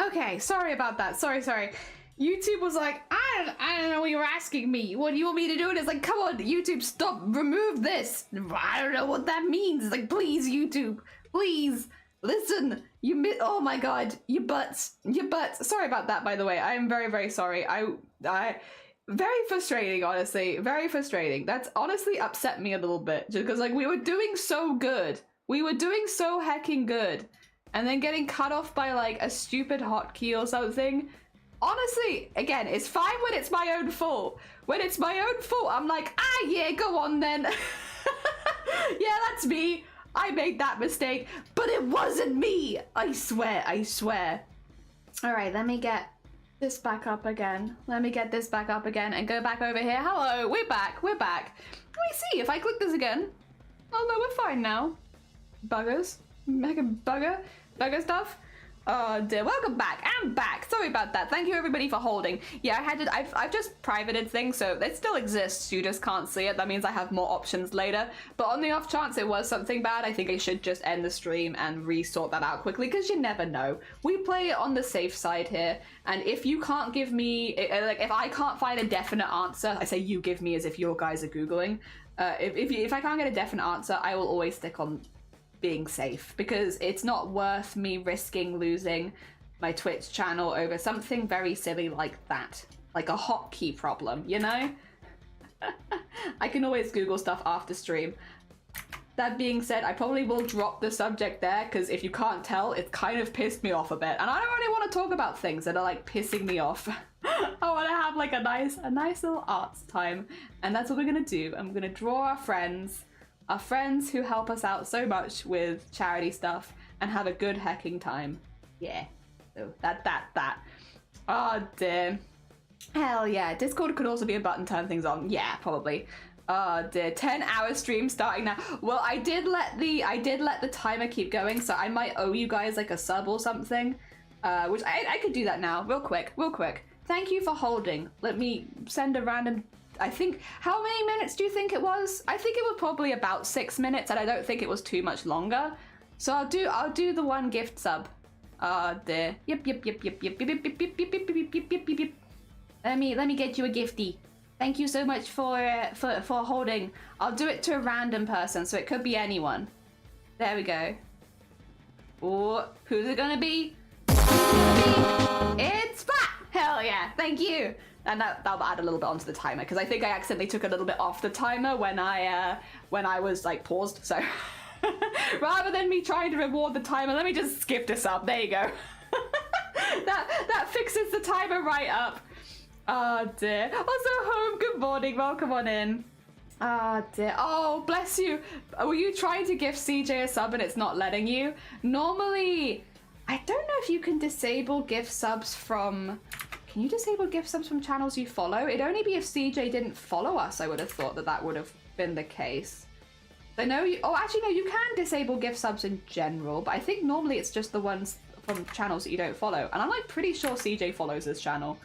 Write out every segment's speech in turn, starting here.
Okay, sorry about that. Sorry. YouTube was like, I don't know what you're asking me. What do you want me to do? And it's like, come on, YouTube, stop, remove this. I don't know what that means. It's like, please, YouTube, please, listen. Oh my God, your butts. Sorry about that, by the way. I am very, very sorry. Very frustrating, honestly. Very frustrating. That's honestly upset me a little bit. Just because, like, we were doing so good. We were doing so hecking good. And then getting cut off by, like, a stupid hotkey or something. Honestly, again, it's fine when it's my own fault. When it's my own fault, I'm like, yeah, go on then. Yeah, that's me. I made that mistake, but it wasn't me. I swear. All right, let me get this back up again. Let me get this back up again and go back over here. Hello, we're back. Let me see if I click this again. Oh no, we're fine now. Buggers, mega bugger stuff. Oh dear, welcome back. I'm back. Sorry about that. Thank you everybody for holding. Yeah, I've just privated things, so it still exists. You just can't see it. That means I have more options later. But on the off chance it was something bad, I think I should just end the stream and resort that out quickly, because you never know. We play it on the safe side here, and if you can't give me, like, if I can't find a definite answer, I say you give me as if your guys are Googling. If I can't get a definite answer, I will always stick on being safe, because it's not worth me risking losing my Twitch channel over something very silly like that, like a hotkey problem, you know? I can always Google stuff after stream. That being said, I probably will drop the subject there, because if you can't tell, it's kind of pissed me off a bit, and I don't really want to talk about things that are like pissing me off. I want to have like a nice little arts time, and that's what we're gonna do. I'm gonna draw our friends who help us out so much with charity stuff and have a good hecking time. Yeah. So that. Oh dear. Hell yeah. Discord could also be a button to turn things on. Yeah, probably. Oh dear. 10-hour stream starting now. Well, I did let the timer keep going, so I might owe you guys like a sub or something. Which I could do that now. Real quick. Thank you for holding. Let me send a random, I think, how many minutes do you think it was? I think it was probably about 6 minutes, and I don't think it was too much longer. So I'll do the one gift sub. There. Yep. Let me get you a gifty. Thank you so much for holding. I'll do it to a random person, so it could be anyone. There we go. Oh, who's it gonna be? It's Splat! Hell yeah, thank you. And that'll add a little bit onto the timer, because I think I accidentally took a little bit off the timer when I was like paused. So rather than me trying to reward the timer, let me just skip this up. There you go. that fixes the timer right up. Oh dear. Also home, good morning, welcome on in. Ah dear. Oh, bless you. Were you trying to give CJ a sub and it's not letting you? Normally, I don't know if you can disable gift subs from... Can you disable gift subs from channels you follow? It'd only be if CJ didn't follow us, I would have thought that would have been the case. I know you... Oh, actually, no, you can disable gift subs in general, but I think normally it's just the ones from channels that you don't follow. And I'm like pretty sure CJ follows this channel.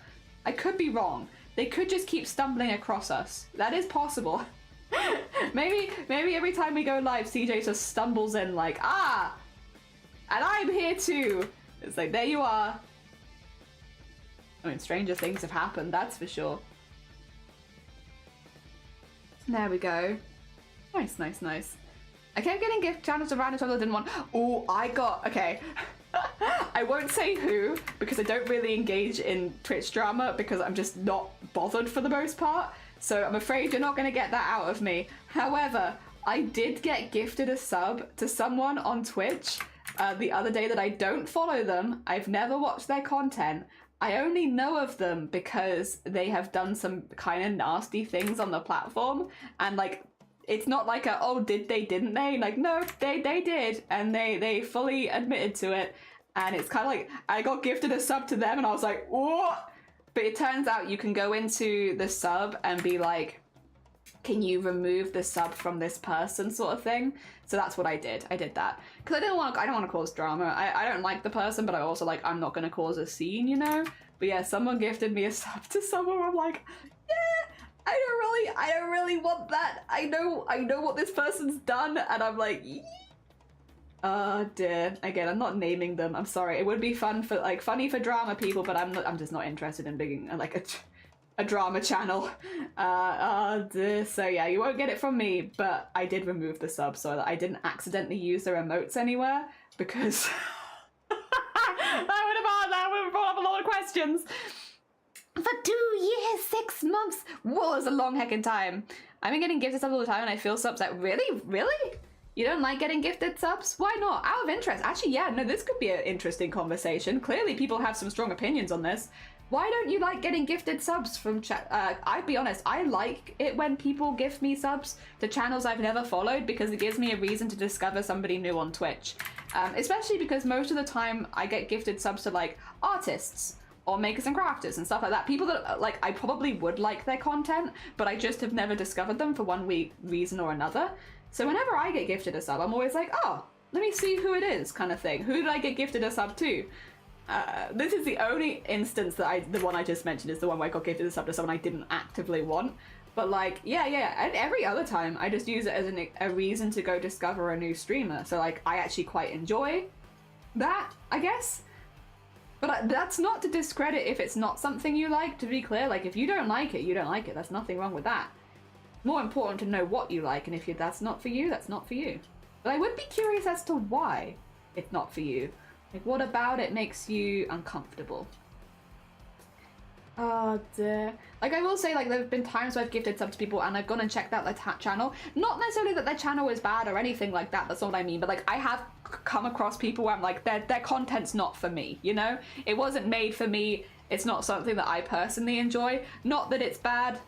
I could be wrong. They could just keep stumbling across us. That is possible. maybe every time we go live, CJ just stumbles in like, ah, and I'm here too. It's like, there you are. I mean, stranger things have happened, that's for sure. There we go. Nice. I kept getting gift channels to random channels I didn't want. Oh, okay. I won't say who, because I don't really engage in Twitch drama, because I'm just not bothered for the most part. So I'm afraid you're not going to get that out of me. However, I did get gifted a sub to someone on Twitch the other day that I don't follow them. I've never watched their content. I only know of them because they have done some kind of nasty things on the platform. And like, it's not like a, oh, did they, didn't they? Like, no, they did. And they fully admitted to it. And it's kind of like, I got gifted a sub to them and I was like, what? But it turns out you can go into the sub and be like, can you remove the sub from this person, sort of thing. So that's what I did. I did that. Because I don't want to cause drama. I don't like the person, but I also like, I'm not going to cause a scene, you know? But yeah, someone gifted me a sub to someone where I'm like, yeah, I don't really want that. I know what this person's done, and I'm like, Oh dear. Again, I'm not naming them. I'm sorry. It would be fun for like funny for drama people, but I'm just not interested in being like a drama channel. Oh dear. So yeah, you won't get it from me, but I did remove the sub so that I didn't accidentally use their emotes anywhere because that would have brought up a lot of questions. For 2 years, 6 months. Whoa, it's a long heckin' time. I've been getting gifted subs all the time and I feel subs like, really? You don't like getting gifted subs? Why not? Out of interest. Actually, yeah, no, this could be an interesting conversation. Clearly, people have some strong opinions on this. Why don't you like getting gifted subs from chat? I'd be honest, I like it when people gift me subs to channels I've never followed because it gives me a reason to discover somebody new on Twitch. Especially because most of the time I get gifted subs to like artists or makers and crafters and stuff like that. People that like I probably would like their content, but I just have never discovered them for one reason or another. So whenever I get gifted a sub, I'm always like, oh, let me see who it is, kind of thing. Who did I get gifted a sub to? This is the only instance that the one I just mentioned is the one where I got gifted a sub to someone I didn't actively want. But like, yeah, and every other time I just use it as a reason to go discover a new streamer. So like, I actually quite enjoy that, I guess. But that's not to discredit if it's not something you like, to be clear. Like, if you don't like it, you don't like it. There's nothing wrong with that. More important to know what you like, and if that's not for you, that's not for you. But I would be curious as to why it's not for you. Like, what about it makes you uncomfortable? Oh dear. Like, I will say, like, there have been times where I've gifted subs to people and I've gone and checked out their channel. Not necessarily that their channel is bad or anything like that, that's not what I mean, but like, I have come across people where I'm like, their content's not for me, you know? It wasn't made for me, it's not something that I personally enjoy. Not that it's bad,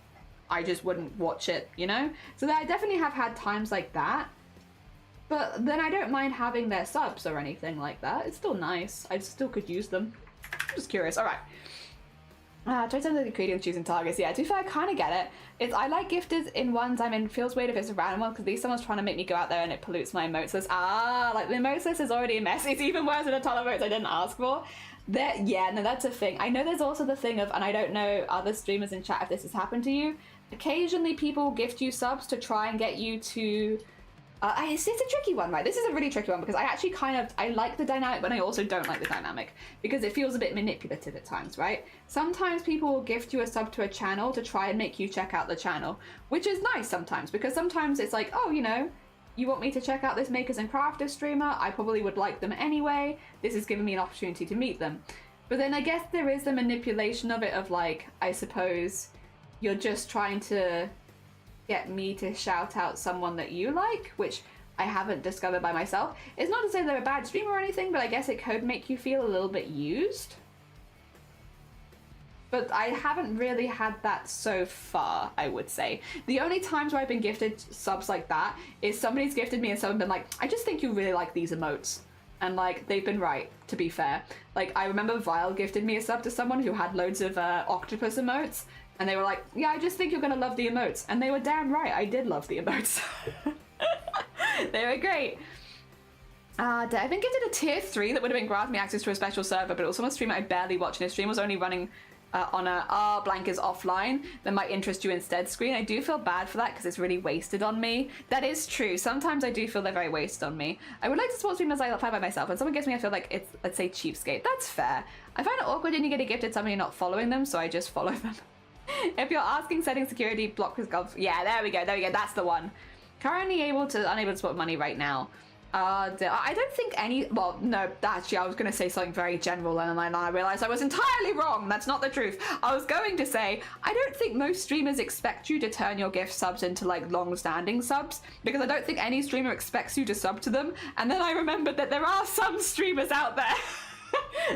I just wouldn't watch it, you know? So I definitely have had times like that. But then I don't mind having their subs or anything like that. It's still nice. I still could use them. I'm just curious. All right. Try something like creating choosing targets. Yeah, to be fair, I kind of get it. I like gifted in ones I'm in. It feels weird if it's a random one because at least someone's trying to make me go out there and it pollutes my emotes list. Like the emotes list is already a mess. It's even worse than a ton of emotes I didn't ask for. Yeah, no, that's a thing. I know there's also the thing of, and I don't know other streamers in chat if this has happened to you, occasionally people gift you subs to try and get you to it's a tricky one, right? This is a really tricky one because I actually I like the dynamic, but I also don't like the dynamic because it feels a bit manipulative at times, right? Sometimes people will gift you a sub to a channel to try and make you check out the channel, which is nice sometimes because sometimes it's like, oh, you know, you want me to check out this makers and crafters streamer? I probably would like them anyway. This is giving me an opportunity to meet them. But then I guess there is the manipulation of it of like, I suppose you're just trying to get me to shout out someone that you like, which I haven't discovered by myself. It's not to say they're a bad streamer or anything, but I guess it could make you feel a little bit used. But I haven't really had that so far, I would say. The only times where I've been gifted subs like that is somebody's gifted me and someone's been like, I just think you really like these emotes. And like, they've been right, to be fair. Like, I remember Vile gifted me a sub to someone who had loads of octopus emotes. And they were like, yeah, I just think you're gonna love the emotes. And they were damn right, I did love the emotes. They were great. I've been gifted a tier 3 that would have been granted me access to a special server, but it was on a stream I barely watched, and his stream was only running on a blank is offline that might interest you instead screen. I do feel bad for that because it's really wasted on me. That is true. Sometimes I do feel they're very wasted on me. I would like to support streamers I play by myself. When someone gives me, I feel like it's, let's say, cheapskate. That's fair. I find it awkward when you get a gifted somebody you're not following them, so I just follow them. If you're asking setting security, block with golf. Yeah, there we go. That's the one. Currently unable to support money right now. I don't think any, well, no, actually I was going to say something very general and then I realized I was entirely wrong. That's not the truth. I was going to say, I don't think most streamers expect you to turn your gift subs into like long-standing subs, because I don't think any streamer expects you to sub to them. And then I remembered that there are some streamers out there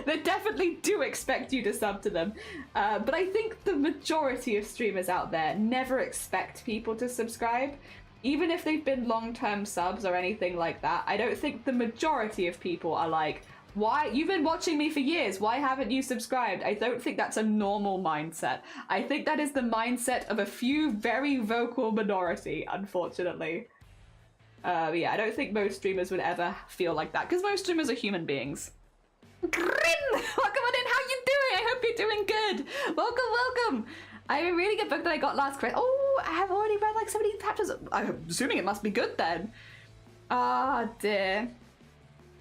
that definitely do expect you to sub to them. But I think the majority of streamers out there never expect people to subscribe. Even if they've been long-term subs or anything like that, I don't think the majority of people are like, why? You've been watching me for years, why haven't you subscribed? I don't think that's a normal mindset. I think that is the mindset of a few very vocal minority, unfortunately. Yeah, I don't think most streamers would ever feel like that, because most streamers are human beings. Grin! Welcome on in, how you doing? I hope you're doing good. Welcome. I have a really good book that I got last Christmas. Oh, I have already read like 70 chapters. I'm assuming it must be good then. Ah, dear.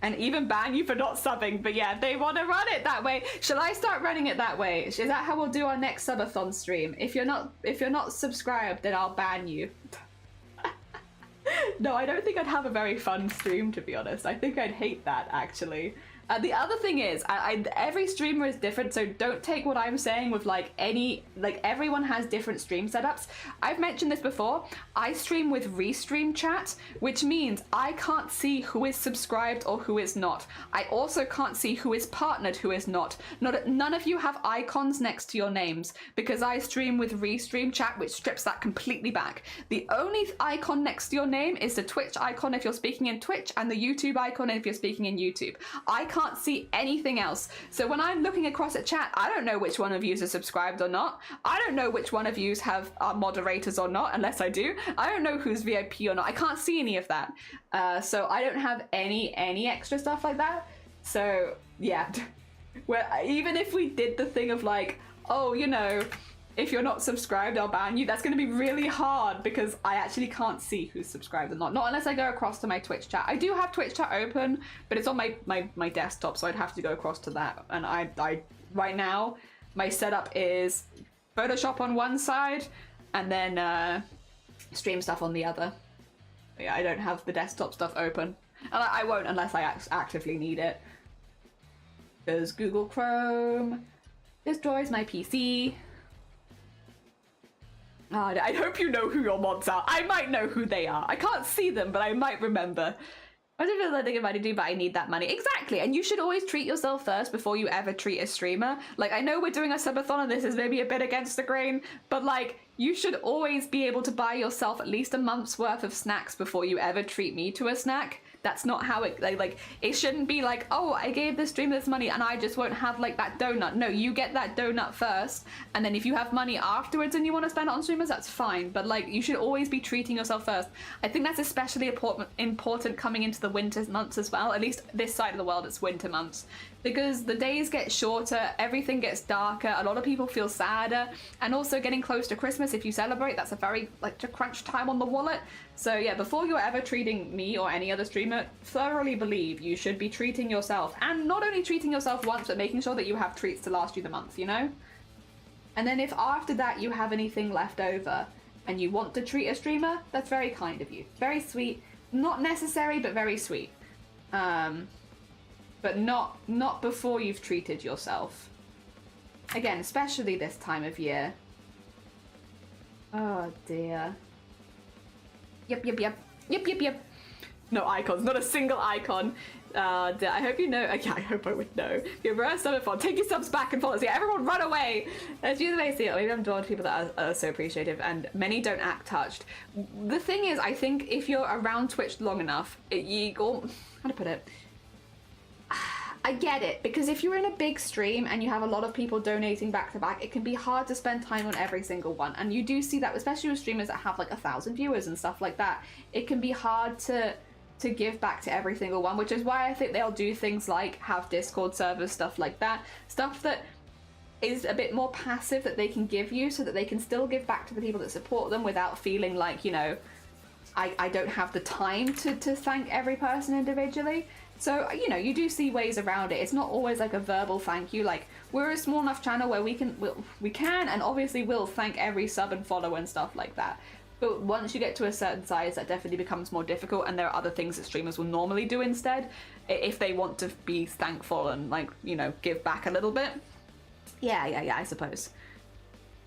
and even ban you for not subbing. But yeah, they want to run it that way. Shall I start running it that way? Is that how we'll do our next subathon stream? If you're not subscribed, then I'll ban you. No, I don't think I'd have a very fun stream, to be honest. I think I'd hate that, actually. The other thing is, every streamer is different, so don't take what I'm saying with everyone has different stream setups. I've mentioned this before. I stream with restream chat, which means I can't see who is subscribed or who is not. I also can't see who is partnered, who is not. None of you have icons next to your names because I stream with restream chat, which strips that completely back. The only icon next to your name is the Twitch icon if you're speaking in Twitch and the YouTube icon if you're speaking in YouTube. I can't see anything else. So when I'm looking across at chat, I don't know which one of you is subscribed or not. I don't know which one of you are moderators or not, unless I do. I don't know who's VIP or not. I can't see any of that. So I don't have any extra stuff like that. So yeah, even if we did the thing of like, oh, you know, if you're not subscribed, I'll ban you. That's going to be really hard because I actually can't see who's subscribed or not. Not unless I go across to my Twitch chat. I do have Twitch chat open, but it's on my desktop, so I'd have to go across to that. And I right now, my setup is Photoshop on one side and then stream stuff on the other. But yeah, I don't have the desktop stuff open. And I won't unless I actively need it. Because Google Chrome destroys my PC. Oh, I hope you know who your mods are. I might know who they are. I can't see them, but I might remember. I don't know what I think money do, but I need that money. Exactly, and you should always treat yourself first before you ever treat a streamer. Like, I know we're doing a subathon and this is maybe a bit against the grain, but like, you should always be able to buy yourself at least a month's worth of snacks before you ever treat me to a snack. That's not how it, like, it shouldn't be like, oh, I gave this streamer this money and I just won't have like that donut. No, you get that donut first, and then if you have money afterwards and you want to spend it on streamers, that's fine. But like, you should always be treating yourself first. I think that's especially important coming into the winter months as well. At least this side of the world, it's winter months. Because the days get shorter, everything gets darker, a lot of people feel sadder, and also getting close to Christmas, if you celebrate, that's a very, like, to crunch time on the wallet. So yeah, before you're ever treating me or any other streamer, thoroughly believe you should be treating yourself, and not only treating yourself once, but making sure that you have treats to last you the month, you know? And then if after that you have anything left over, and you want to treat a streamer, that's very kind of you. Very sweet. Not necessary, but very sweet. But not before you've treated yourself. Again, especially this time of year. Oh dear. Yep. No icons, not a single icon. I hope you know. Yeah, I hope I would know. Your reverse subathon, take your subs back and follow us. Yeah, everyone run away. As you may see, maybe I'm drawn to people that are so appreciative, and many don't act touched. The thing is, I think if you're around Twitch long enough, how to put it? I get it, because if you're in a big stream and you have a lot of people donating back to back, it can be hard to spend time on every single one. And you do see that, especially with streamers that have like 1,000 viewers and stuff like that. It can be hard to give back to every single one, which is why I think they'll do things like have Discord servers, stuff like that. Stuff that is a bit more passive that they can give you so that they can still give back to the people that support them without feeling like, you know, I don't have the time to thank every person individually. So, you know, you do see ways around it. It's not always like a verbal thank you. Like, we're a small enough channel where we can and obviously will thank every sub and follow and stuff like that. But once you get to a certain size, that definitely becomes more difficult, and there are other things that streamers will normally do instead if they want to be thankful and, like, you know, give back a little bit. Yeah, I suppose.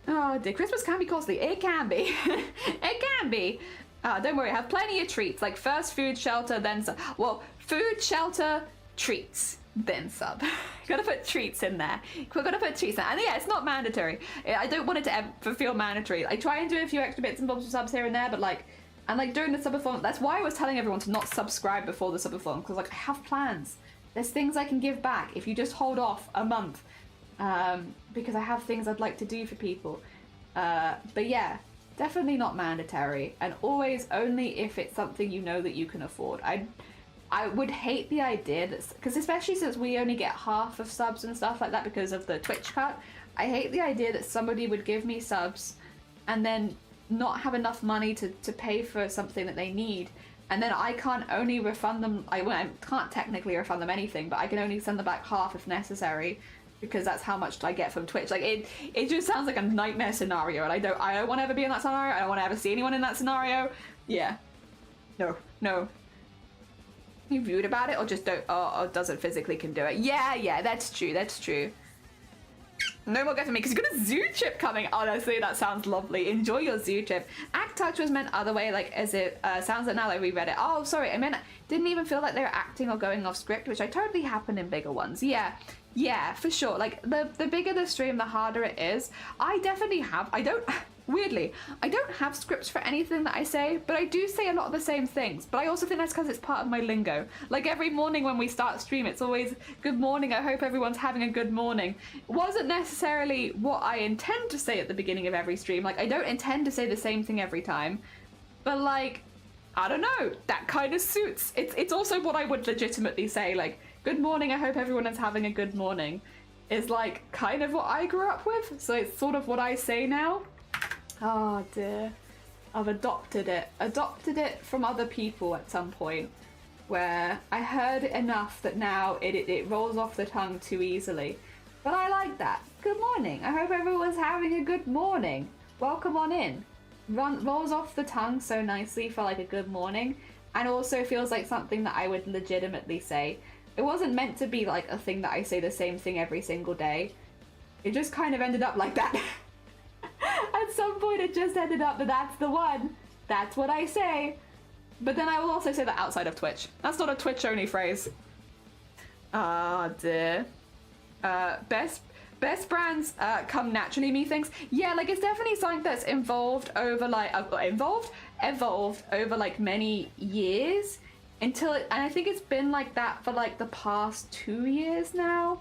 Oh dear, Christmas can be costly. It can be. It can be. Don't worry, I have plenty of treats, like first food, shelter, then sub. Well, food, shelter, treats, then sub. Gotta put treats in there. We're gonna put treats in. And yeah, it's not mandatory. I don't want it to ever feel mandatory. I try and do a few extra bits and bobs of subs here and there, but like, and like during the subathon, that's why I was telling everyone to not subscribe before the subathon, because like I have plans. There's things I can give back if you just hold off a month, because I have things I'd like to do for people. But yeah. Definitely not mandatory, and always only if it's something you know that you can afford. I would hate the idea that, because especially since we only get half of subs and stuff like that because of the Twitch cut, I hate the idea that somebody would give me subs and then not have enough money to pay for something that they need, and then I can't only refund them, I can't technically refund them anything, but I can only send them back half if necessary, because that's how much I get from Twitch. Like, it just sounds like a nightmare scenario, and I don't want to ever be in that scenario. I don't want to ever see anyone in that scenario. Yeah. No. You rude about it, or just don't, or doesn't physically can do it. Yeah, that's true. No more go for me, because you've got a zoo trip coming. Honestly, that sounds lovely. Enjoy your zoo trip. Act touch was meant other way, like as it sounds like now that I reread it. Oh, sorry, I meant didn't even feel like they were acting or going off script, which I totally happen in bigger ones. Yeah, for sure. Like the bigger the stream, the harder it is. I definitely have. Weirdly, I don't have scripts for anything that I say, but I do say a lot of the same things. But I also think that's because it's part of my lingo. Like every morning when we start stream, it's always, good morning, I hope everyone's having a good morning. It wasn't necessarily what I intend to say at the beginning of every stream. Like, I don't intend to say the same thing every time. But like, I don't know, that kind of suits. It's also what I would legitimately say, like, good morning, I hope everyone is having a good morning, is like kind of what I grew up with. So it's sort of what I say now. Oh dear. I've adopted it from other people at some point, where I heard it enough that now it rolls off the tongue too easily. But I like that. Good morning. I hope everyone's having a good morning. Welcome on in. Rolls off the tongue so nicely for like a good morning, and also feels like something that I would legitimately say. It wasn't meant to be like a thing that I say the same thing every single day. It just kind of ended up like that. At some point it just ended up that that's the one. That's what I say. But then I will also say that outside of Twitch. That's not a Twitch only phrase. Ah, dear. Best brands come naturally, methinks. Yeah, like it's definitely something that's evolved over like evolved over like many years until it, and I think it's been like that for like the past 2 years now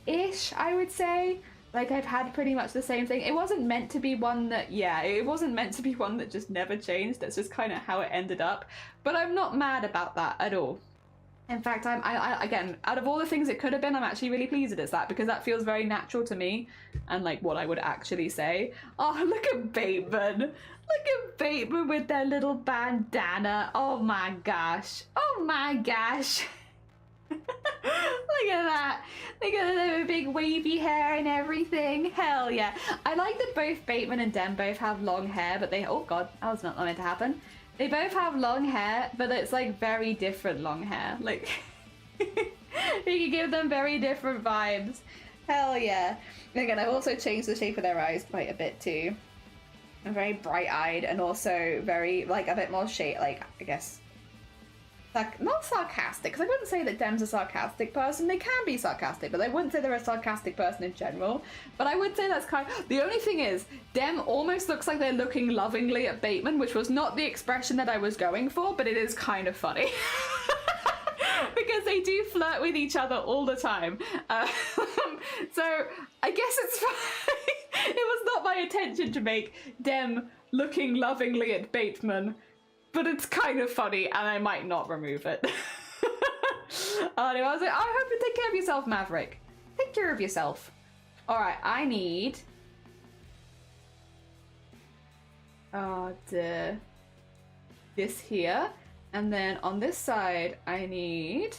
ish, I would say. Like I've had pretty much the same thing. It wasn't meant to be one that, it wasn't meant to be one that just never changed. That's just kind of how it ended up. But I'm not mad about that at all. In fact, I again, out of all the things it could have been, I'm actually really pleased that it's that, because that feels very natural to me and like what I would actually say. Oh, look at Bateman. Look at Bateman with their little bandana. Oh my gosh. Oh my gosh. Look at that. Look at the big wavy hair and everything. Hell yeah. I like that both Bateman and Dem both have long hair, but they, oh god, that was not meant to happen. They both have long hair, but it's like very different long hair. Like, you can give them very different vibes. Hell yeah. And again, I've also changed the shape of their eyes quite a bit too. I'm very bright-eyed and also very, like, a bit more shade, like, I guess, like, not sarcastic, because I wouldn't say that Dem's a sarcastic person. They can be sarcastic, but I wouldn't say they're a sarcastic person in general. But I would say that's kind of... The only thing is, Dem almost looks like they're looking lovingly at Bateman, which was not the expression that I was going for, but it is kind of funny. Because they do flirt with each other all the time. So I guess it's fine. It was not my intention to make Dem looking lovingly at Bateman, but it's kind of funny, and I might not remove it. Anyway, I was like, I hope you take care of yourself, Maverick. Take care of yourself. All right, I need... this here. And then on this side, I need...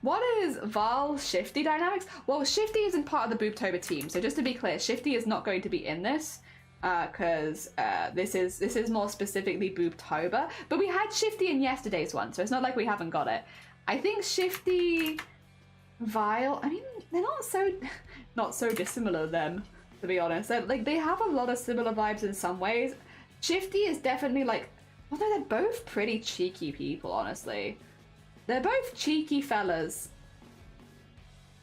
What is Val Shifty dynamics? Well, Shifty isn't part of the Boobtober team, so just to be clear, Shifty is not going to be in this. Because this is more specifically Boobtober, but we had Shifty in yesterday's one, so it's not like we haven't got it. I think Shifty, Vile, I mean, they're not so dissimilar then, to be honest. They have a lot of similar vibes in some ways. Shifty is definitely like, well, no, they're both pretty cheeky people, honestly. They're both cheeky fellas,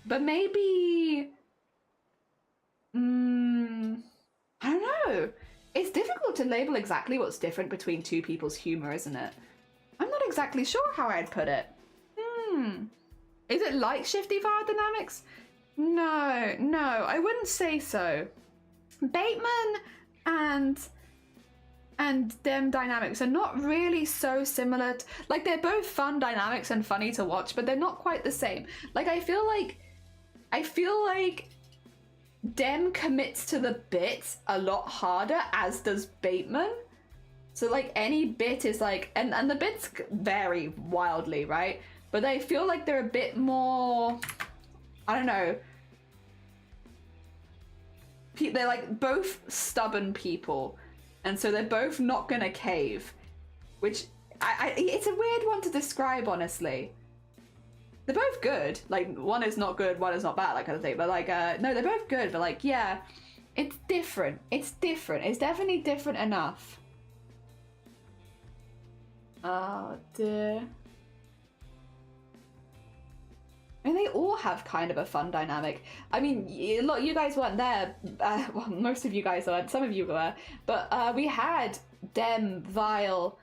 but maybe, I don't know. It's difficult to label exactly what's different between two people's humor, isn't it? I'm not exactly sure how I'd put it. Is it like Shifty Vile dynamics? No, I wouldn't say so. Bateman and Dem dynamics are not really so similar. Like, they're both fun dynamics and funny to watch, but they're not quite the same. Like, I feel like Dem commits to the bits a lot harder, as does Bateman. So like any bit is like, and the bits vary wildly, right? But they feel like they're a bit more, I don't know. They're like both stubborn people, and so they're both not gonna cave, which it's a weird one to describe, honestly. They're both good. Like, one is not good, one is not bad, that kind of thing. But like, no, they're both good. But like, yeah, it's different. It's different. It's definitely different enough. Oh dear. I mean, they all have kind of a fun dynamic. I mean, look, you guys weren't there. Well, most of you guys weren't. Some of you were. But we had Dem, Vile,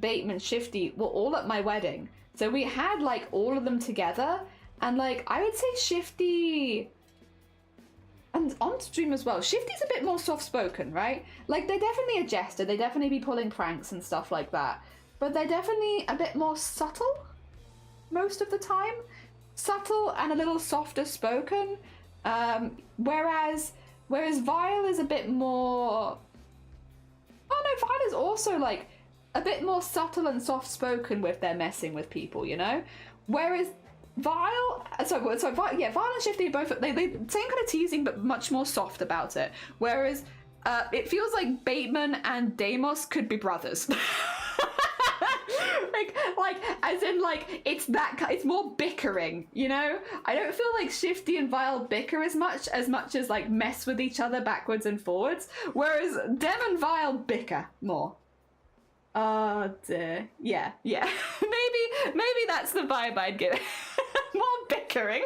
Bateman, Shifty were all at my wedding. So we had like all of them together. And like, I would say Shifty... And on stream as well. Shifty's a bit more soft-spoken, right? Like, they're definitely a jester. They definitely be pulling pranks and stuff like that. But they're definitely a bit more subtle most of the time. Subtle and a little softer spoken, whereas Vile is a bit more, oh no, Vile is also like a bit more subtle and soft spoken with their messing with people, you know, whereas Vile and Shifty both they same kind of teasing but much more soft about it, whereas it feels like Bateman and Deimos could be brothers. like as in like it's more bickering, you know. I don't feel like Shifty and Vile bicker as much as like mess with each other backwards and forwards, whereas Dem and Vile bicker more. Oh dear. Yeah maybe that's the vibe I'd give it. More bickering.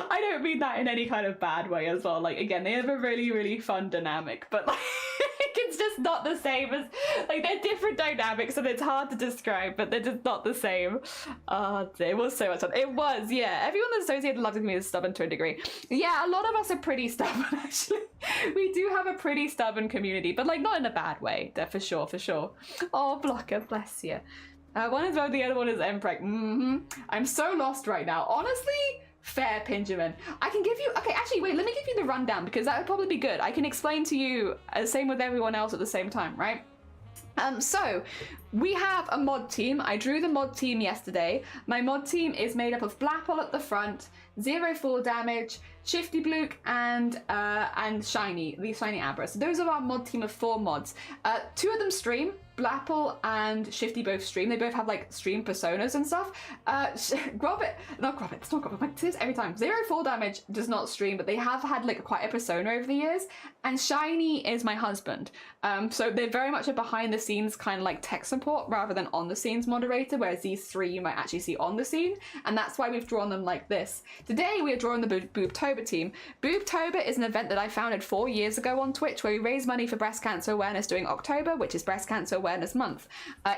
I don't mean that in any kind of bad way as well. Like, again, they have a really, really fun dynamic, but like, it's just not the same as, like, they're different dynamics and it's hard to describe, but they're just not the same. Oh, it was so much fun. It was, yeah. Everyone that's associated loves me is stubborn to a degree. Yeah, a lot of us are pretty stubborn, actually. We do have a pretty stubborn community, but like, not in a bad way, for sure, for sure. Oh, Blocker, bless you. One is Vogue, the other one is Empreg. I'm so lost right now. Honestly, fair, Pinjamin. I can give you... Okay, actually, wait, let me give you the rundown, because that would probably be good. I can explain to you, same with everyone else at the same time, right? So, we have a mod team. I drew the mod team yesterday. My mod team is made up of Blapple at the front, 0 fall damage, Shifty Blook, and Shiny, the Shiny Abra. So those are our mod team of 4 mods. 2 of them stream. Blapple and Shifty both stream. They both have like stream personas and stuff. It's not Grobbit, I say this every time. 0 fall damage does not stream, but they have had like quite a persona over the years. And Shiny is my husband. So they're very much a behind the scenes kind of like tech support rather than on the scenes moderator, whereas these 3 you might actually see on the scene. And that's why we've drawn them like this. Today we are drawing the Boobtober team. Boobtober is an event that I founded 4 years ago on Twitch where we raise money for breast cancer awareness during October, which is Breast Cancer Awareness Month.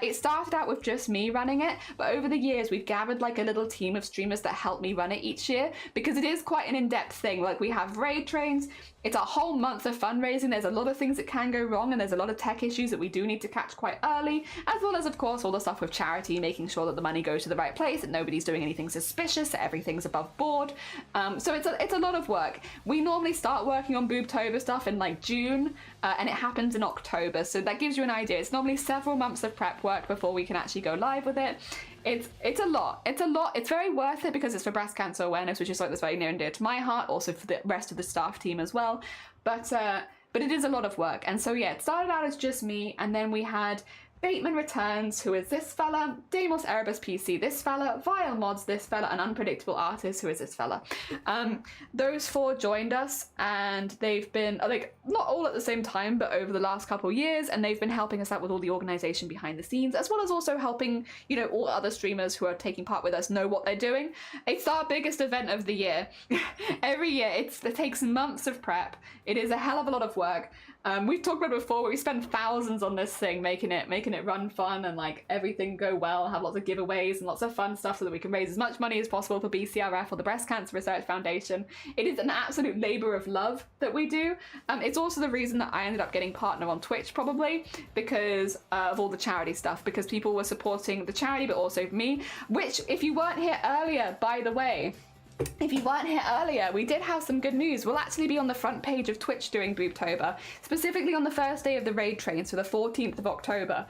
It started out with just me running it, but over the years we've gathered like a little team of streamers that help me run it each year, because it is quite an in-depth thing. Like, we have raid trains, it's a whole month of fundraising, there's a lot of things that can go wrong, and there's a lot of tech issues that we do need to catch quite early, as well as, of course, all the stuff with charity, making sure that the money goes to the right place, that nobody's doing anything suspicious, that everything's above board. So it's a lot of work. We normally start working on Boobtober stuff in like June, and it happens in October, so that gives you an idea. It's normally several months of prep work before we can actually go live with it. It's a lot. It's very worth it because it's for breast cancer awareness, which is like that's very near and dear to my heart, also for the rest of the staff team as well. But it is a lot of work. And so yeah, it started out as just me, and then we had Bateman Returns, who is this fella, Deimos Erebus PC, this fella, Vile Mods, this fella, and Unpredictable Artist, who is this fella. Those 4 joined us, and they've been, like, not all at the same time, but over the last couple of years, and they've been helping us out with all the organisation behind the scenes, as well as also helping, you know, all other streamers who are taking part with us know what they're doing. It's our biggest event of the year. Every year, it takes months of prep. It is a hell of a lot of work. We've talked about it before, but we spend thousands on this thing, making it run fun and like everything go well, have lots of giveaways and lots of fun stuff so that we can raise as much money as possible for BCRF or the Breast Cancer Research Foundation. It is an absolute labour of love that we do. It's also the reason that I ended up getting partner on Twitch, probably, because of all the charity stuff, because people were supporting the charity but also me, which, if you weren't here earlier, by the way, if you weren't here earlier, we did have some good news. We'll actually be on the front page of Twitch during Boobtober, specifically on the first day of the raid train, so the 14th of October.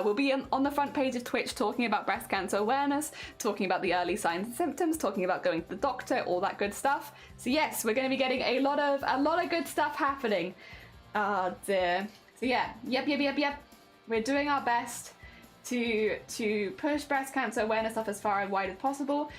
We'll be on the front page of Twitch talking about breast cancer awareness, talking about the early signs and symptoms, talking about going to the doctor, all that good stuff. So yes, we're going to be getting a lot of good stuff happening. Oh dear. So yeah, yep. We're doing our best to push breast cancer awareness up as far and wide as possible,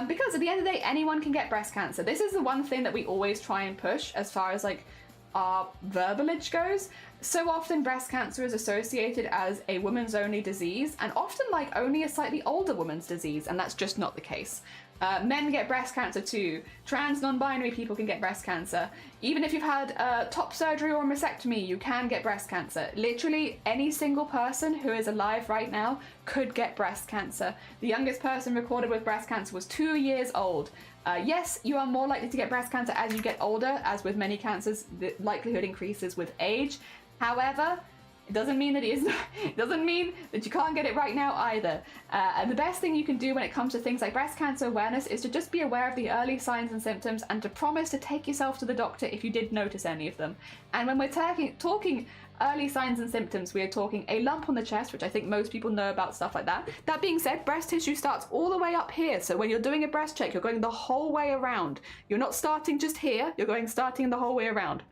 because at the end of the day, anyone can get breast cancer. This is the one thing that we always try and push as far as like our verbalage goes. So often breast cancer is associated as a woman's only disease, and often like only a slightly older woman's disease, and that's just not the case. Men get breast cancer too. Trans non-binary people can get breast cancer. Even if you've had top surgery or a mastectomy, you can get breast cancer. Literally any single person who is alive right now could get breast cancer. The youngest person recorded with breast cancer was 2 years old. Yes, you are more likely to get breast cancer as you get older, as with many cancers, the likelihood increases with age. However, it doesn't mean that it doesn't mean that you can't get it right now either. And the best thing you can do when it comes to things like breast cancer awareness is to just be aware of the early signs and symptoms, and to promise to take yourself to the doctor if you did notice any of them. And when we're talking early signs and symptoms, we are talking a lump on the chest, which I think most people know about, stuff like that. That being said, breast tissue starts all the way up here. So when you're doing a breast check, you're going the whole way around. You're not starting just here, you're starting the whole way around.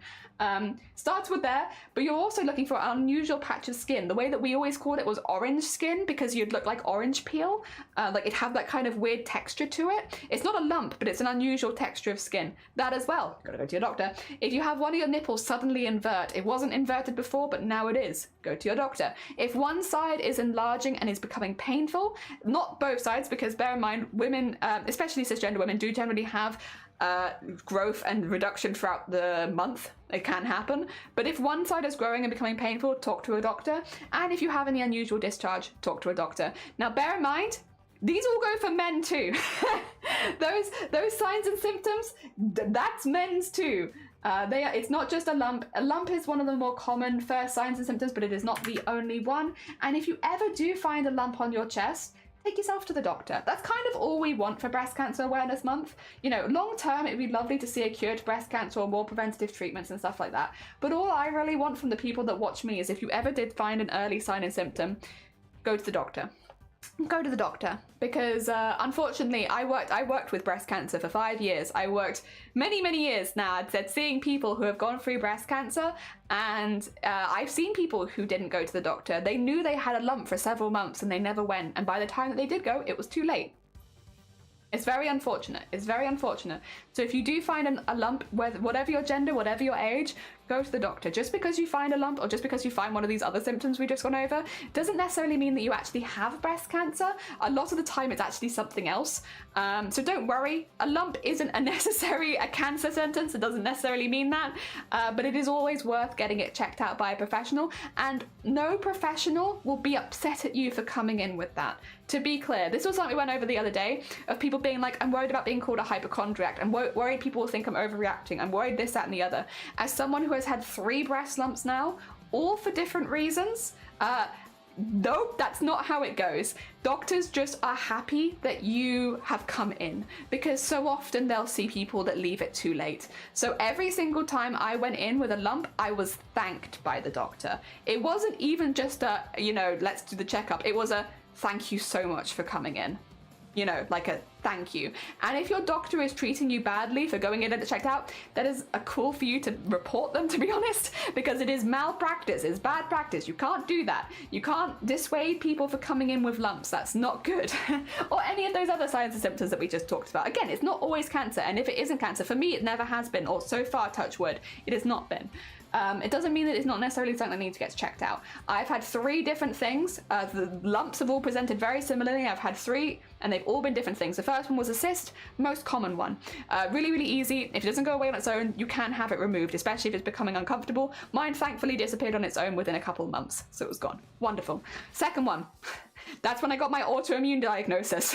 Starts with there, but you're also looking for an unusual patch of skin. The way that we always called it was orange skin, because you'd look like orange peel, like it'd have that kind of weird texture to it. It's not a lump, but it's an unusual texture of skin. That as well, gotta go to your doctor. If you have one of your nipples suddenly invert, it wasn't inverted before, but now it is, go to your doctor. If one side is enlarging and is becoming painful, not both sides, because bear in mind, women, especially cisgender women, do generally have growth and reduction throughout the month. It can happen, but if one side is growing and becoming painful, talk to a doctor. And if you have any unusual discharge, talk to a doctor. Now bear in mind, these all go for men too. those signs and symptoms, that's men's too. It's not just a lump. A lump is one of the more common first signs and symptoms, but it is not the only one. And if you ever do find a lump on your chest, take yourself to the doctor. That's kind of all we want for Breast Cancer Awareness Month. You know, long term, it'd be lovely to see a cure to breast cancer or more preventative treatments and stuff like that. But all I really want from the people that watch me is, if you ever did find an early sign and symptom, go to the doctor. Go to the doctor, because unfortunately I worked with breast cancer for 5 years. I worked many years now. I'd said seeing people who have gone through breast cancer, and I've seen people who didn't go to the doctor. They knew they had a lump for several months and they never went, and by the time that they did go, it was too late. It's very unfortunate. It's very unfortunate. So if you do find a lump, whatever your gender, whatever your age, go to the doctor. Just because you find a lump, or just because you find one of these other symptoms we just gone over, doesn't necessarily mean that you actually have breast cancer. A lot of the time it's actually something else. So don't worry. A lump isn't a cancer sentence. It doesn't necessarily mean that. But it is always worth getting it checked out by a professional. And no professional will be upset at you for coming in with that. To be clear, this was something we went over the other day, of people being like, I'm worried about being called a hypochondriac. I'm worried people will think I'm overreacting. I'm worried this, that, and the other. As someone who has had 3 breast lumps now, all for different reasons, no, that's not how it goes. Doctors just are happy that you have come in, because so often they'll see people that leave it too late. So every single time I went in with a lump, I was thanked by the doctor. It wasn't even just a, you know, let's do the checkup. It was a, thank you so much for coming in. You know, like a thank you. And if your doctor is treating you badly for going in and checked out, that is a call for you to report them, to be honest, because it is malpractice, it's bad practice. You can't do that. You can't dissuade people for coming in with lumps. That's not good. Or any of those other signs and symptoms that we just talked about. Again, it's not always cancer, and if it isn't cancer, for me it never has been, or so far, touch wood, it has not been. It doesn't mean that it's not necessarily something that needs to get checked out. I've had 3 different things. The lumps have all presented very similarly. I've had 3, and they've all been different things. The first one was a cyst, most common one. Really easy. If it doesn't go away on its own, you can have it removed, especially if it's becoming uncomfortable. Mine thankfully disappeared on its own within a couple of months, so it was gone. Wonderful. Second one. That's when I got my autoimmune diagnosis.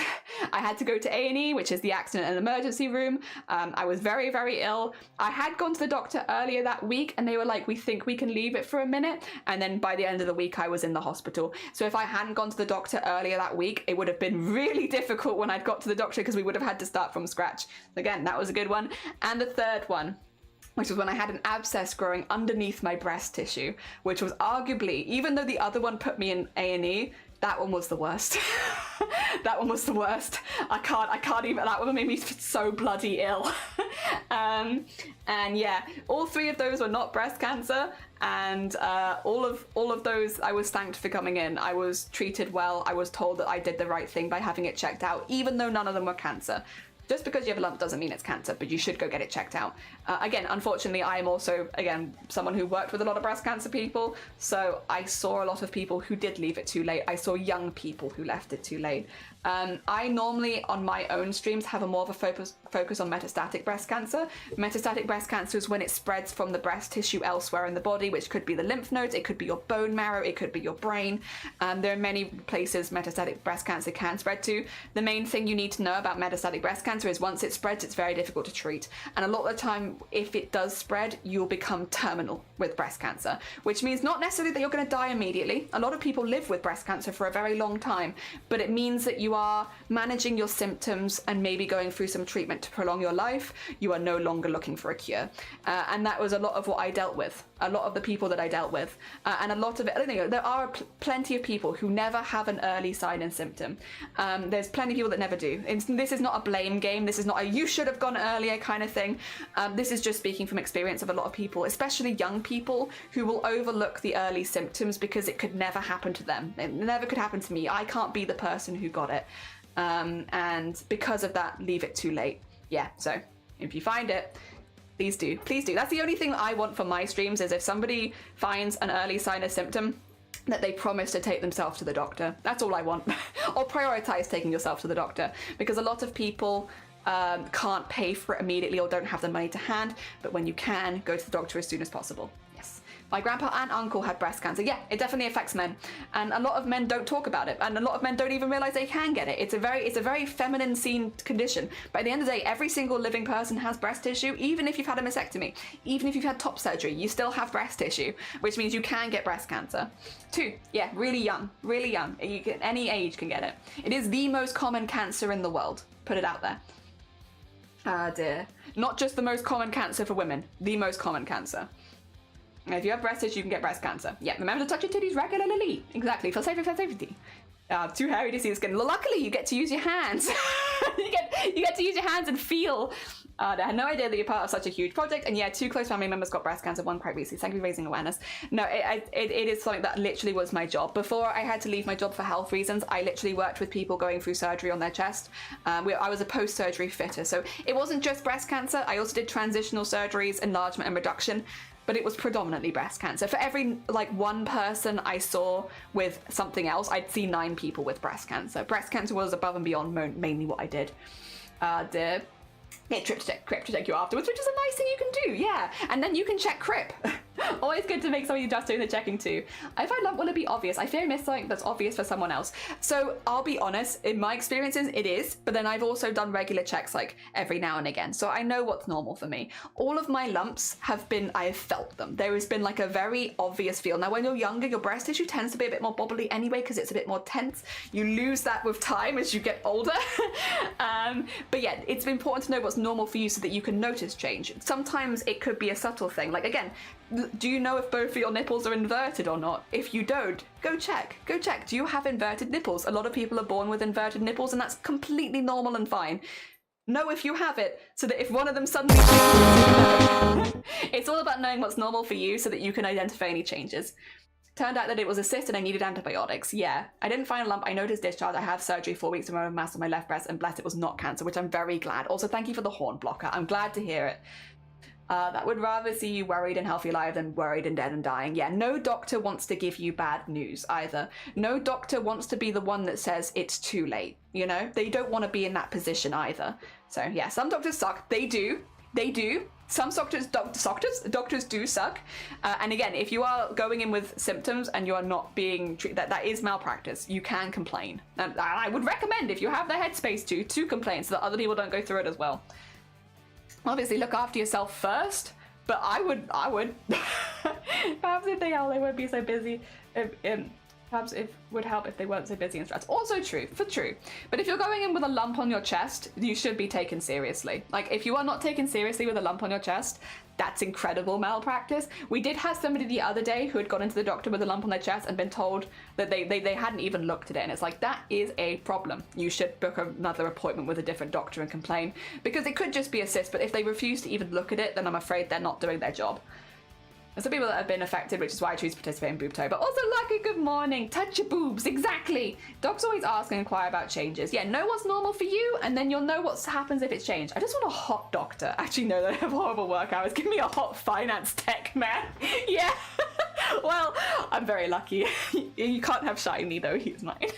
I had to go to A&E, which is the accident and emergency room. I was very, very ill. I had gone to the doctor earlier that week and they were like, we think we can leave it for a minute. And then by the end of the week, I was in the hospital. So if I hadn't gone to the doctor earlier that week, it would have been really difficult when I'd got to the doctor because we would have had to start from scratch. Again, that was a good one. And the third one, which was when I had an abscess growing underneath my breast tissue, which was arguably, even though the other one put me in A&E, that one was the worst. That one was the worst. I can't even, that one made me so bloody ill. And yeah, all three of those were not breast cancer. And all of those, I was thanked for coming in. I was treated well. I was told that I did the right thing by having it checked out, even though none of them were cancer. Just because you have a lump doesn't mean it's cancer, but you should go get it checked out. Again, unfortunately, I am also, again, someone who worked with a lot of breast cancer people, so I saw a lot of people who did leave it too late. I saw young people who left it too late. I normally, on my own streams, have a more of a focus on metastatic breast cancer. Metastatic breast cancer is when it spreads from the breast tissue elsewhere in the body, which could be the lymph nodes, it could be your bone marrow, it could be your brain. There are many places metastatic breast cancer can spread to. The main thing you need to know about metastatic breast cancer is once it spreads, it's very difficult to treat. And a lot of the time, if it does spread, you'll become terminal with breast cancer, which means not necessarily that you're going to die immediately. A lot of people live with breast cancer for a very long time, but it means that you are managing your symptoms and maybe going through some treatment to prolong your life. You are no longer looking for a cure. And that was a lot of what I dealt with, a lot of the people that I dealt with. And a lot of it, I don't know, there are plenty of people who never have an early sign and symptom. There's plenty of people that never do. This is not a blame game. This is not a you should have gone earlier kind of thing. This is just speaking from experience of a lot of people, especially young people who will overlook the early symptoms because it could never happen to them. It never could happen to me. I can't be the person who got it. And because of that, leave it too late. Yeah, so if you find it, please do. Please do. That's the only thing that I want for my streams is if somebody finds an early sign or symptom, that they promise to take themselves to the doctor. That's all I want. Or prioritize taking yourself to the doctor. Because a lot of people can't pay for it immediately or don't have the money to hand. But when you can, go to the doctor as soon as possible. Yes. My grandpa and uncle had breast cancer. Yeah, it definitely affects men. And a lot of men don't talk about it. And a lot of men don't even realize they can get it. It's a very feminine seen condition. But at the end of the day, every single living person has breast tissue, even if you've had a mastectomy, even if you've had top surgery, you still have breast tissue, which means you can get breast cancer. 2, yeah, really young, really young. Any age can get it. It is the most common cancer in the world. Put it out there. Ah dear. Not just the most common cancer for women, the most common cancer. If you have breast tissue, you can get breast cancer. Yeah, remember to touch your titties regularly. Exactly, for safety. Too hairy to see the skin. Luckily, you get to use your hands. you get to use your hands and feel. I had no idea that you're part of such a huge project. And yeah, 2 close family members got breast cancer, 1 quite recently. Thank you for raising awareness. No, it is something that literally was my job. Before I had to leave my job for health reasons, I literally worked with people going through surgery on their chest. I was a post-surgery fitter. So it wasn't just breast cancer. I also did transitional surgeries, enlargement and reduction. But it was predominantly breast cancer. For every, 1 person I saw with something else, I'd see 9 people with breast cancer. Breast cancer was above and beyond mainly what I did. Get Crip to check you afterwards, which is a nice thing you can do, yeah. And then you can check Crip. Always good to make somebody just doing the checking too. If I lump, will it be obvious? I fear I missed something that's obvious for someone else. So I'll be honest, in my experiences, it is, but then I've also done regular checks every now and again. So I know what's normal for me. All of my lumps I have felt them. There has been a very obvious feel. Now, when you're younger, your breast tissue tends to be a bit more bobbly anyway, because it's a bit more tense. You lose that with time as you get older. But yeah, it's important to know what's normal for you so that you can notice change. Sometimes it could be a subtle thing. Again, do you know if both of your nipples are inverted or not? If you don't, go check. Go check. Do you have inverted nipples? A lot of people are born with inverted nipples and that's completely normal and fine. Know if you have it so that if one of them suddenly changes, it's all about knowing what's normal for you so that you can identify any changes. Turned out that it was a cyst and I needed antibiotics. Yeah, I didn't find a lump. I noticed discharge. I have surgery 4 weeks to remove a mass on my left breast and blessed it was not cancer, which I'm very glad. Also, thank you for the horn blocker. I'm glad to hear it. That would rather see you worried and healthy alive than worried and dead and dying. Yeah, no doctor wants to give you bad news either. No doctor wants to be the one that says it's too late, They don't want to be in that position either. So yeah, some doctors suck. They do. some doctors do suck. And again, if you are going in with symptoms and you are not being treated, that is malpractice. You can complain. And I would recommend, if you have the headspace to complain so that other people don't go through it as well. Obviously, look after yourself first, but I would. Perhaps if they won't be so busy. Perhaps it would help if they weren't so busy and stressed. Also true. But if you're going in with a lump on your chest, you should be taken seriously. Like, if you are not taken seriously with a lump on your chest, that's incredible malpractice. We did have somebody the other day who had gone into the doctor with a lump on their chest and been told that they hadn't even looked at it. And it's like, that is a problem. You should book another appointment with a different doctor and complain. Because it could just be a cyst, but if they refuse to even look at it, then I'm afraid they're not doing their job. There's some people that have been affected, which is why I choose to participate in Boobtober. Also, Lucky, good morning. Touch your boobs, exactly. Docs always ask and inquire about changes. Yeah, know what's normal for you, and then you'll know what happens if it's changed. I just want a hot doctor. Actually, no, they have horrible work hours. Give me a hot finance tech man. Yeah. Well, I'm very lucky. You can't have Shiny, though. He's mine.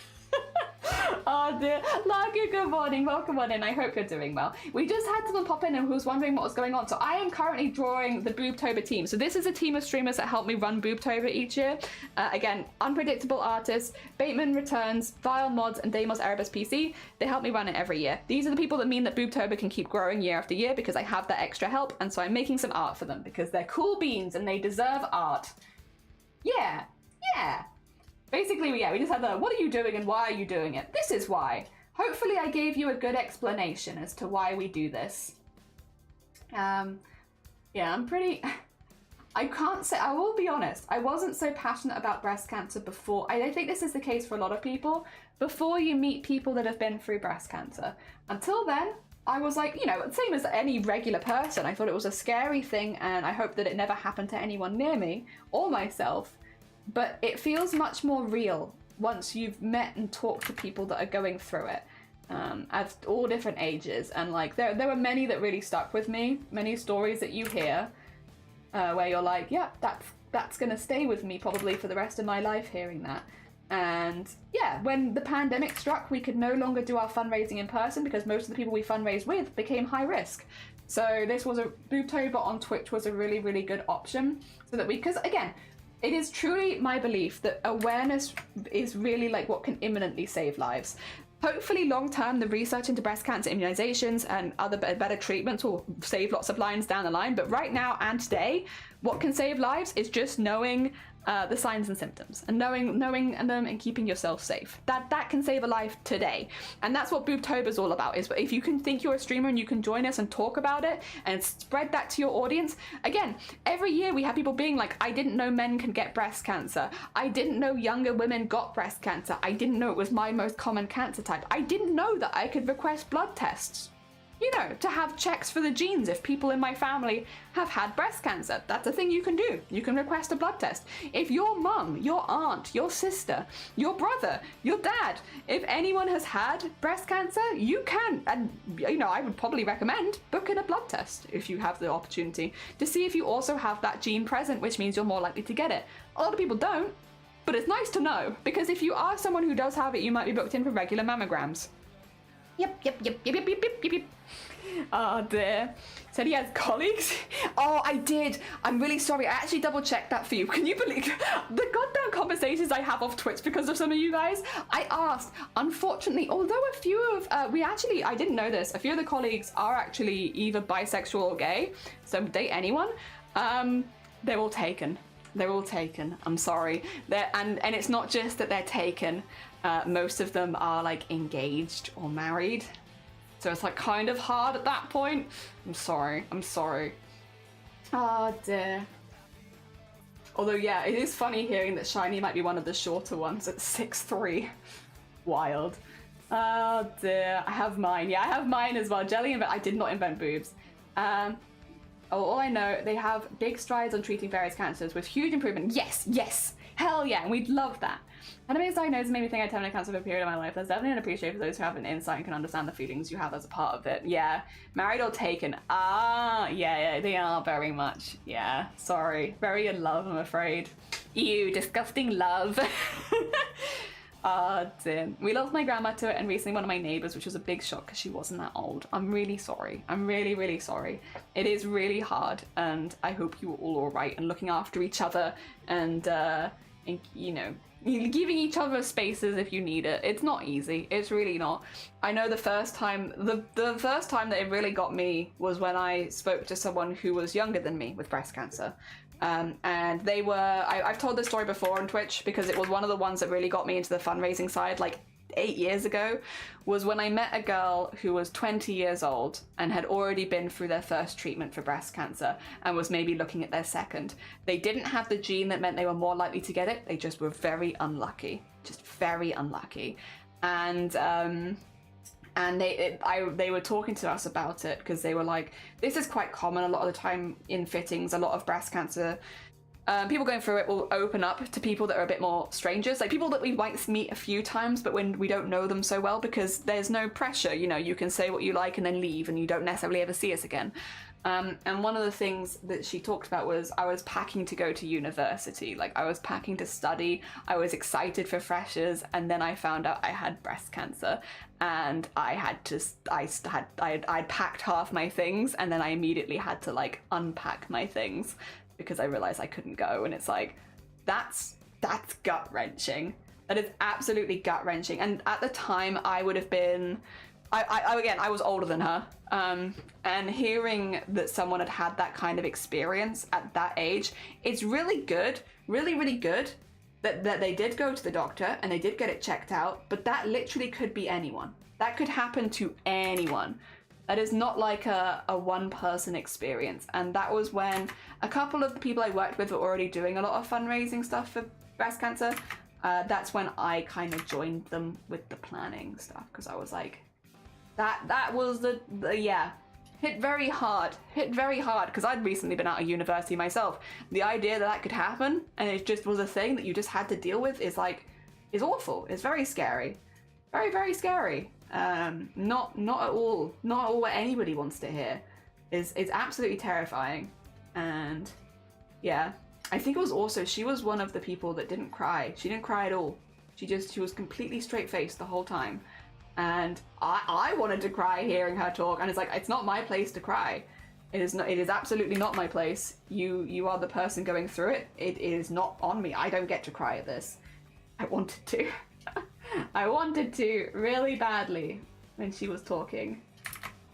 Oh dear. Lucky, good morning. Welcome on in. I hope you're doing well. We just had someone pop in and who was wondering what was going on. So I am currently drawing the Boobtober team. So this is a team of streamers that help me run Boobtober each year. Again, Unpredictable Artists, Bateman Returns, Vile Mods, and Deimos Erebus PC. They help me run it every year. These are the people that mean that Boobtober can keep growing year after year because I have that extra help. And so I'm making some art for them because they're cool beans and they deserve art. Yeah. Basically, yeah, we just had the, what are you doing and why are you doing it? This is why. Hopefully I gave you a good explanation as to why we do this. Yeah, I'm pretty... I can't say, I will be honest, I wasn't so passionate about breast cancer before. I think this is the case for a lot of people. Before you meet people that have been through breast cancer. Until then, I was like, same as any regular person. I thought it was a scary thing and I hope that it never happened to anyone near me or myself. But it feels much more real once you've met and talked to people that are going through it at all different ages. And like there were many that really stuck with me, many stories that you hear where you're like, yeah, that's gonna stay with me probably for the rest of my life hearing that. And yeah, when the pandemic struck, we could no longer do our fundraising in person because most of the people we fundraised with became high risk. So this was Boobtober on Twitch was a really, really good option so that because again, it is truly my belief that awareness is really like what can imminently save lives. Hopefully long term, the research into breast cancer immunizations and other better treatments will save lots of lives down the line. But right now and today, what can save lives is just knowing the signs and symptoms and knowing them and keeping yourself safe. That can save a life today. And that's what Boobtober is all about, is if you can think you're a streamer and you can join us and talk about it and spread that to your audience. Again, every year we have people being like, I didn't know men can get breast cancer. I didn't know younger women got breast cancer. I didn't know it was my most common cancer type. I didn't know that I could request blood tests. To have checks for the genes if people in my family have had breast cancer. That's a thing you can do. You can request a blood test. If your mum, your aunt, your sister, your brother, your dad, if anyone has had breast cancer, you can, and I would probably recommend booking a blood test if you have the opportunity to see if you also have that gene present, which means you're more likely to get it. A lot of people don't, but it's nice to know because if you are someone who does have it, you might be booked in for regular mammograms. Yep. Oh dear. Said he has colleagues? Oh, I did. I'm really sorry. I actually double checked that for you. Can you believe the goddamn conversations I have off Twitch because of some of you guys? I asked. Unfortunately, although a few of, I didn't know this, a few of the colleagues are actually either bisexual or gay, so date anyone. They're all taken. They're all taken. I'm sorry. And it's not just that they're taken. Most of them are like engaged or married. So it's like kind of hard at that point. I'm sorry. Oh dear. Although yeah, it is funny hearing that Shiny might be one of the shorter ones at 6'3". Wild. Oh dear. I have mine. Yeah, I have mine as well. I did not invent boobs. All I know, they have big strides on treating various cancers with huge improvement. Yes. Hell yeah, and we'd love that. Anime diagnosis made me think I terminated cancer for a period of my life. There's definitely an appreciation for those who have an insight and can understand the feelings you have as a part of it. Yeah, married or taken. Yeah, they are very much. Yeah, sorry. Very in love, I'm afraid. Ew, disgusting love. Dear. We lost my grandma to it, and recently one of my neighbors, which was a big shock because she wasn't that old. I'm really sorry. I'm really, really sorry. It is really hard, and I hope you are all right and looking after each other and you know, giving each other spaces if you need it. It's not easy. It's really not. I know the first time that it really got me was when I spoke to someone who was younger than me with breast cancer. And they were, I've told this story before on Twitch because it was one of the ones that really got me into the fundraising side like 8 years ago, was when I met a girl who was 20 years old and had already been through their first treatment for breast cancer and was maybe looking at their second. They didn't have the gene that meant they were more likely to get it. They just were very unlucky, just very unlucky. And they were talking to us about it because they were like, this is quite common a lot of the time in fittings. A lot of breast cancer people going through it will open up to people that are a bit more strangers, like people that we might meet a few times but when we don't know them so well, because there's no pressure, you know, you can say what you like and then leave and you don't necessarily ever see us again. And one of the things that she talked about was I was packing to go to university, like I was packing to study, I was excited for freshers, and then I found out I had breast cancer, and I'd packed half my things, and then I immediately had to like unpack my things because I realized I couldn't go. And it's like, that's gut-wrenching. That is absolutely gut-wrenching. And at the time I would have been, I was older than her, and hearing that someone had that kind of experience at that age, it's really good, really, really good that they did go to the doctor and they did get it checked out, but that literally could be anyone. That could happen to anyone. That is not like a one-person experience. And that was when a couple of the people I worked with were already doing a lot of fundraising stuff for breast cancer. That's when I kind of joined them with the planning stuff, because I was like, that was the yeah, hit very hard, because I'd recently been out of university myself. The idea that could happen and it just was a thing that you just had to deal with is awful. It's very scary, very, very scary. Not at all what anybody wants to hear. It's absolutely terrifying. And yeah, I think it was also, she was one of the people that didn't cry. She didn't cry at all. She was completely straight-faced the whole time. And I wanted to cry hearing her talk, and it's like, it's not my place to cry. It is absolutely not my place. You are the person going through it. It is not on me. I don't get to cry at this. I wanted to. I wanted to really badly when she was talking.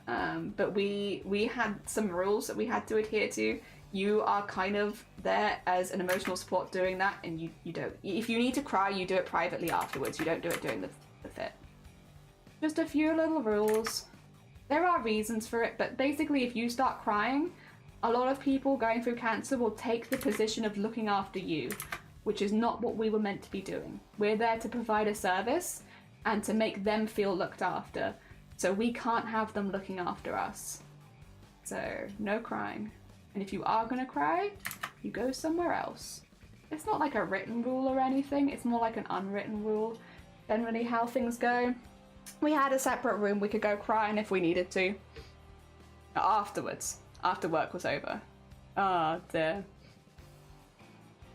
But we had some rules that we had to adhere to. You are kind of there as an emotional support doing that, and you don't. If you need to cry, you do it privately afterwards. You don't do it during the fit. Just a few little rules. There are reasons for it, but basically if you start crying, a lot of people going through cancer will take the position of looking after you, which is not what we were meant to be doing. We're there to provide a service and to make them feel looked after. So we can't have them looking after us. So no crying. And if you are gonna cry, you go somewhere else. It's not like a written rule or anything, it's more like an unwritten rule. Generally how things go. We had a separate room we could go crying if we needed to. Afterwards, after work was over. Oh dear.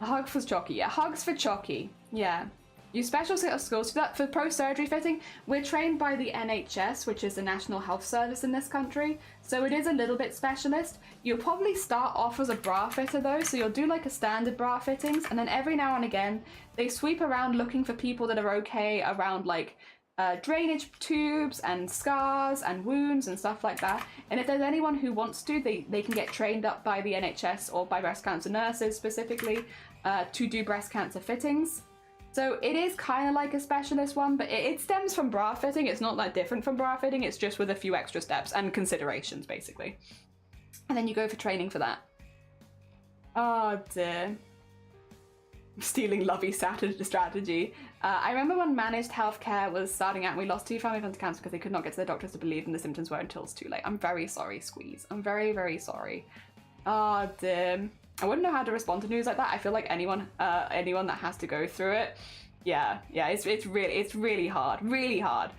A hug for Chalky. Yeah, hugs for Chalky. Yeah. Use special set of skills for that. For pro-surgery fitting, we're trained by the NHS, which is the National Health Service in this country, so it is a little bit specialist. You'll probably start off as a bra fitter though, so you'll do like a standard bra fittings, and then every now and again, they sweep around looking for people that are okay around like drainage tubes and scars and wounds and stuff like that. And if there's anyone who wants to, they can get trained up by the NHS or by breast cancer nurses specifically to do breast cancer fittings. So it is kind of like a specialist one, but it stems from bra fitting. It's not that different from bra fitting, it's just with a few extra steps and considerations basically. And then you go for training for that. Oh dear. Stealing lovey strategy. I remember when managed healthcare was starting out and we lost 2 family members to cancer because they could not get to their doctors to believe in the symptoms were until it's too late. I'm very sorry, Squeeze. I'm very, very sorry. Oh dear. I wouldn't know how to respond to news like that. I feel like anyone that has to go through it, yeah, it's really hard, really hard.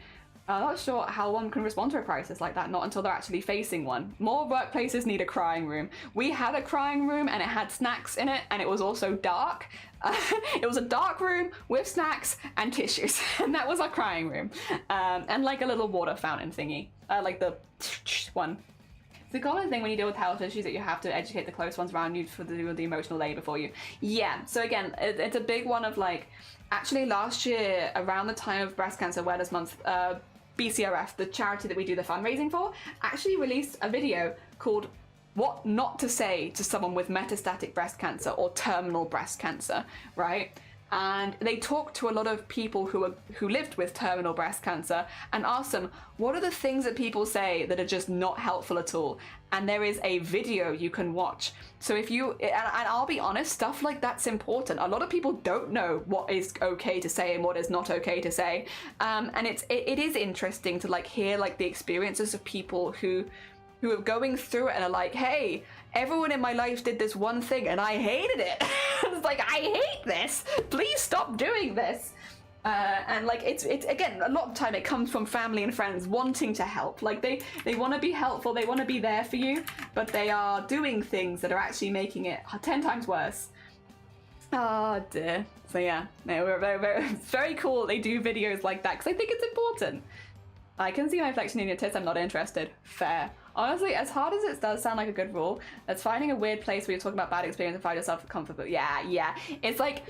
I'm not sure how one can respond to a crisis like that, not until they're actually facing one. More workplaces need a crying room. We had a crying room and it had snacks in it, and it was also dark. It was a dark room with snacks and tissues, and that was our crying room. And like a little water fountain thingy, like the one. It's a common thing when you deal with health issues that you have to educate the close ones around you for the emotional labor for you. Yeah, so again, it's a big one of like, actually last year, around the time of Breast Cancer Awareness Month, BCRF, the charity that we do the fundraising for, actually released a video called What Not to Say to Someone with Metastatic Breast Cancer or Terminal Breast Cancer, right? And they talked to a lot of people who lived with terminal breast cancer and asked them, what are the things that people say that are just not helpful at all? And there is a video you can watch. So if you, and I'll be honest, stuff like that's important. A lot of people don't know what is okay to say and what is not okay to say. And it is interesting to like hear like the experiences of people who are going through it and are like, hey, everyone in my life did this one thing and I hated it. It's like, I hate this. Please stop doing this. And like, it's again, a lot of the time it comes from family and friends wanting to help. Like they want to be helpful, they want to be there for you, but they are doing things that are actually making it 10 times worse. Oh dear. So yeah, no, we're very cool. They do videos like that because I think it's important. I can see my flexion in your tits, I'm not interested. Fair. Honestly, as hard as it does sound like a good rule, that's finding a weird place where you're talking about bad experience and find yourself comfortable. Yeah. It's like,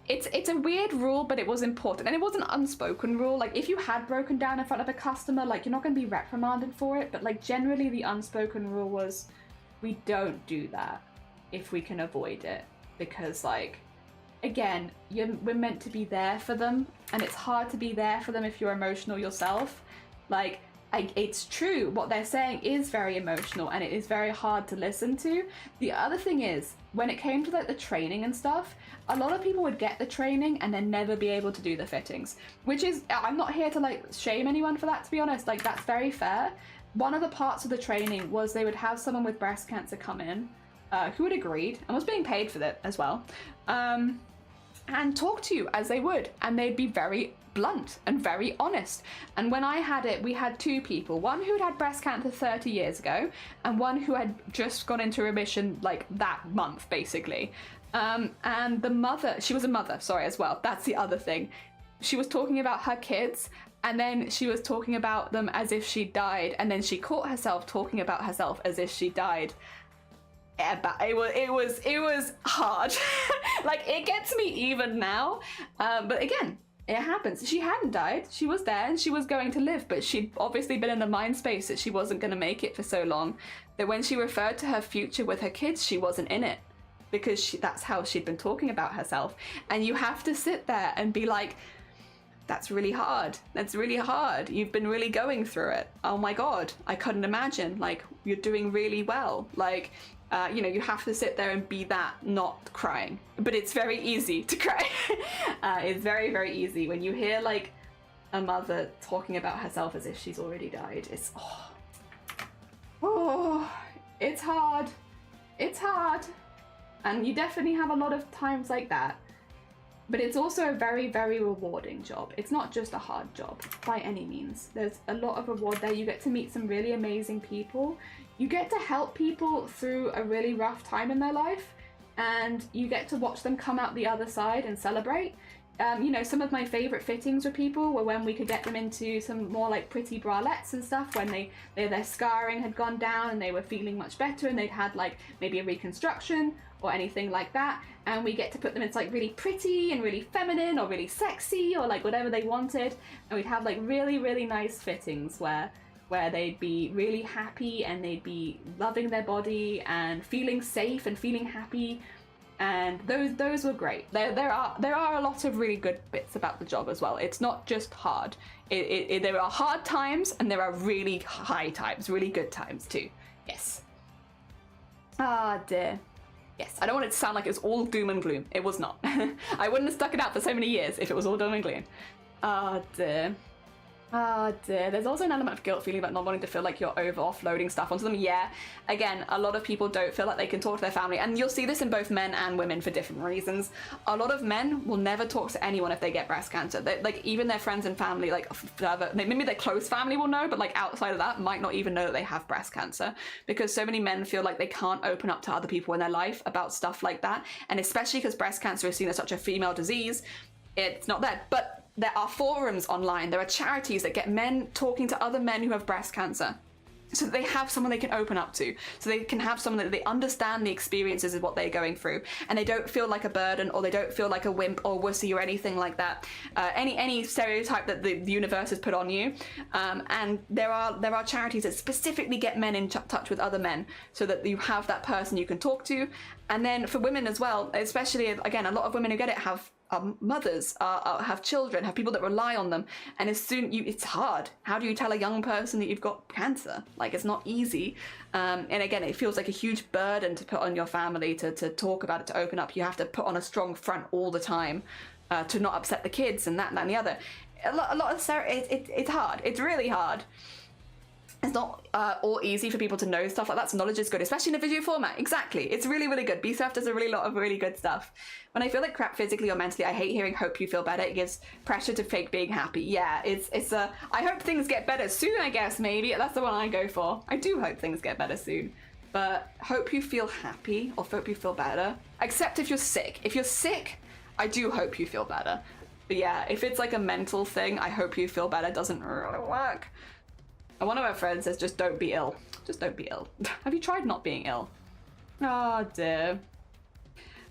it's a weird rule, but it was important. And it was an unspoken rule. Like, if you had broken down in front of a customer, like, you're not going to be reprimanded for it. But, like, generally the unspoken rule was, we don't do that if we can avoid it. Because, like, again, we're meant to be there for them. And it's hard to be there for them if you're emotional yourself. Like, it's true, what they're saying is very emotional and it is very hard to listen to. The other thing is, when it came to like the training and stuff, a lot of people would get the training and then never be able to do the fittings, which is, I'm not here to like shame anyone for that, to be honest, like that's very fair. One of the parts of the training was they would have someone with breast cancer come in, who had agreed and was being paid for that as well, and talk to you as they would, and they'd be very blunt and very honest. And when I had it, we had two people, one who'd had breast cancer 30 years ago and one who had just gone into remission like that month basically. And the mother, she was a mother, sorry, as well, that's the other thing. She was talking about her kids and then she was talking about them as if she died, and then she caught herself talking about herself as if she died. Yeah, but it was hard. Like, it gets me even now, but again, it happens. She hadn't died. She was there and she was going to live, but she'd obviously been in the mind space that she wasn't going to make it for so long that when she referred to her future with her kids, she wasn't in it because that's how she'd been talking about herself. And you have to sit there and be like, that's really hard. That's really hard. You've been really going through it. Oh my God, I couldn't imagine. Like, you're doing really well. Like, you know, you have to sit there and be that, not crying. But it's very easy to cry. It's very, very easy. When you hear like a mother talking about herself as if she's already died, it's, it's hard. It's hard. And you definitely have a lot of times like that. But it's also a very, very rewarding job. It's not just a hard job by any means. There's a lot of reward there. You get to meet some really amazing people. You get to help people through a really rough time in their life, and you get to watch them come out the other side and celebrate. You know, some of my favorite fittings with people were when we could get them into some more like pretty bralettes and stuff, when their scarring had gone down and they were feeling much better and they'd had like maybe a reconstruction or anything like that, and we get to put them into like really pretty and really feminine or really sexy or like whatever they wanted, and we'd have like really, really nice fittings where they'd be really happy and they'd be loving their body and feeling safe and feeling happy. And those were great. There are a lot of really good bits about the job as well. It's not just hard. There are hard times and there are really high times, really good times too. Yes. Ah dear. Yes, I don't want it to sound like it's all doom and gloom. It was not. I wouldn't have stuck it out for so many years if it was all doom and gloom. Ah dear. Oh dear, there's also an element of guilt feeling about not wanting to feel like you're over offloading stuff onto them. Yeah, again, a lot of people don't feel like they can talk to their family, and you'll see this in both men and women for different reasons. A lot of men will never talk to anyone if they get breast cancer. Like even their friends and family, like maybe their close family will know, but like outside of that might not even know that they have breast cancer, because so many men feel like they can't open up to other people in their life about stuff like that, and especially because breast cancer is seen as such a female disease, it's not there. But there are forums online, there are charities that get men talking to other men who have breast cancer, so that they have someone they can open up to, so they can have someone that they understand the experiences of what they're going through, and they don't feel like a burden, or they don't feel like a wimp or wussy or anything like that. Any stereotype that the universe has put on you. And there are charities that specifically get men in touch with other men, so that you have that person you can talk to. And then for women as well, especially, again, a lot of women who get it have mothers, have children, have people that rely on them, and it's hard. How do you tell a young person that you've got cancer? Like, it's not easy. And again, it feels like a huge burden to put on your family to talk about it, to open up. You have to put on a strong front all the time to not upset the kids and that and the other. A lot of it's hard. It's really hard. It's not all easy for people to know stuff like that, so knowledge is good, especially in a video format. Exactly. It's really, really good. BSF does a lot of really good stuff. When I feel like crap physically or mentally, I hate hearing hope you feel better. It gives pressure to fake being happy. Yeah, I hope things get better soon, I guess, maybe. That's the one I go for. I do hope things get better soon. But hope you feel happy or hope you feel better. Except if you're sick. If you're sick, I do hope you feel better. But yeah, if it's like a mental thing, I hope you feel better doesn't really work. And one of our friends says, just don't be ill. Just don't be ill. Have you tried not being ill? Oh dear.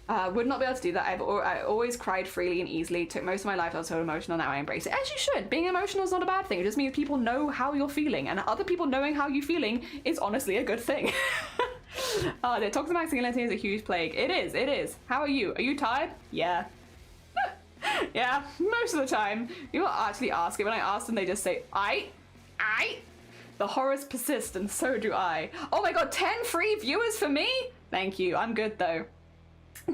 Would not be able to do that. I always cried freely and easily. Took most of my life, I was so emotional. Now I embrace it. As you should. Being emotional is not a bad thing. It just means people know how you're feeling. And other people knowing how you're feeling is honestly a good thing. The toxic masculinity is a huge plague. It is. It is. How are you? Are you tired? Yeah. Yeah, most of the time. People actually ask it. When I ask them, they just say, I. The horrors persist, and so do I. Oh my god, 10 free viewers for me? Thank you, I'm good though.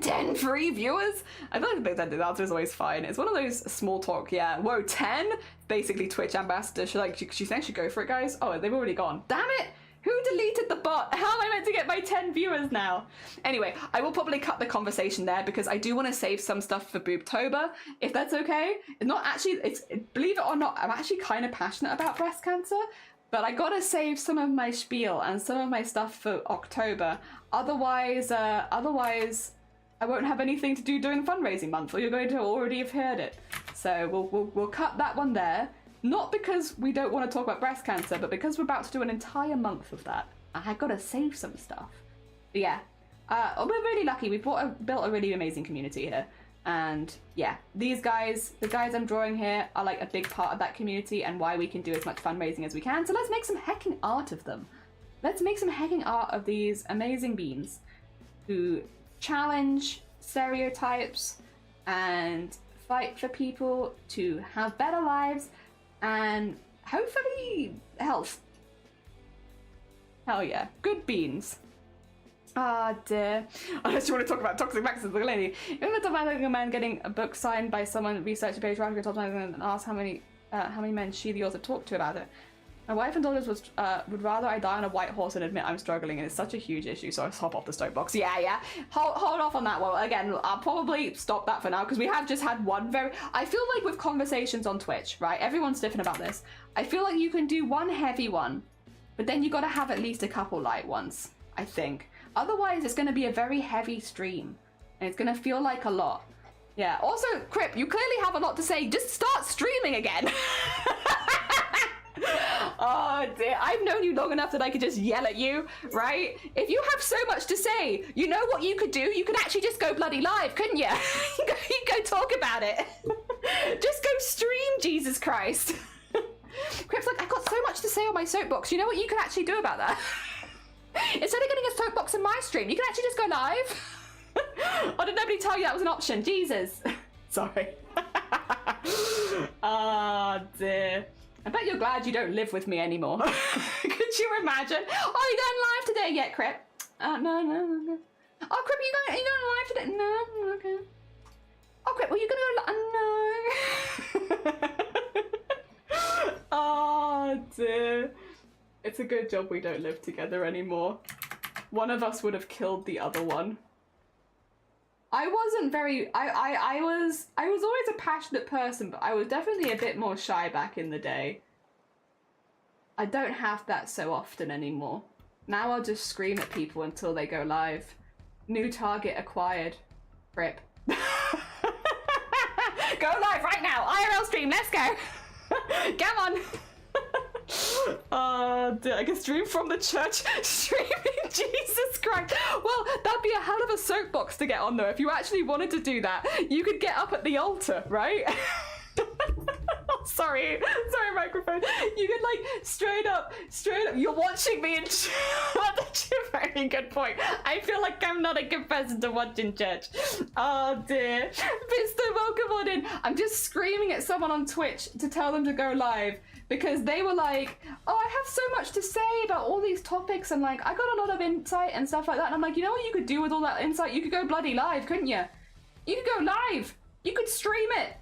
10 free viewers? I feel like the answer is always fine. It's one of those small talk, yeah. Whoa, 10? Basically Twitch ambassador. She saying should go for it, guys? Oh, they've already gone. Damn it! Who deleted the bot? How am I meant to get my 10 viewers now? Anyway, I will probably cut the conversation there because I do want to save some stuff for Boobtober, if that's okay. Believe it or not, I'm actually kind of passionate about breast cancer, but I gotta save some of my spiel and some of my stuff for October. Otherwise, I won't have anything to do during fundraising month, or you're going to already have heard it. So we'll cut that one there. Not because we don't want to talk about breast cancer, but because we're about to do an entire month of that. I gotta save some stuff. But yeah, we're really lucky. We've built a really amazing community here. And yeah, the guys I'm drawing here are like a big part of that community and why we can do as much fundraising as we can. So let's make some hecking art of them. Let's make some hecking art of these amazing beans who challenge stereotypes and fight for people to have better lives and hopefully health. Hell yeah. Good beans. Ah, dear. Unless you want to talk about toxic masculinity. Remember talking about a man getting a book signed by someone, research a page, write a top and ask how many men she, the author, talked to about it. My wife and daughters would rather I die on a white horse than admit I'm struggling, and it's such a huge issue, so I hop off the soapbox. Yeah. Hold off on that one. Again, I'll probably stop that for now, because we have just had one I feel like with conversations on Twitch, right, everyone's different about this. I feel like you can do one heavy one, but then you gotta have at least a couple light ones, I think. Otherwise, it's gonna be a very heavy stream, and it's gonna feel like a lot. Yeah, also, Crip, you clearly have a lot to say. Just start streaming again. Oh dear, I've known you long enough that I could just yell at you, right? If you have so much to say, you know what you could do? You could actually just go bloody live, couldn't you? You go talk about it. Just go stream, Jesus Christ. Crip's like, I've got so much to say on my soapbox. You know what you could actually do about that? Instead of getting a soapbox in my stream, you can actually just go live. Or did nobody tell you that was an option? Jesus. Sorry. Ah, dear. I bet you're glad you don't live with me anymore. Could you imagine? Oh, you going live today yet, Crip? No. Oh, Crip, you going live today? No, okay. Oh, Crip, well, you gonna go? No. Oh dear. It's a good job we don't live together anymore. One of us would have killed the other one. I wasn't very, I was always a passionate person, but I was definitely a bit more shy back in the day. I don't have that so often anymore. Now I'll just scream at people until they go live. New target acquired. Rip. Go live right now! IRL stream, let's go! Come on! I can stream from the church. Streaming, Jesus Christ. Well, that'd be a hell of a soapbox to get on though. If you actually wanted to do that, you could get up at the altar, right? Sorry, microphone. You could like straight up, you're watching me in church. That's a very good point. I feel like I'm not a good person to watch in church. Oh dear. Mr. Welcome on in. I'm just screaming at someone on Twitch to tell them to go live because they were like, oh, I have so much to say about all these topics and like, I got a lot of insight and stuff like that. And I'm like, you know what you could do with all that insight? You could go bloody live, couldn't you? You could go live. You could stream it.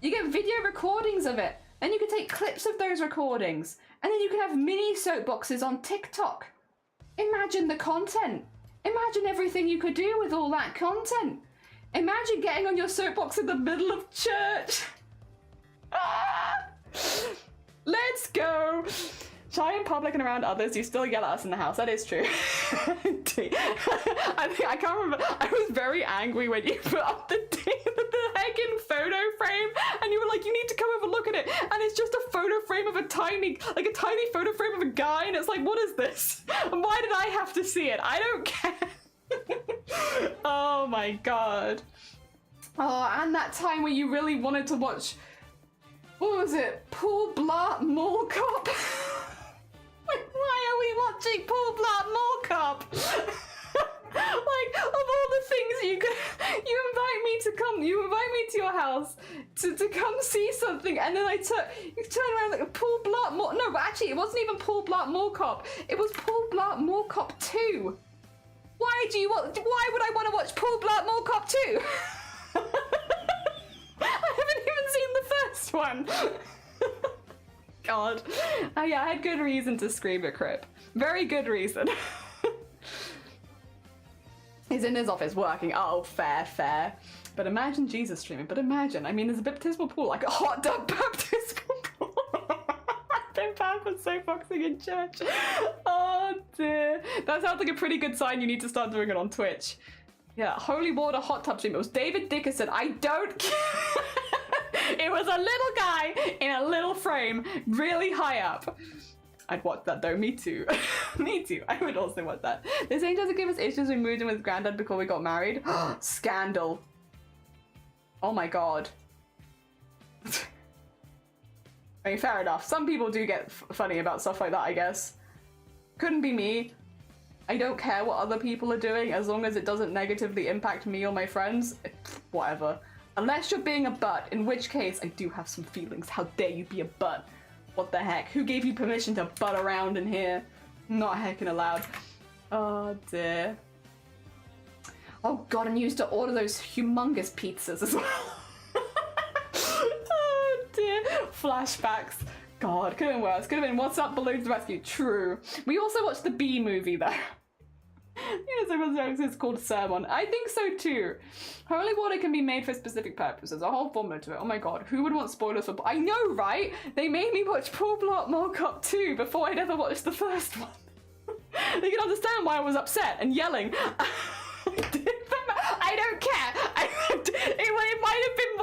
You get video recordings of it. Then you can take clips of those recordings. And then you can have mini soapboxes on TikTok. Imagine the content. Imagine everything you could do with all that content. Imagine getting on your soapbox in the middle of church. Let's go. Shy in public and around others, you still yell at us in the house. That is true. I can't remember. I was very angry when you put up the heckin' photo frame, and you were like, "You need to come have a look at it." And it's just a photo frame of a tiny photo frame of a guy, and it's like, what is this? And why did I have to see it? I don't care. Oh my god. Oh, and that time where you really wanted to watch. What was it? Paul Blart Mall Cop? Why are we watching Paul Blart Mall Cop? Like, of all the things you invite me to your house to come see something, and then you turn around like a Paul Blart Mall. No, but actually, it wasn't even Paul Blart Mall Cop. It was Paul Blart Mall Cop 2. Why would I want to watch Paul Blart Mall Cop 2? I haven't even seen the first one. God. Yeah, I had good reason to scream at Crip. Very good reason. He's in his office working. Oh, fair. But imagine Jesus streaming. But imagine, I mean, there's a baptismal pool, like a hot dog baptismal pool. I've been banned for soapboxing in church. Oh dear. That sounds like a pretty good sign. You need to start doing it on Twitch. Yeah, holy water hot tub stream. It was David Dickerson. I don't care. It was a little guy in a little frame, really high up. I'd watch that though, me too. Me too, I would also watch that. This ain't doesn't give us issues. We moved in with Granddad before we got married. Scandal. Oh my god. I mean, fair enough. Some people do get funny about stuff like that, I guess. Couldn't be me. I don't care what other people are doing as long as it doesn't negatively impact me or my friends. Whatever. Unless you're being a butt, in which case I do have some feelings. How dare you be a butt? What the heck? Who gave you permission to butt around in here? Not heckin' allowed. Oh dear. Oh god, and you used to order those humongous pizzas as well. Oh dear. Flashbacks. God, could have been worse. Could have been What's Up, Balloons Rescue. True. We also watched the Bee movie though. Yes, it's called Sermon. I think so too. Holy water can be made for specific purposes. There's a whole formula to it. Oh my god, who would want spoilers for... I know, right? They made me watch Paul Blart Mall Cop 2 before I'd ever watched the first one. They can understand why I was upset and yelling. I don't care. It might have been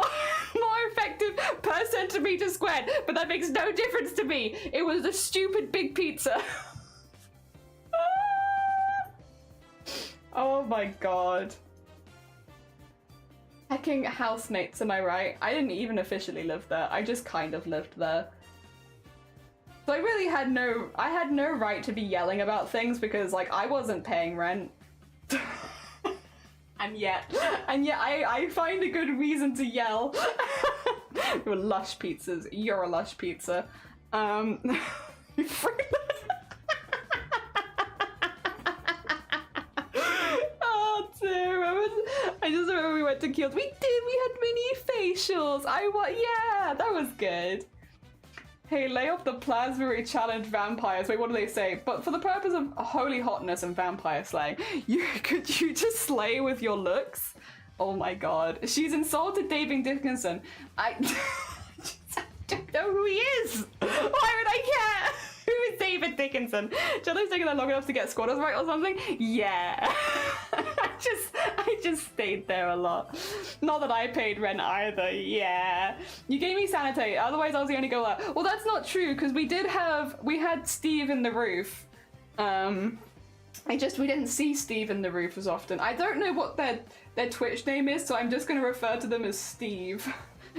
more effective per centimeter squared, but that makes no difference to me. It was a stupid big pizza. Oh my god. Hecking housemates, am I right? I didn't even officially live there. I just kind of lived there. So I really had no right to be yelling about things because like I wasn't paying rent. and yet I find a good reason to yell. You're lush pizzas. You're a lush pizza. I just remember we went to Kiehl's. We had mini facials. Yeah, that was good. Hey, lay off the plasma challenge vampires. Wait, what do they say? But for the purpose of holy hotness and vampire slaying, could you just slay with your looks? Oh my god. She's insulted David Dickinson. I don't know who he is. Why would I care? Who is David Dickinson? Jelly's taking that long enough to get squatters right or something? Yeah. I just stayed there a lot. Not that I paid rent either. Yeah. You gave me sanitary, otherwise I was the only girl there. Well, that's not true, because we had Steve in the roof. We didn't see Steve in the roof as often. I don't know what their Twitch name is, so I'm just going to refer to them as Steve.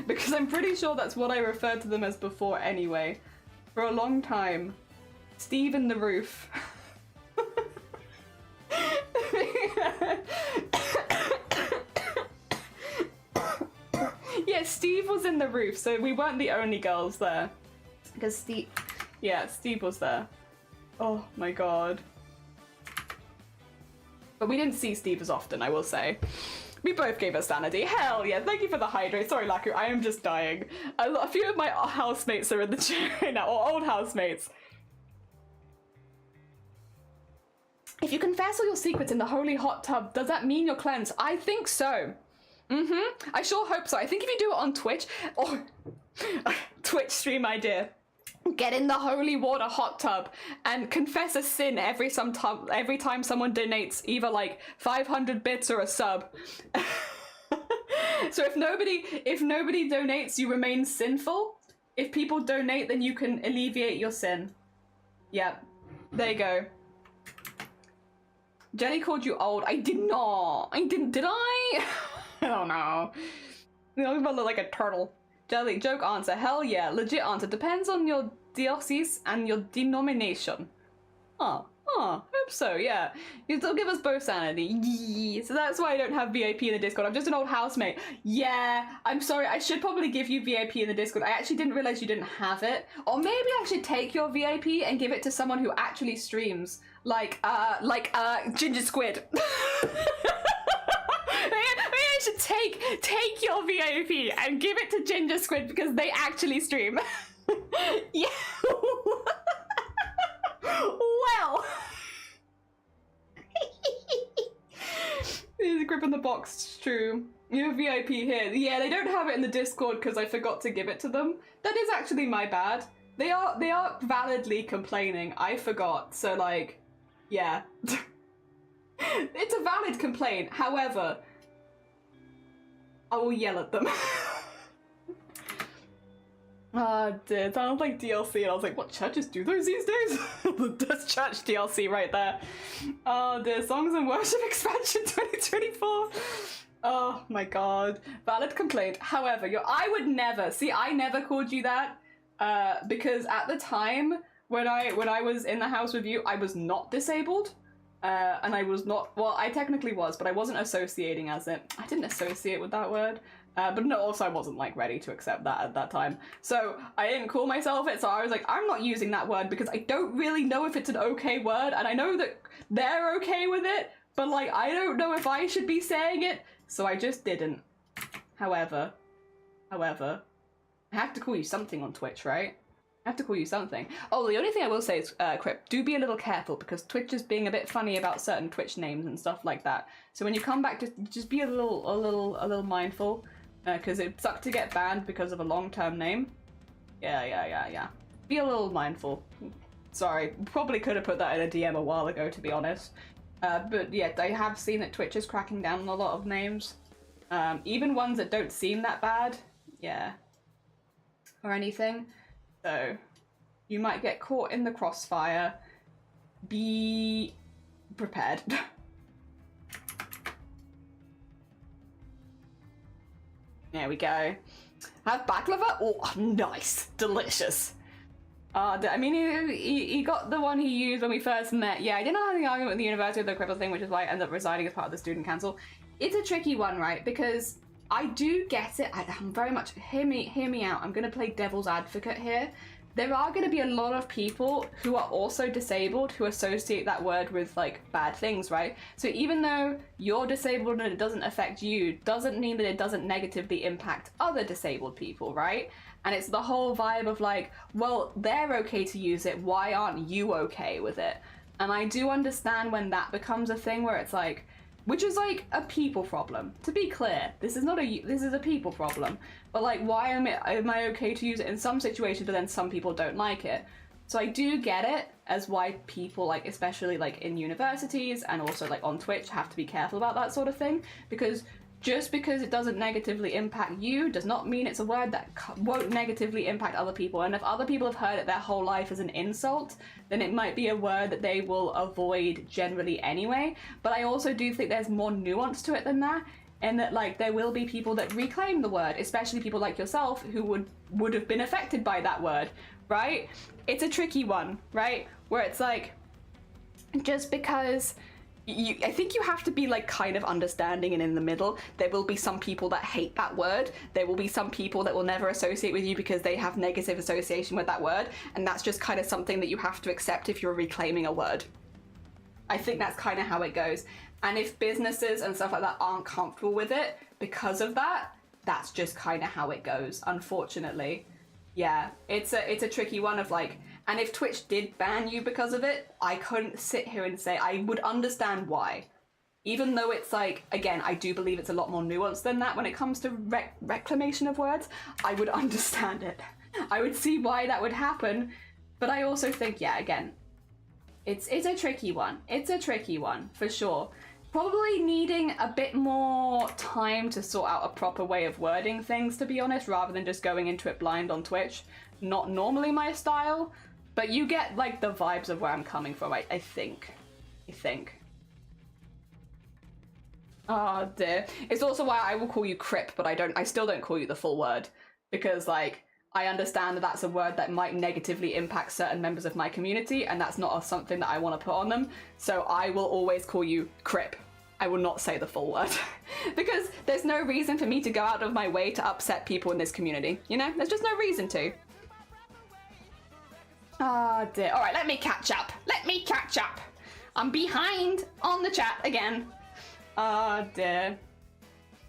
Because I'm pretty sure that's what I referred to them as before anyway. For a long time. Steve in the roof. Yeah, Steve was in the roof, so we weren't the only girls there. Because Steve was there. Oh my god. But we didn't see Steve as often, I will say. We both gave us sanity. Hell yeah, thank you for the hydrate. Sorry, Laku, I am just dying. A few of my housemates are in the chair right now, or old housemates. If you confess all your secrets in the holy hot tub, does that mean you're cleansed? I think so. I sure hope so. I think if you do it on Twitch, or Twitch stream idea, get in the holy water hot tub and confess a sin every time someone donates either like 500 bits or a sub. So if nobody donates, you remain sinful. If people donate, then you can alleviate your sin. Yep. There you go. Jenny called you old. I did not. I didn't. Did I? I don't know. You know, I look like a turtle. Jelly, joke answer. Hell yeah. Legit answer. Depends on your diocese and your denomination. Hope so, yeah. You still give us both sanity. Yeah. So that's why I don't have VIP in the Discord. I'm just an old housemate. Yeah, I'm sorry. I should probably give you VIP in the Discord. I actually didn't realize you didn't have it. Or maybe I should take your VIP and give it to someone who actually streams. Like Ginger Squid. Maybe I should take your VIP and give it to Ginger Squid because they actually stream. Yeah. Well. There's a grip in the box, it's true. You have VIP here. Yeah, they don't have it in the Discord because I forgot to give it to them. That is actually my bad. They are validly complaining. I forgot. So like, yeah. It's a valid complaint. However, I will yell at them. Oh dear, sounds like DLC, and I was like, what churches do those these days? That's church DLC right there. Oh dear, Songs and Worship Expansion 2024. Oh my god. Valid complaint. However, I would never, see, I never called you that, because at the time, when I was in the house with you, I was not disabled. And I was not, well, I technically was, but I wasn't associating as it. I didn't associate with that word. But no, also I wasn't like ready to accept that at that time. So I didn't call myself it, so I was like, I'm not using that word because I don't really know if it's an okay word, and I know that they're okay with it, but like, I don't know if I should be saying it, so I just didn't. However, I have to call you something on Twitch, right? I have to call you something. Oh, the only thing I will say is, Crip, do be a little careful because Twitch is being a bit funny about certain Twitch names and stuff like that. So when you come back, just be a little mindful, because it sucked to get banned because of a long-term name. Yeah. Be a little mindful. Sorry, probably could have put that in a DM a while ago, to be honest. But yeah, I have seen that Twitch is cracking down on a lot of names, even ones that don't seem that bad. Yeah, or anything. So, you might get caught in the crossfire. Be prepared. There we go. Have baklava? Oh, nice. Delicious. I mean, he got the one he used when we first met. Yeah, I didn't have any argument with the University of the Cripple thing, which is why I ended up resigning as part of the student council. It's a tricky one, right? Because I do get it. I'm very much, hear me out. I'm going to play devil's advocate here. There are going to be a lot of people who are also disabled who associate that word with like bad things, right? So even though you're disabled and it doesn't affect you, doesn't mean that it doesn't negatively impact other disabled people, right? And it's the whole vibe of like, well, they're okay to use it, why aren't you okay with it? And I do understand when that becomes a thing where it's like, which is like a people problem. To be clear, this is a people problem. But like, why am I okay to use it in some situations, but then some people don't like it? So I do get it as why people, like, especially like in universities and also like on Twitch, have to be careful about that sort of thing, because just because it doesn't negatively impact you does not mean it's a word that won't negatively impact other people. And if other people have heard it their whole life as an insult, then it might be a word that they will avoid generally anyway. But I also do think there's more nuance to it than that, and that like there will be people that reclaim the word, especially people like yourself who would have been affected by that word, right? It's a tricky one, right? Where it's like, just because I think you have to be like kind of understanding and in the middle. There will be some people that hate that word. There will be some people that will never associate with you because they have negative association with that word. And that's just kind of something that you have to accept if you're reclaiming a word. I think that's kind of how it goes. And if businesses and stuff like that aren't comfortable with it because of that, that's just kind of how it goes, unfortunately. Yeah, it's a tricky one of like, and if Twitch did ban you because of it, I couldn't sit here and say, I would understand why. Even though it's like, again, I do believe it's a lot more nuanced than that when it comes to reclamation of words, I would understand it. I would see why that would happen. But I also think, yeah, again, it's a tricky one. It's a tricky one, for sure. Probably needing a bit more time to sort out a proper way of wording things, to be honest, rather than just going into it blind on Twitch. Not normally my style, but you get like the vibes of where I'm coming from, I think. Oh dear. It's also why I will call you Crip, but I still don't call you the full word. Because like, I understand that that's a word that might negatively impact certain members of my community, and that's not something that I want to put on them. So I will always call you Crip. I will not say the full word. Because there's no reason for me to go out of my way to upset people in this community. You know, there's just no reason to. Oh dear. All right, let me catch up. I'm behind on the chat again. Oh dear.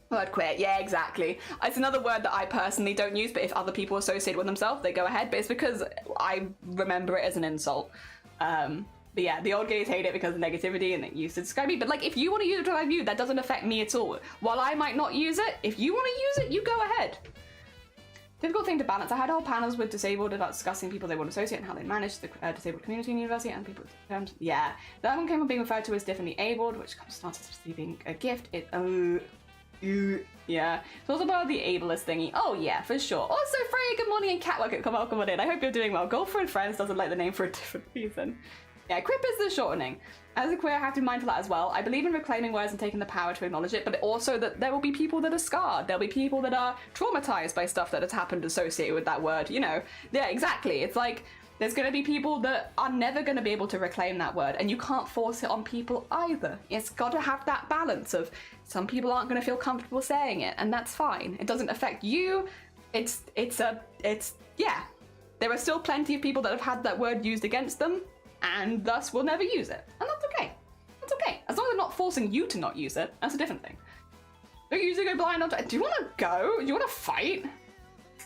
Word quit, yeah, exactly. It's another word that I personally don't use, but if other people associate it with themselves, they go ahead, but it's because I remember it as an insult. But yeah, the old gays hate it because of negativity and they used to describe me, but like, if you want to use it to you, that doesn't affect me at all. While I might not use it, if you want to use it, you go ahead. Difficult thing to balance. I had whole panels with disabled about discussing people they want to associate and how they manage the disabled community in university and people with terms. Yeah, that one came from being referred to as differently abled, which started as being a gift. Yeah, it's also about the ableist thingy. Oh yeah, for sure. Also, Freya, good morning, and Catwork, welcome on in. I hope you're doing well. Girlfriend Friends doesn't like the name for a different reason. Yeah, Crip is the shortening. As a queer, I have to be mindful of that as well. I believe in reclaiming words and taking the power to acknowledge it, but also that there will be people that are scarred. There'll be people that are traumatized by stuff that has happened associated with that word, you know. Yeah, exactly. It's like, there's going to be people that are never going to be able to reclaim that word, and you can't force it on people either. It's got to have that balance of some people aren't going to feel comfortable saying it, and that's fine. It doesn't affect you. Yeah. There are still plenty of people that have had that word used against them, and thus will never use it. And that's okay. That's okay. As long as they're not forcing you to not use it, that's a different thing. Don't usually go blind on... Do you want to go? Do you want to fight?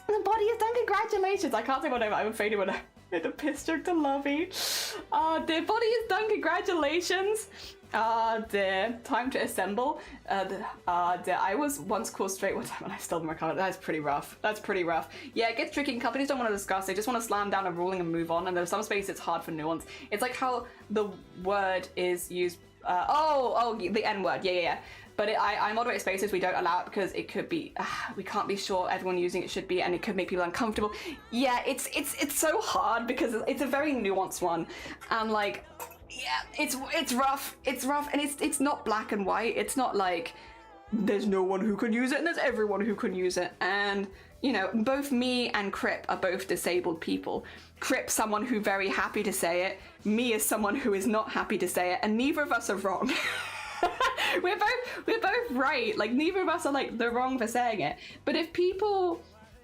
The body is done. Congratulations. I can't say whatever. I'm afraid it would have made a piss joke to Lovey. Oh dear. Body is done. Congratulations. Oh dear. Time to assemble. Dear. I was once called straight one time and I still my comment. That's pretty rough. Yeah, it gets tricky and companies don't want to discuss. They just want to slam down a ruling and move on. And there's some space it's hard for nuance. It's like how the word is used. The N word. Yeah. But I moderate spaces, we don't allow it because it could be, we can't be sure everyone using it should be, and it could make people uncomfortable. Yeah, it's so hard because it's a very nuanced one. And like, yeah, it's rough, and it's not black and white. It's not like there's no one who can use it and there's everyone who can use it. And, you know, both me and Crip are both disabled people. Crip, someone who's very happy to say it. Me is someone who is not happy to say it, and neither of us are wrong. We're both right. Like, neither of us are like they're wrong for saying it. But if people,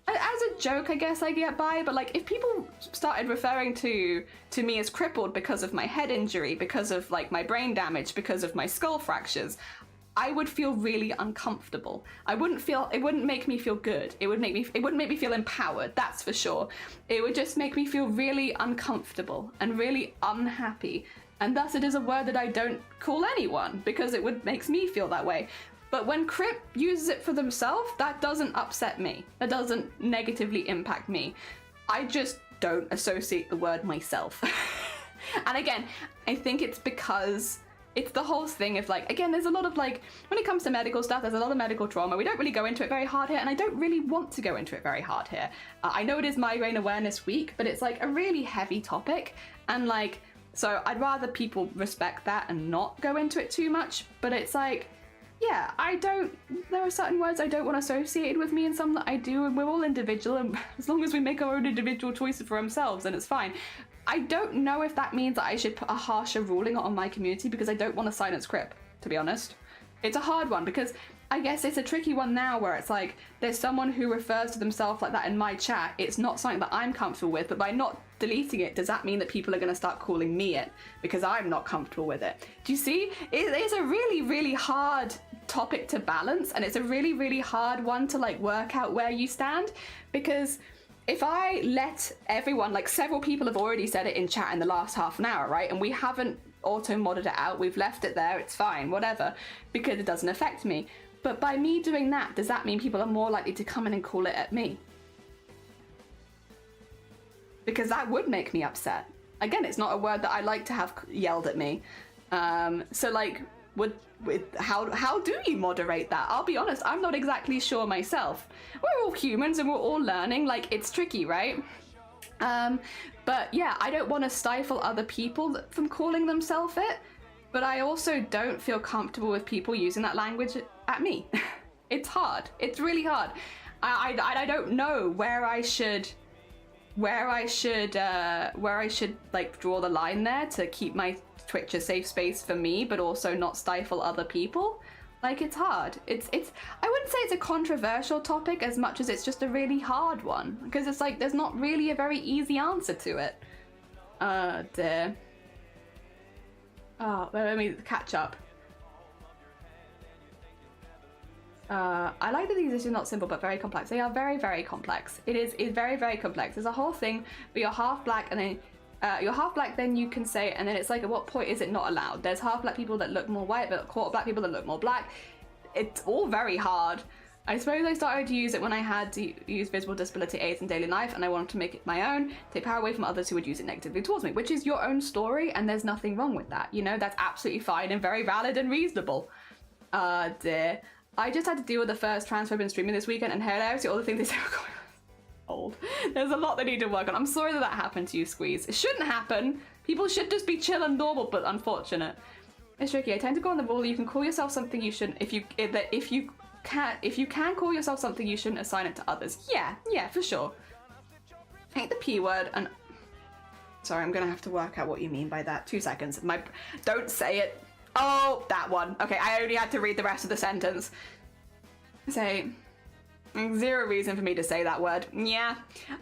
as a joke, I guess I get by. But like, if people started referring to me as crippled because of my head injury, because of like my brain damage, because of my skull fractures, I would feel really uncomfortable. It wouldn't make me feel good. It wouldn't make me feel empowered, that's for sure. It would just make me feel really uncomfortable and really unhappy. And thus it is a word that I don't call anyone, because makes me feel that way. But when Crip uses it for themselves, that doesn't upset me. That doesn't negatively impact me. I just don't associate the word myself. And again, I think it's because it's the whole thing of like, again, there's a lot of like, when it comes to medical stuff, there's a lot of medical trauma. We don't really go into it very hard here, and I don't really want to go into it very hard here. I know it is Migraine Awareness Week, but it's like a really heavy topic, and like, so I'd rather people respect that and not go into it too much. But it's like, yeah, there are certain words I don't want associated with me and some that I do, and we're all individual, and as long as we make our own individual choices for ourselves, then it's fine. I don't know if that means that I should put a harsher ruling on my community, because I don't want to silence Crip, to be honest. It's a hard one, because I guess it's a tricky one now where it's like, there's someone who refers to themselves like that in my chat. It's not something that I'm comfortable with, but by not deleting it, does that mean that people are going to start calling me it because I'm not comfortable with it? Do you see? It is a really, really hard topic to balance, and it's a really, really hard one to like work out where you stand, because if I let everyone, like several people have already said it in chat in the last half an hour, right? And we haven't auto-modded it out, we've left it there, it's fine, whatever, because it doesn't affect me. But by me doing that, does that mean people are more likely to come in and call it at me? Because that would make me upset. Again, it's not a word that I like to have yelled at me. So like, how do you moderate that? I'll be honest, I'm not exactly sure myself. We're all humans and we're all learning, like it's tricky, right? But yeah, I don't want to stifle other people from calling themselves it, but I also don't feel comfortable with people using that language at me. It's hard. It's really hard. I don't know where I should like draw the line there to keep my Twitch a safe space for me, but also not stifle other people. Like, it's hard. It's I wouldn't say it's a controversial topic as much as it's just a really hard one, because it's like there's not really a very easy answer to it. Dear. Oh, let me catch up. I like that these issues are not simple but very complex. They are very, very complex. It's very, very complex. There's a whole thing, but you're half black, and then you're half black, then you can say it, and then it's like, at what point is it not allowed? There's half black people that look more white, but quarter black people that look more black. It's all very hard. I suppose I started to use it when I had to use visible disability aids in daily life, and I wanted to make it my own, take power away from others who would use it negatively towards me, which is your own story, and there's nothing wrong with that. You know, that's absolutely fine and very valid and reasonable. Dear. I just had to deal with the first transphobe in streaming this weekend, and hilariously all the things they say were going on. Old. There's a lot they need to work on. I'm sorry that happened to you, Squeeze. It shouldn't happen. People should just be chill and normal, but unfortunate. It's tricky. I tend to go on the rule. You can call yourself something you shouldn't. If you can call yourself something, you shouldn't assign it to others. Yeah, for sure. I hate the P word, and sorry, I'm gonna have to work out what you mean by that. 2 seconds. Don't say it. Oh, that one. Okay, I only had to read the rest of the sentence. Say. Zero reason for me to say that word. Yeah.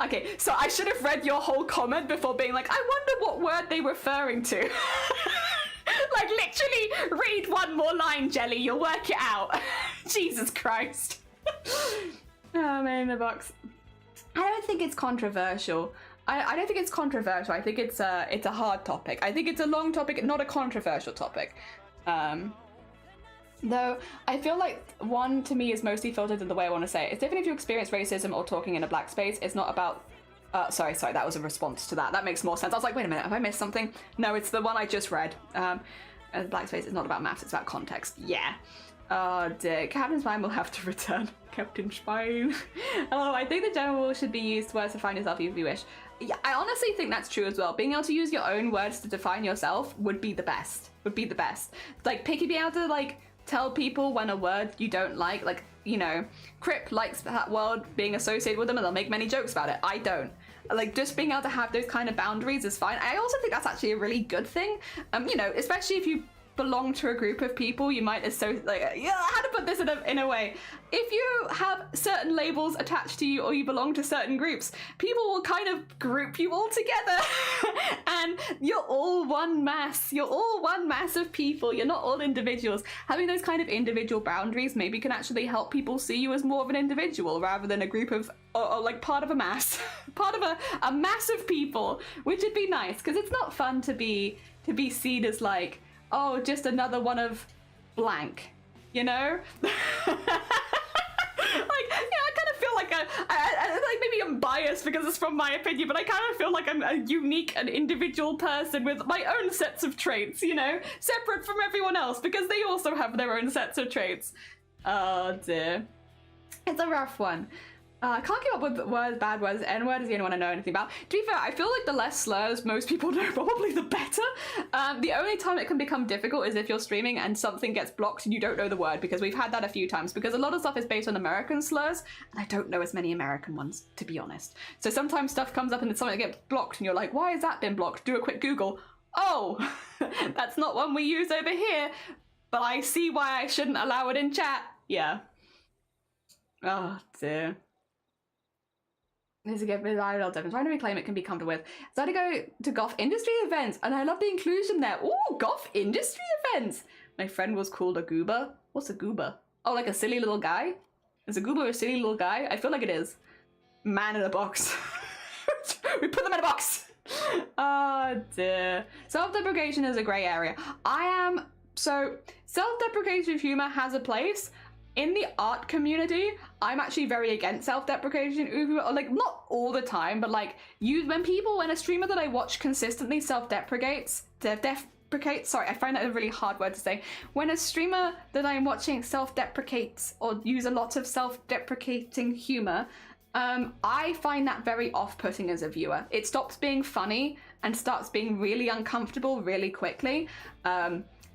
Okay, so I should have read your whole comment before being like, I wonder what word they're referring to. Like, literally, read one more line, Jelly. You'll work it out. Jesus Christ. Oh, man, in the box. I don't think it's controversial. I don't think it's controversial. I think it's a hard topic. I think it's a long topic, not a controversial topic. Though, I feel like one, to me, is mostly filtered in the way I want to say it. It's different if you experience racism or talking in a black space. It's not about... sorry, that was a response to that. That makes more sense. I was like, wait a minute, have I missed something? No, it's the one I just read. Black space is not about maths, it's about context. Yeah. Oh, dear. Captain Spine will have to return. Captain Spine. Oh, I think the general rule should be used words to define yourself if you wish. Yeah, I honestly think that's true as well. Being able to use your own words to define yourself would be the best. Like, being able to, like, tell people when a word you don't like, you know, Crip likes that word being associated with them and they'll make many jokes about it. I don't. Like, just being able to have those kind of boundaries is fine. I also think that's actually a really good thing. You know, especially if you belong to a group of people, you might how to put this in a way. If you have certain labels attached to you or you belong to certain groups, people will kind of group you all together and you're all one mass. You're all one mass of people. You're not all individuals. Having those kind of individual boundaries maybe can actually help people see you as more of an individual rather than a group of, or like part of a mass, part of a mass of people, which would be nice because it's not fun to be seen as like, oh, just another one of blank, you know? Like, yeah, I kind of feel like like maybe I'm biased because it's from my opinion, but I kind of feel like I'm a unique and individual person with my own sets of traits, you know, separate from everyone else because they also have their own sets of traits. Oh dear. It's a rough one. I can't keep up with words, bad words, N-word is the only one I know anything about. To be fair, I feel like the less slurs most people know, probably the better. The only time it can become difficult is if you're streaming and something gets blocked and you don't know the word, because we've had that a few times, because a lot of stuff is based on American slurs, and I don't know as many American ones, to be honest. So sometimes stuff comes up and it's something that gets blocked, and you're like, why has that been blocked? Do a quick Google. Oh, that's not one we use over here, but I see why I shouldn't allow it in chat. Yeah. Oh, dear. This is a good I'm trying to reclaim it can be comfortable with. So I had to go to goth industry events, and I love the inclusion there. Ooh, goth industry events. My friend was called a goober. What's a goober? Oh, like a silly little guy? Is a goober a silly little guy? I feel like it is. Man in a box. We put them in a box. Oh dear. Self-deprecation is a grey area. So self-deprecation humor has a place. In the art community, I'm actually very against self-deprecation, like not all the time, but like when a streamer that I watch consistently self-deprecates, sorry, I find that a really hard word to say. When a streamer that I'm watching self-deprecates or use a lot of self-deprecating humor, I find that very off-putting as a viewer. It stops being funny and starts being really uncomfortable really quickly.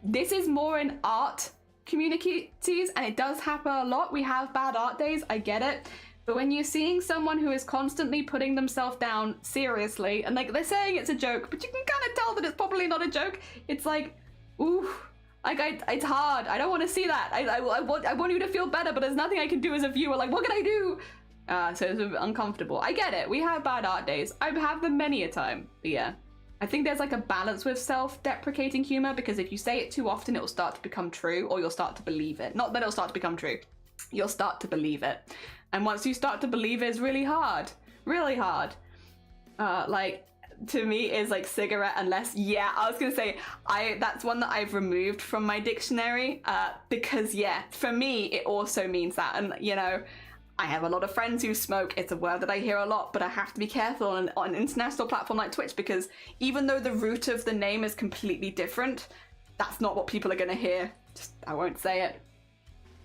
This is more in art communities, and it does happen a lot. We have bad art days, I get it, but when you're seeing someone who is constantly putting themselves down seriously, and like they're saying it's a joke, but you can kind of tell that it's probably not a joke, it's like, ooh, like it's hard. I don't want to see that. I want you to feel better, but there's nothing I can do as a viewer. Like, what can I do? So it's uncomfortable. I get it. We have bad art days. I've had them many a time. But yeah. I think there's like a balance with self-deprecating humor, because if you say it too often, it'll start to become true, or you'll start to believe it. Not that it'll start to become true. You'll start to believe it. And once you start to believe it, it's really hard. Really hard. Like, to me, is like cigarette unless, yeah, I was gonna say, that's one that I've removed from my dictionary, because yeah, for me, it also means that. And you know, I have a lot of friends who smoke. It's a word that I hear a lot, but I have to be careful on an international platform like Twitch, because even though the root of the name is completely different, that's not what people are going to hear. I won't say it.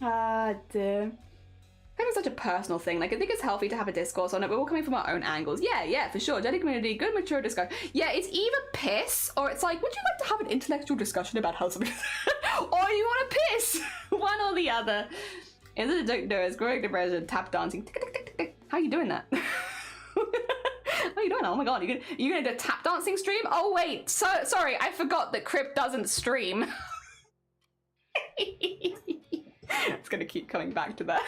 Dear. I think it's such a personal thing. Like, I think it's healthy to have a discourse on it. We're all coming from our own angles. Yeah, for sure. Jelly community, good mature discussion. Yeah, it's either piss, or it's like, would you like to have an intellectual discussion about how something or you want to piss? One or the other. Is it a joke? No, it's growing depression, tap dancing. Tick, tick, tick, tick. How are you doing that? How are you doing that? Oh my god, you're gonna do a tap dancing stream? Oh wait, sorry, I forgot that Crip doesn't stream. It's gonna keep coming back to that.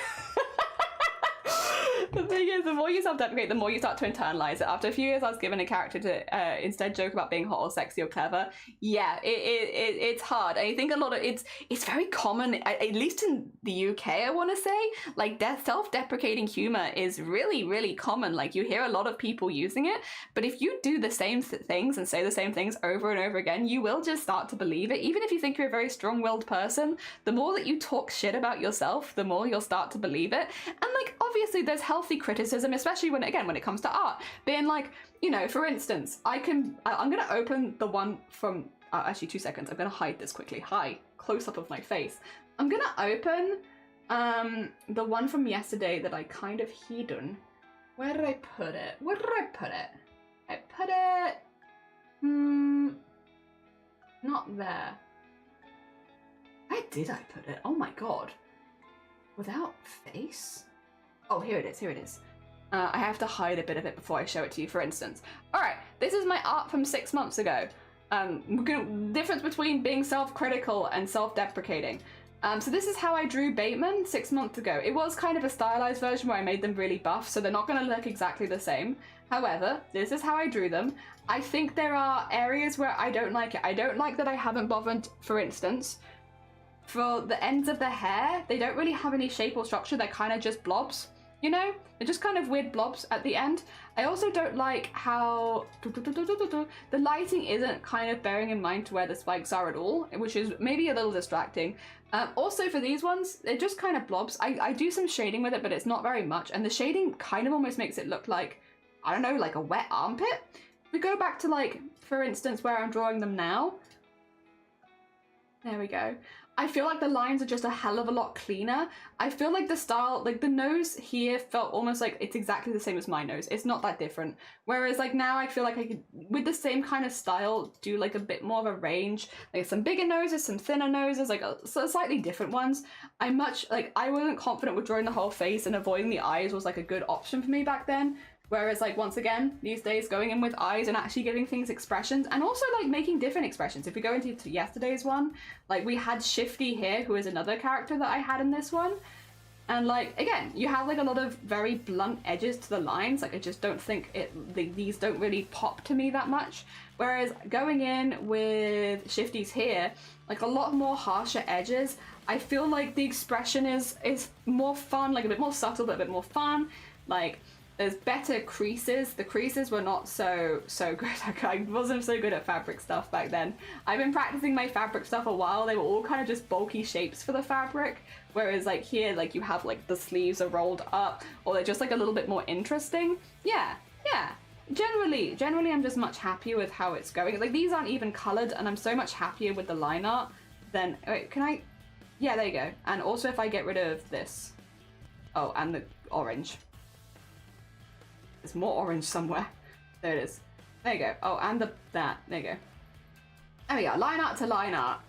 The thing is, the more you self-deprecate, the more you start to internalize it. After a few years, I was given a character to instead joke about being hot or sexy or clever. Yeah, it's hard. I think a lot of it's very common, at least in the UK, I want to say. Like, self-deprecating humor is really, really common. Like, you hear a lot of people using it, but if you do the same things and say the same things over and over again, you will just start to believe it. Even if you think you're a very strong-willed person, the more that you talk shit about yourself, the more you'll start to believe it. And like, obviously there's healthy criticism, especially when it comes to art, being like, you know, for instance, I'm gonna open the one from actually 2 seconds, I'm gonna hide this quickly. Hi, close up of my face. I'm gonna open the one from yesterday that I kind of hidden. Where did I put it? I put it not there. Where did I put it? Oh my god. Without face? Oh, here it is. I have to hide a bit of it before I show it to you, for instance. All right, this is my art from 6 months ago. Difference between being self-critical and self-deprecating. So this is how I drew Bateman 6 months ago. It was kind of a stylized version where I made them really buff, so they're not going to look exactly the same. However, this is how I drew them. I think there are areas where I don't like it. I don't like that I haven't bothered, for instance, for the ends of the hair, they don't really have any shape or structure. They're kind of just blobs, you know? They're just kind of weird blobs at the end. I also don't like how the lighting isn't kind of bearing in mind to where the spikes are at all, which is maybe a little distracting. Also for these ones, they're just kind of blobs. I do some shading with it, but it's not very much. And the shading kind of almost makes it look like, I don't know, like a wet armpit. If we go back to like, for instance, where I'm drawing them now. There we go. I feel like the lines are just a hell of a lot cleaner. I feel like the style, like the nose here felt almost like it's exactly the same as my nose. It's not that different. Whereas like now I feel like I could, with the same kind of style, do like a bit more of a range. Like some bigger noses, some thinner noses, like slightly different ones. I wasn't confident with drawing the whole face, and avoiding the eyes was like a good option for me back then. Whereas like once again, these days going in with eyes and actually giving things expressions, and also like making different expressions. If we go into yesterday's one, like we had Shifty here, who is another character that I had in this one. And like, again, you have like a lot of very blunt edges to the lines. Like I just don't think these don't really pop to me that much. Whereas going in with Shifty's here, like a lot more harsher edges. I feel like the expression is more fun, like a bit more subtle, but a bit more fun. Like, there's better creases. The creases were not so good. I wasn't so good at fabric stuff back then. I've been practicing my fabric stuff a while. They were all kind of just bulky shapes for the fabric. Whereas like here, like you have like the sleeves are rolled up, or they're just like a little bit more interesting. Yeah. Generally I'm just much happier with how it's going. Like these aren't even colored, and I'm so much happier with the line art than, wait, can I? Yeah, there you go. And also if I get rid of this. Oh, and the orange. There's more orange somewhere. There it is. There you go. Oh, and there you go. There we go. Line art to line art.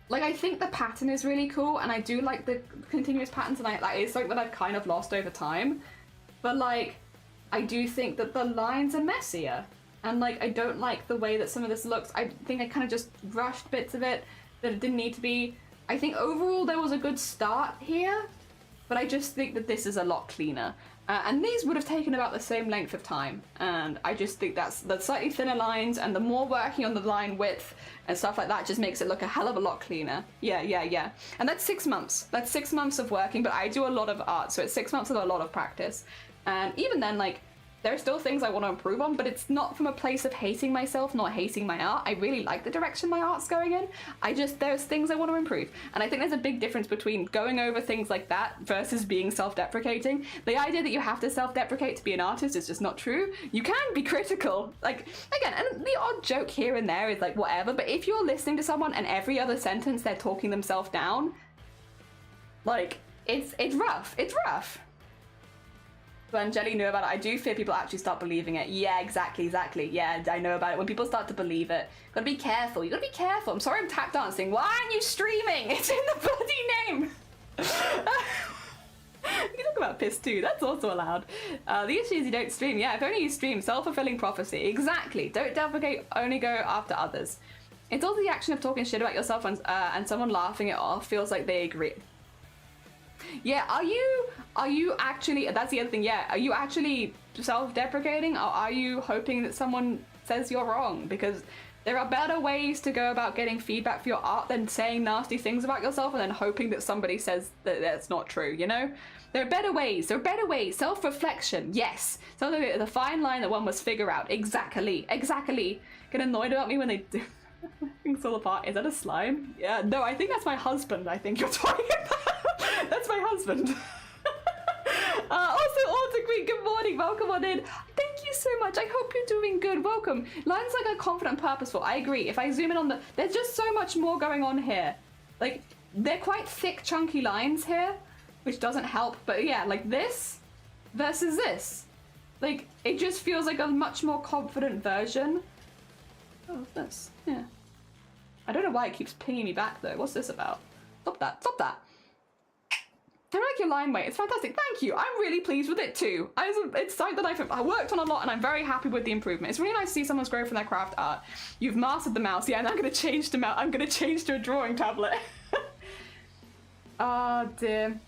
Like, I think the pattern is really cool, and I do like the continuous patterns, and that is something that I've kind of lost over time. But like, I do think that the lines are messier, and like, I don't like the way that some of this looks. I think I kind of just rushed bits of it that it didn't need to be. I think overall there was a good start here, but I just think that this is a lot cleaner. And these would have taken about the same length of time, and I just think that's the slightly thinner lines, and the more working on the line width and stuff like that just makes it look a hell of a lot cleaner. Yeah. And that's 6 months. That's 6 months of working, but I do a lot of art, so it's 6 months of a lot of practice. And even then, like, there are still things I want to improve on, but it's not from a place of hating myself, not hating my art. I really like the direction my art's going in. There's things I want to improve. And I think there's a big difference between going over things like that versus being self-deprecating. The idea that you have to self-deprecate to be an artist is just not true. You can be critical. Like, again, and the odd joke here and there is like whatever, but if you're listening to someone and every other sentence they're talking themselves down, like, it's rough. It's rough. When Jelly knew about it, I do fear people actually start believing it. Yeah, exactly. Yeah, I know about it. When people start to believe it, gotta be careful. You gotta be careful. I'm sorry I'm tap dancing. Why aren't you streaming? It's in the bloody name. You can talk about piss too. That's also allowed. The issue is you don't stream. Yeah, if only you stream. Self-fulfilling prophecy. Exactly. Don't deprecate. Only go after others. It's also the action of talking shit about yourself and someone laughing it off feels like they agree. Yeah, are you actually, that's the other thing, yeah, are you actually self-deprecating, or are you hoping that someone says you're wrong? Because there are better ways to go about getting feedback for your art than saying nasty things about yourself and then hoping that somebody says that that's not true, you know? There are better ways. Self-reflection, yes. So the fine line that one must figure out. Exactly. Get annoyed about me when they do things fall apart. Is that a slime? Yeah, no, I think that's my husband, I think you're talking about. That's my husband. Also, Alta Queen, good morning. Welcome on in. Thank you so much. I hope you're doing good. Welcome. Lines like are confident and purposeful. I agree. If I zoom in on there's just so much more going on here. Like, they're quite thick, chunky lines here, which doesn't help. But yeah, like this versus this. Like, it just feels like a much more confident version of this. Yeah. I don't know why it keeps pinging me back, though. What's this about? Stop that. I like your line weight. It's fantastic. Thank you. I'm really pleased with it too. It's something that I worked on a lot and I'm very happy with the improvement. It's really nice to see someone's growth from their craft art. You've mastered the mouse. Yeah, and I'm going to change to mouse. I'm going to change to a drawing tablet. Oh dear.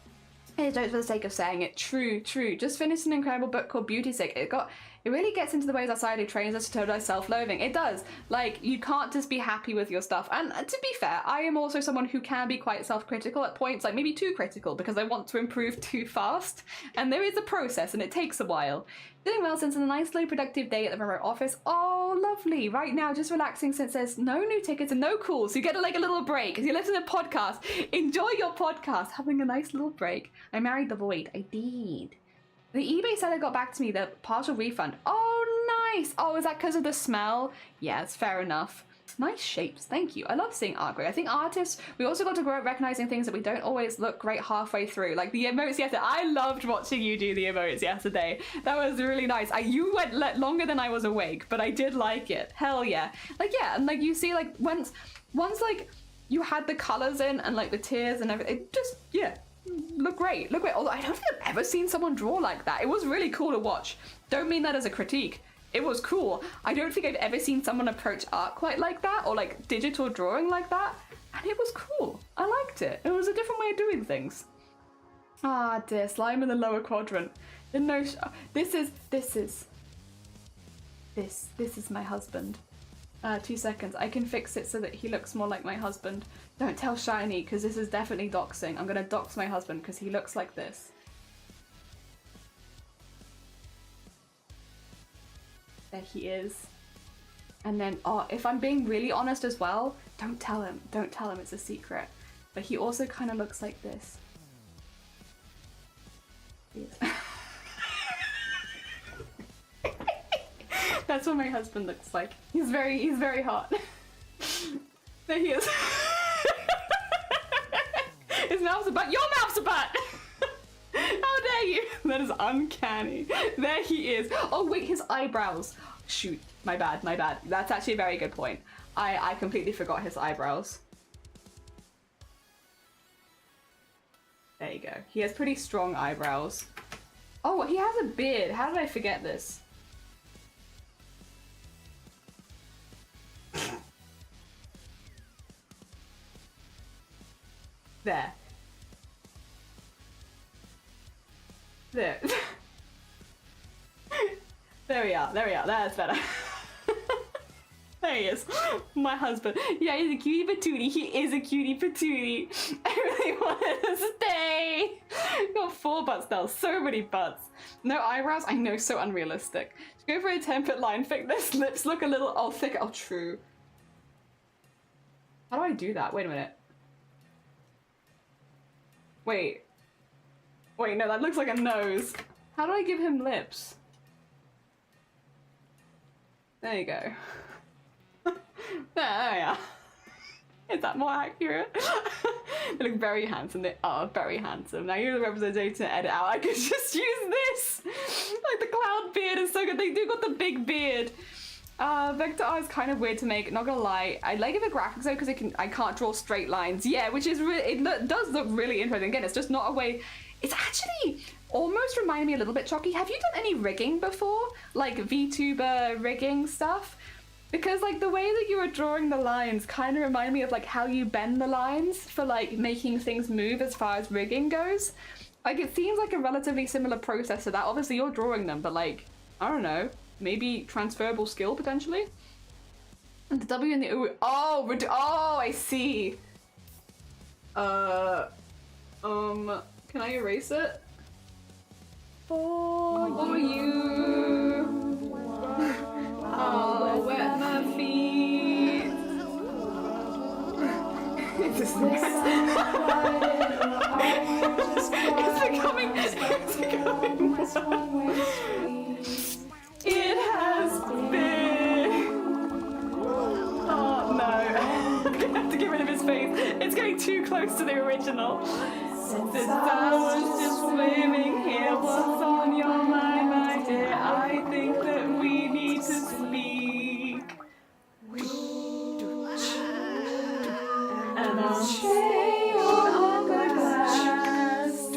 It's just for the sake of saying it. True, true. Just finished an incredible book called Beauty Sick. It really gets into the ways our society trains us to total self-loathing. It does. Like, you can't just be happy with your stuff. And to be fair, I am also someone who can be quite self-critical at points, like maybe too critical, because I want to improve too fast. And there is a process, and it takes a while. Doing well since a nice, slow, productive day at the remote office. Oh, lovely. Right now, just relaxing since there's no new tickets and no calls. So you get like a little break. As you listen to a podcast, enjoy your podcast. Having a nice little break. I married the void. I did. The eBay seller got back to me, the partial refund. Oh, nice. Oh, is that because of the smell? Yeah, it's fair enough. Nice shapes, thank you. I love seeing art great. I think artists, we also got to grow up recognizing things that we don't always look great halfway through. Like the emotes yesterday. I loved watching you do the emotes yesterday. That was really nice. You went longer than I was awake, but I did like it. Hell yeah. Like, yeah, and like you see like once like you had the colors in and like the tears and everything, it just, yeah. Look great, look great. Although I don't think I've ever seen someone draw like that. It was really cool to watch. Don't mean that as a critique. It was cool. I don't think I've ever seen someone approach art quite like that or like digital drawing like that. And it was cool. I liked it. It was a different way of doing things. Ah, dear, slime in the lower quadrant. This is my husband. 2 seconds. I can fix it so that he looks more like my husband. Don't tell Shiny, because this is definitely doxing. I'm gonna dox my husband because he looks like this. There he is. And then, oh, if I'm being really honest as well, don't tell him. Don't tell him, it's a secret. But he also kind of looks like this. That's what my husband looks like. He's very hot. There he is. His mouth's a butt. Your mouth's a butt! How dare you? That is uncanny. There he is. Oh wait, his eyebrows. Shoot, my bad. That's actually a very good point. I completely forgot his eyebrows. There you go. He has pretty strong eyebrows. Oh, he has a beard. How did I forget this? There. There. There we are. That's better. There he is. My husband. Yeah, he's a cutie patootie. He is a cutie patootie. I really wanted to stay. Got 4 butts now. So many butts. No eyebrows? I know, so unrealistic. Just go for a 10-foot line thickness. Lips look a little thicker. Oh, true. How do I do that? Wait a minute. Wait, no, that looks like a nose. How do I give him lips? There you go. There we are. Is that more accurate? They look very handsome. They are very handsome. Now you're the representation to edit out. I could just use this. Like the cloud beard is so good. They do got the big beard. Vector art is kind of weird to make, not gonna lie. I like it for graphics though because I can't draw straight lines. Yeah, which is really, it does look really interesting. Again, it's just not a way. It's actually almost reminded me a little bit, Chalky. Have you done any rigging before? Like VTuber rigging stuff? Because like the way that you were drawing the lines kind of remind me of like how you bend the lines for like making things move as far as rigging goes. Like it seems like a relatively similar process to that. Obviously you're drawing them, but like, I don't know. Maybe transferable skill potentially. And the W and the O. Oh, I see. Can I erase it? For you. I'll wet my feet. It's just it's becoming It has been. Oh no. I'm gonna have to get rid of his face. It's getting too close to the original. Since I was just swimming here, what's on your mind, my dear? I think that we need to speak. And I'll stay on the glass.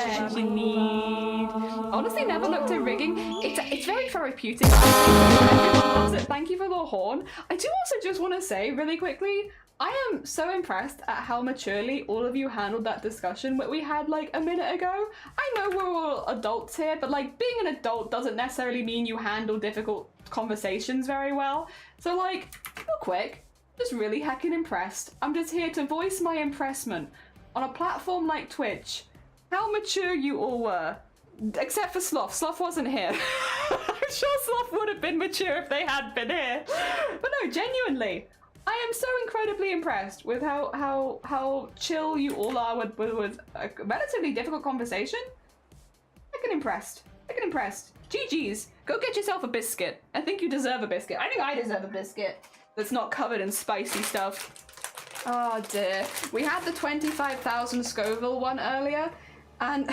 that you need. Honestly, never looked at rigging. It's very therapeutic. Everyone loves it. Thank you for the horn. I do also just want to say really quickly, I am so impressed at how maturely all of you handled that discussion that we had like a minute ago. I know we're all adults here, but like being an adult doesn't necessarily mean you handle difficult conversations very well. So like, real quick, just really heckin' impressed. I'm just here to voice my impressment on a platform like Twitch. How mature you all were. Except for Sloth. Sloth wasn't here. I'm sure Sloth would have been mature if they had been here. But no, genuinely, I am so incredibly impressed with how chill you all are with a relatively difficult conversation. I get impressed. GG's. Go get yourself a biscuit. I think you deserve a biscuit. I think I deserve a biscuit that's not covered in spicy stuff. Oh dear. We had the 25,000 Scoville one earlier, and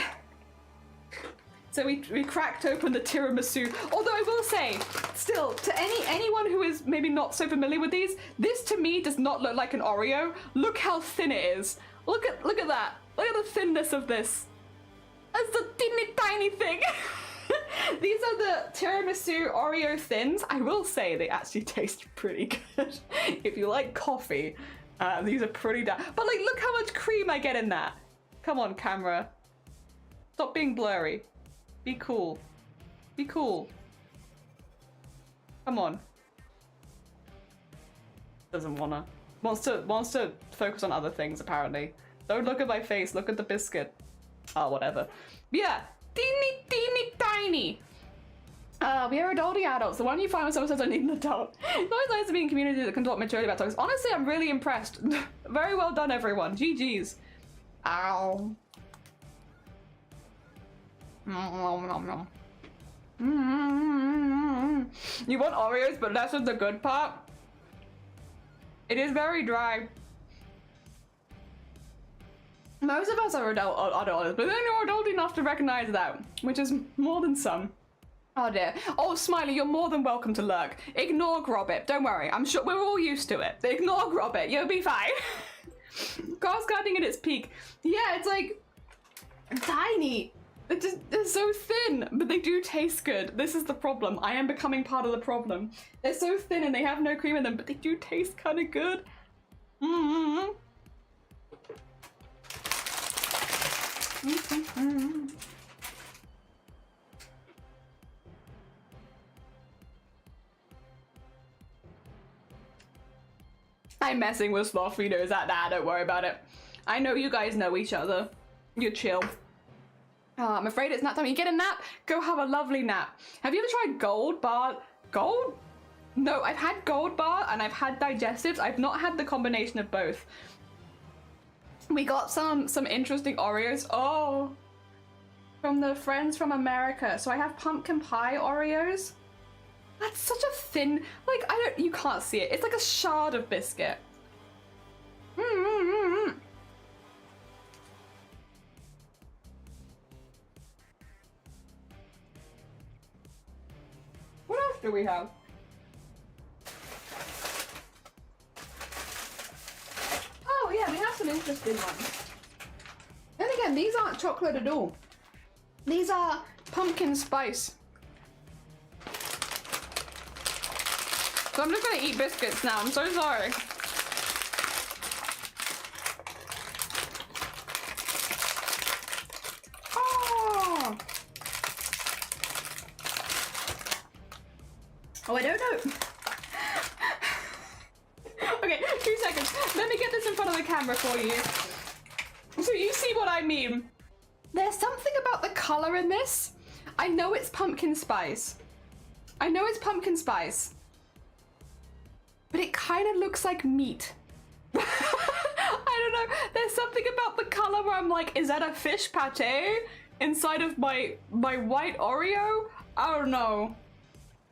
so we cracked open the tiramisu. Although I will say, still, to anyone who is maybe not so familiar with these, this to me does not look like an Oreo. Look how thin it is. Look at that. Look at the thinness of this. It's a teeny tiny thing. These are the tiramisu Oreo thins. I will say they actually taste pretty good. If you like coffee, these are pretty damn. But like, look how much cream I get in that. Come on, camera. Stop being blurry. Be cool. Be cool. Come on. Doesn't wanna. Wants to focus on other things, apparently. Don't look at my face, look at the biscuit. Oh, whatever. Yeah. Teeny tiny. We are adulty adults. The one you find when someone says I need an adult. It's always nice to be in community that can talk maturely about topics. Honestly, I'm really impressed. Very well done, everyone. GG's. Ow. You want Oreos, but less of the good part? It is very dry. Most of us are adults, but then you're adult enough to recognize that, which is more than some. Oh dear. Oh, Smiley, you're more than welcome to lurk. Ignore Grobbit. Don't worry. I'm sure we're all used to it. Ignore Grobbit. You'll be fine. Grass cutting at its peak. Yeah, it's like tiny. They're so thin, but they do taste good. This is the problem. I am becoming part of the problem. They're so thin and they have no cream in them, but they do taste kind of good. Mm-hmm. I'm messing with Sloth, he knows that. Nah, don't worry about it. I know you guys know each other. You're chill. I'm afraid it's nap time. You get a nap? Go have a lovely nap. Have you ever tried Gold Bar? Gold? No, I've had Gold Bar and I've had digestives. I've not had the combination of both. We got some interesting Oreos. Oh, from the friends from America. So I have pumpkin pie Oreos. That's such a thin, like, you can't see it. It's like a shard of biscuit. What else do we have? Oh yeah, we have some interesting ones. And again, these aren't chocolate at all. These are pumpkin spice. So I'm just gonna eat biscuits now. I'm so sorry. Oh, I don't know. Okay, 2 seconds. Let me get this in front of the camera for you. So you see what I mean. There's something about the color in this. I know it's pumpkin spice. But it kind of looks like meat. I don't know. There's something about the color where I'm like, is that a fish pate inside of my white Oreo? I don't know.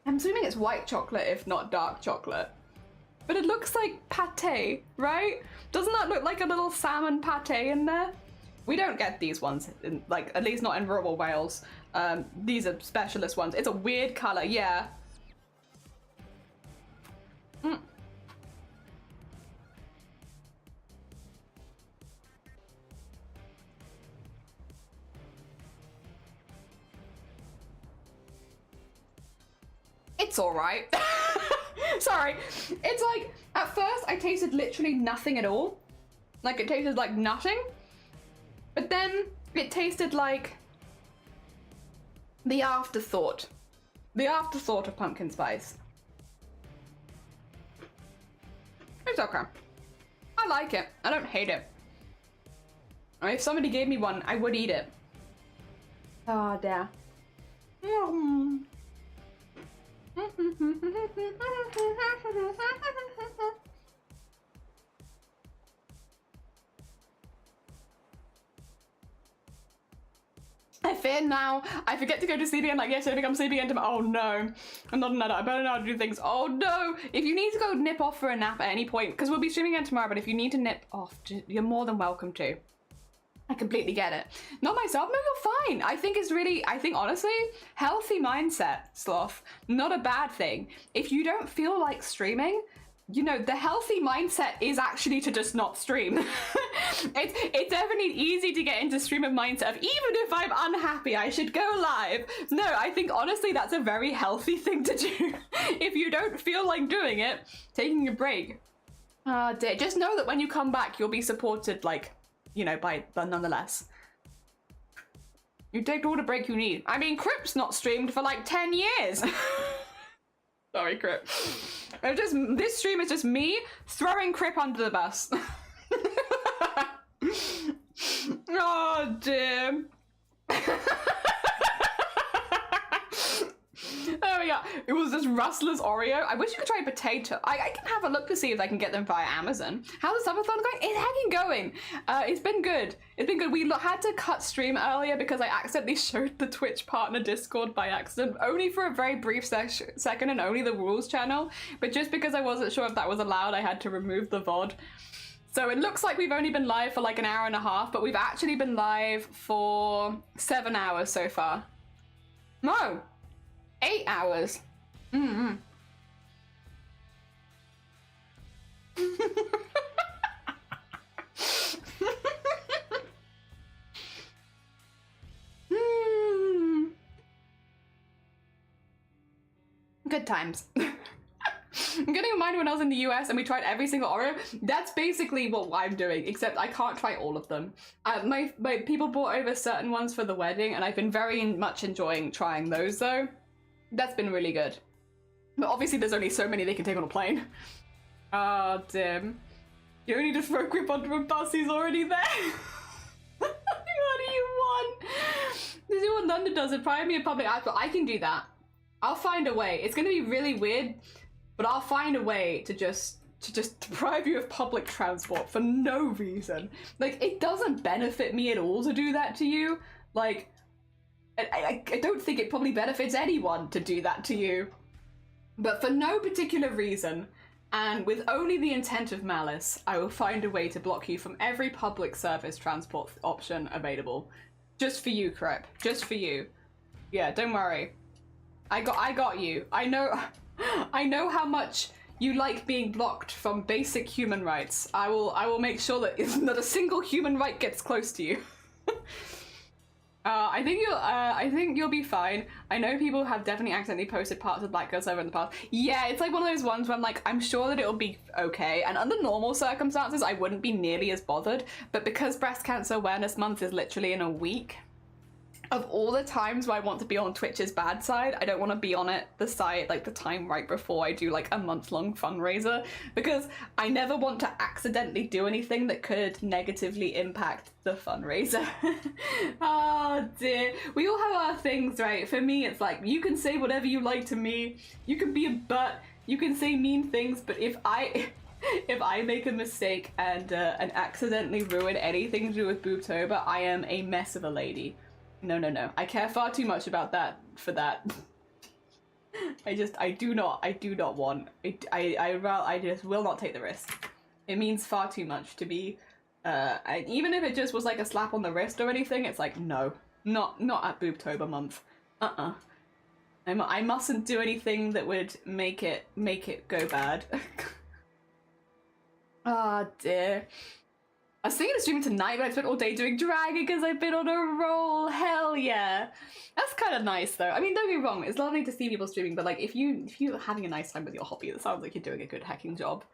I'm assuming it's white chocolate, if not dark chocolate. But it looks like pate, right? Doesn't that look like a little salmon pate in there? We don't get these ones, like, at least not in rural Wales. These are specialist ones. It's a weird color, yeah. It's all right. Sorry. It's like, at first I tasted literally nothing at all. Like, it tasted like nothing. But then it tasted like the afterthought. The afterthought of pumpkin spice. It's okay. I like it. I don't hate it. If somebody gave me one, I would eat it. Oh, dear. I fear now. I forget to go to sleep again. Like, yes, I think I'm sleeping again tomorrow. Oh no, I'm not an adult. I better know how to do things. Oh no. If you need to go nip off for a nap at any point, because we'll be streaming again tomorrow, but if you need to nip off, you're more than welcome to. I completely get it. Not myself, no, you're fine. I think honestly, healthy mindset, Sloth, not a bad thing. If you don't feel like streaming, you know, the healthy mindset is actually to just not stream. It's definitely easy to get into streamer mindset of, even if I'm unhappy, I should go live. No, I think honestly, that's a very healthy thing to do. If you don't feel like doing it, taking a break. Oh dear, just know that when you come back, you'll be supported, like, you know, but nonetheless. You take all the break you need. I mean, Crip's not streamed for like 10 years. Sorry, Crip. This stream is just me throwing Crip under the bus. Oh dear. There we go. It was this Rustler's Oreo. I wish you could try potato. I can have a look to see if I can get them via Amazon. How's the Subathon going? It's hanging going. It's been good. It's been good. We had to cut stream earlier because I accidentally showed the Twitch partner Discord by accident, only for a very brief second and only the rules channel. But just because I wasn't sure if that was allowed, I had to remove the VOD. So it looks like we've only been live for like an hour and a half, but we've actually been live for 7 hours so far. No. 8 hours. Good times. I'm getting reminded when I was in the US and we tried every single Oreo. That's basically what I'm doing, except I can't try all of them. My people brought over certain ones for the wedding and I've been very much enjoying trying those though. That's been really good. But obviously there's only so many they can take on a plane. Oh, damn. You don't need to throw Grip onto a bus, he's already there. What do you want? This is what London does, it deprive me of public access. I can do that. I'll find a way. It's gonna be really weird, but I'll find a way to just deprive you of public transport for no reason. Like, it doesn't benefit me at all to do that to you. Like, I don't think it probably benefits anyone to do that to you. But for no particular reason, and with only the intent of malice, I will find a way to block you from every public service transport option available. Just for you, Crep. Just for you. Yeah, don't worry. I got you. I know how much you like being blocked from basic human rights. I will make sure that not a single human right gets close to you. I think you'll be fine. I know people have definitely accidentally posted parts of Black Girl Server in the past. Yeah, it's like one of those ones where I'm like, I'm sure that it'll be okay. And under normal circumstances, I wouldn't be nearly as bothered. But because Breast Cancer Awareness Month is literally in a week, of all the times where I want to be on Twitch's bad side, I don't want to be on it the side, like the time right before I do like a month-long fundraiser, because I never want to accidentally do anything that could negatively impact the fundraiser. Oh dear. We all have our things, right? For me, it's like, you can say whatever you like to me, you can be a butt, you can say mean things, but if I make a mistake and accidentally ruin anything to do with Boobtober, I am a mess of a lady. No. I care far too much about that for that. I do not want. I just will not take the risk. It means far too much to be, even if it just was like a slap on the wrist or anything, it's like, no, not at Boobtober month. I mustn't do anything that would make it go bad. Ah, dear. I was thinking of streaming tonight, but I spent all day doing dragon because I've been on a roll. Hell yeah. That's kind of nice though. I mean, don't get me wrong, it's lovely to see people streaming, but like if you're having a nice time with your hobby, it sounds like you're doing a good hacking job.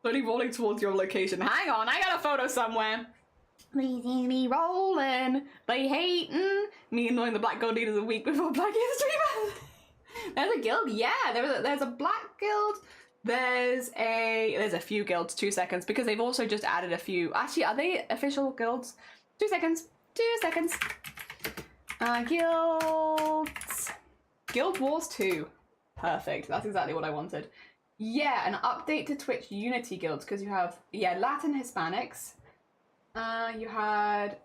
Slowly rolling towards your location. Hang on, I got a photo somewhere. Me rolling. They hating. Me annoying the Black Gold leaders a week before Black Year streamer. There's a guild? Yeah, there's a Black Guild. There's a few guilds. 2 seconds, because they've also just added a few. Actually, are they official guilds? 2 seconds. 2 seconds. Guilds. Guild Wars 2. Perfect. That's exactly what I wanted. Yeah, an update to Twitch Unity guilds, because you have Latin Hispanics. You had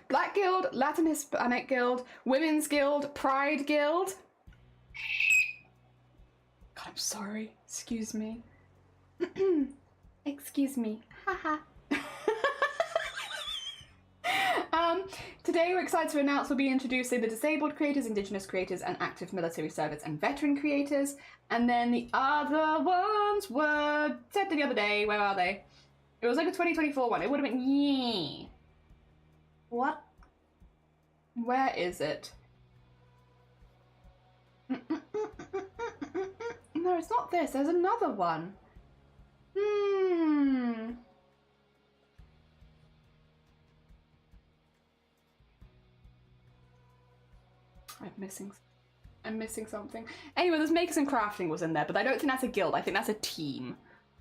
Black Guild, Latin Hispanic Guild, Women's Guild, Pride Guild. God, I'm sorry. Excuse me. Excuse me. Haha. Today we're excited to announce we'll be introducing the disabled creators, indigenous creators, and active military service and veteran creators. And then the other ones were said the other day. Where are they? It was like a 2024 one. It would have been What? Where is it? No, it's not this. There's another one. I'm missing something. Anyway, there's Makers and Crafting was in there, but I don't think that's a guild. I think that's a team.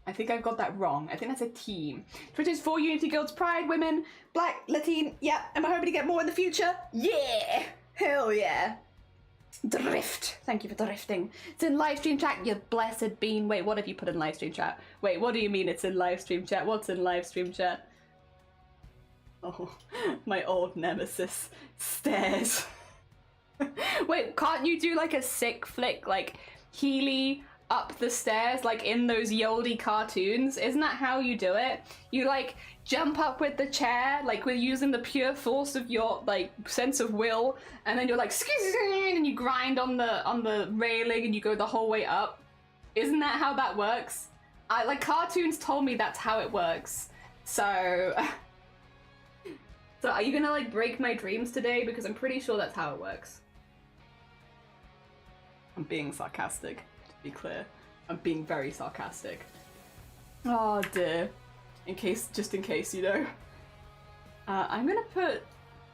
I think I've got that wrong. I think that's a team. Twitch is 4 Unity guilds: Pride, Women, Black, Latin. Yeah, am I hoping to get more in the future? Yeah! Hell yeah! Drift. Thank you for drifting. It's in live stream chat, you blessed bean. Wait, what have you put in live stream chat? Wait, what do you mean it's in live stream chat? What's in live stream chat? Oh, my old nemesis. Stairs. Wait, can't you do like a sick flick, like Healy up the stairs, like in those Yoldy cartoons? Isn't that how you do it? You like jump up with the chair, like with using the pure force of your like sense of will, and then you're like and you grind on the railing and you go the whole way up. Isn't that how that works? Like cartoons told me that's how it works. So are you gonna like break my dreams today? Because I'm pretty sure that's how it works. I'm being sarcastic, to be clear. I'm being very sarcastic. Oh dear. Just in case, you know. I'm gonna put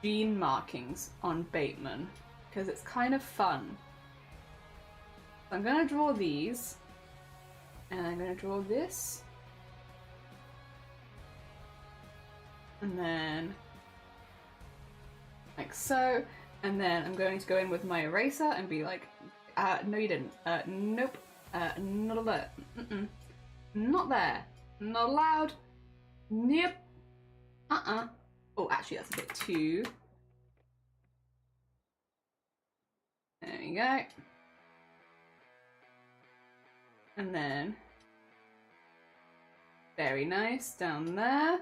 gene markings on Bateman, because it's kind of fun. So I'm gonna draw these, and I'm gonna draw this, and then like so, and then I'm going to go in with my eraser and be like, no you didn't, nope, not there, not there, not allowed, nope, oh actually that's a bit too, there we go, and then, very nice, down there.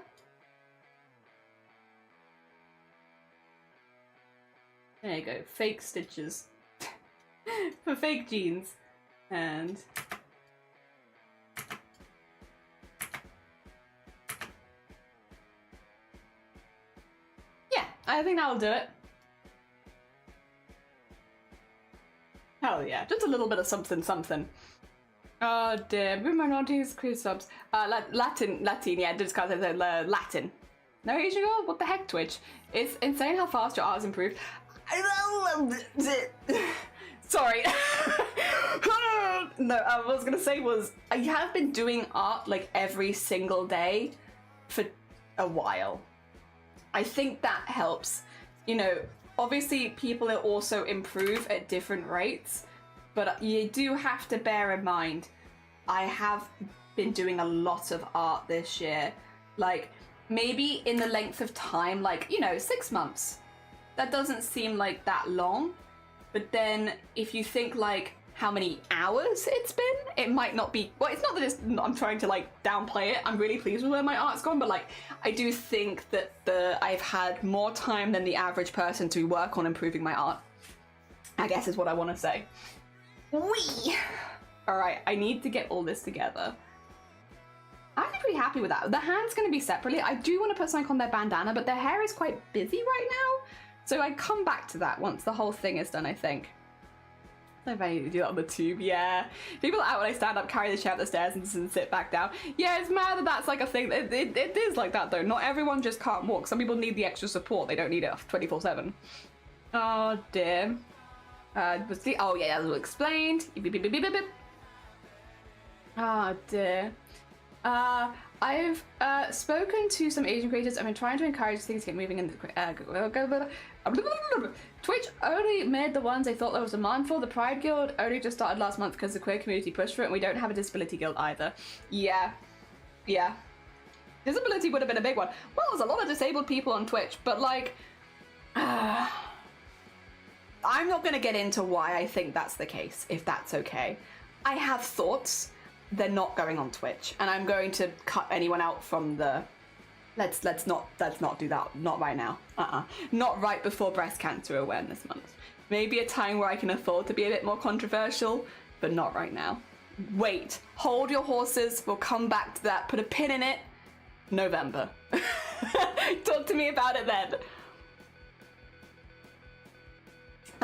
There you go, fake stitches for fake jeans. And yeah, I think that'll do it. Hell yeah, just a little bit of something something. Oh dear, minorities, crew subs. Latin, yeah, just can't say Latin. No Asian girl? What the heck, Twitch? It's insane how fast your art has improved. Sorry. No, what I was gonna say was, I have been doing art like every single day for a while. I think that helps. You know, obviously people also improve at different rates, but you do have to bear in mind, I have been doing a lot of art this year. Like, maybe in the length of time, like, you know, 6 months. That doesn't seem like that long, but then if you think like how many hours it's been, it might not be, well, it's not that I'm trying to like downplay it. I'm really pleased with where my art's gone, but like, I do think that I've had more time than the average person to work on improving my art, I guess is what I want to say. Whee! All right, I need to get all this together. I'm pretty happy with that. The hand's going to be separately. I do want to put something on their bandana, but their hair is quite busy right now. So I come back to that once the whole thing is done, I think. If I need to do that on the tube, yeah. People out when I stand up, carry the chair up the stairs and sit back down. Yeah, it's mad that that's like a thing. It is like that though. Not everyone just can't walk. Some people need the extra support. They don't need it 24/7. Oh dear. Oh yeah, that was explained. Beep, beep, beep, beep, beep, beep. Oh dear. I've spoken to some Asian creators. I've been trying to encourage things to get moving in the Twitch only made the ones they thought there was demand for. The Pride Guild only just started last month because the queer community pushed for it, and we don't have a disability guild either. Yeah. Disability would have been a big one. Well, there's a lot of disabled people on Twitch, but like I'm not gonna get into why I think that's the case, if that's okay. I have thoughts. They're not going on Twitch, and I'm going to cut anyone out from the let's not do that. Not right now. Not right before Breast Cancer Awareness Month. Maybe a time where I can afford to be a bit more controversial, but not right now. Wait, hold your horses. We'll come back to that. Put a pin in it. November. Talk to me about it then.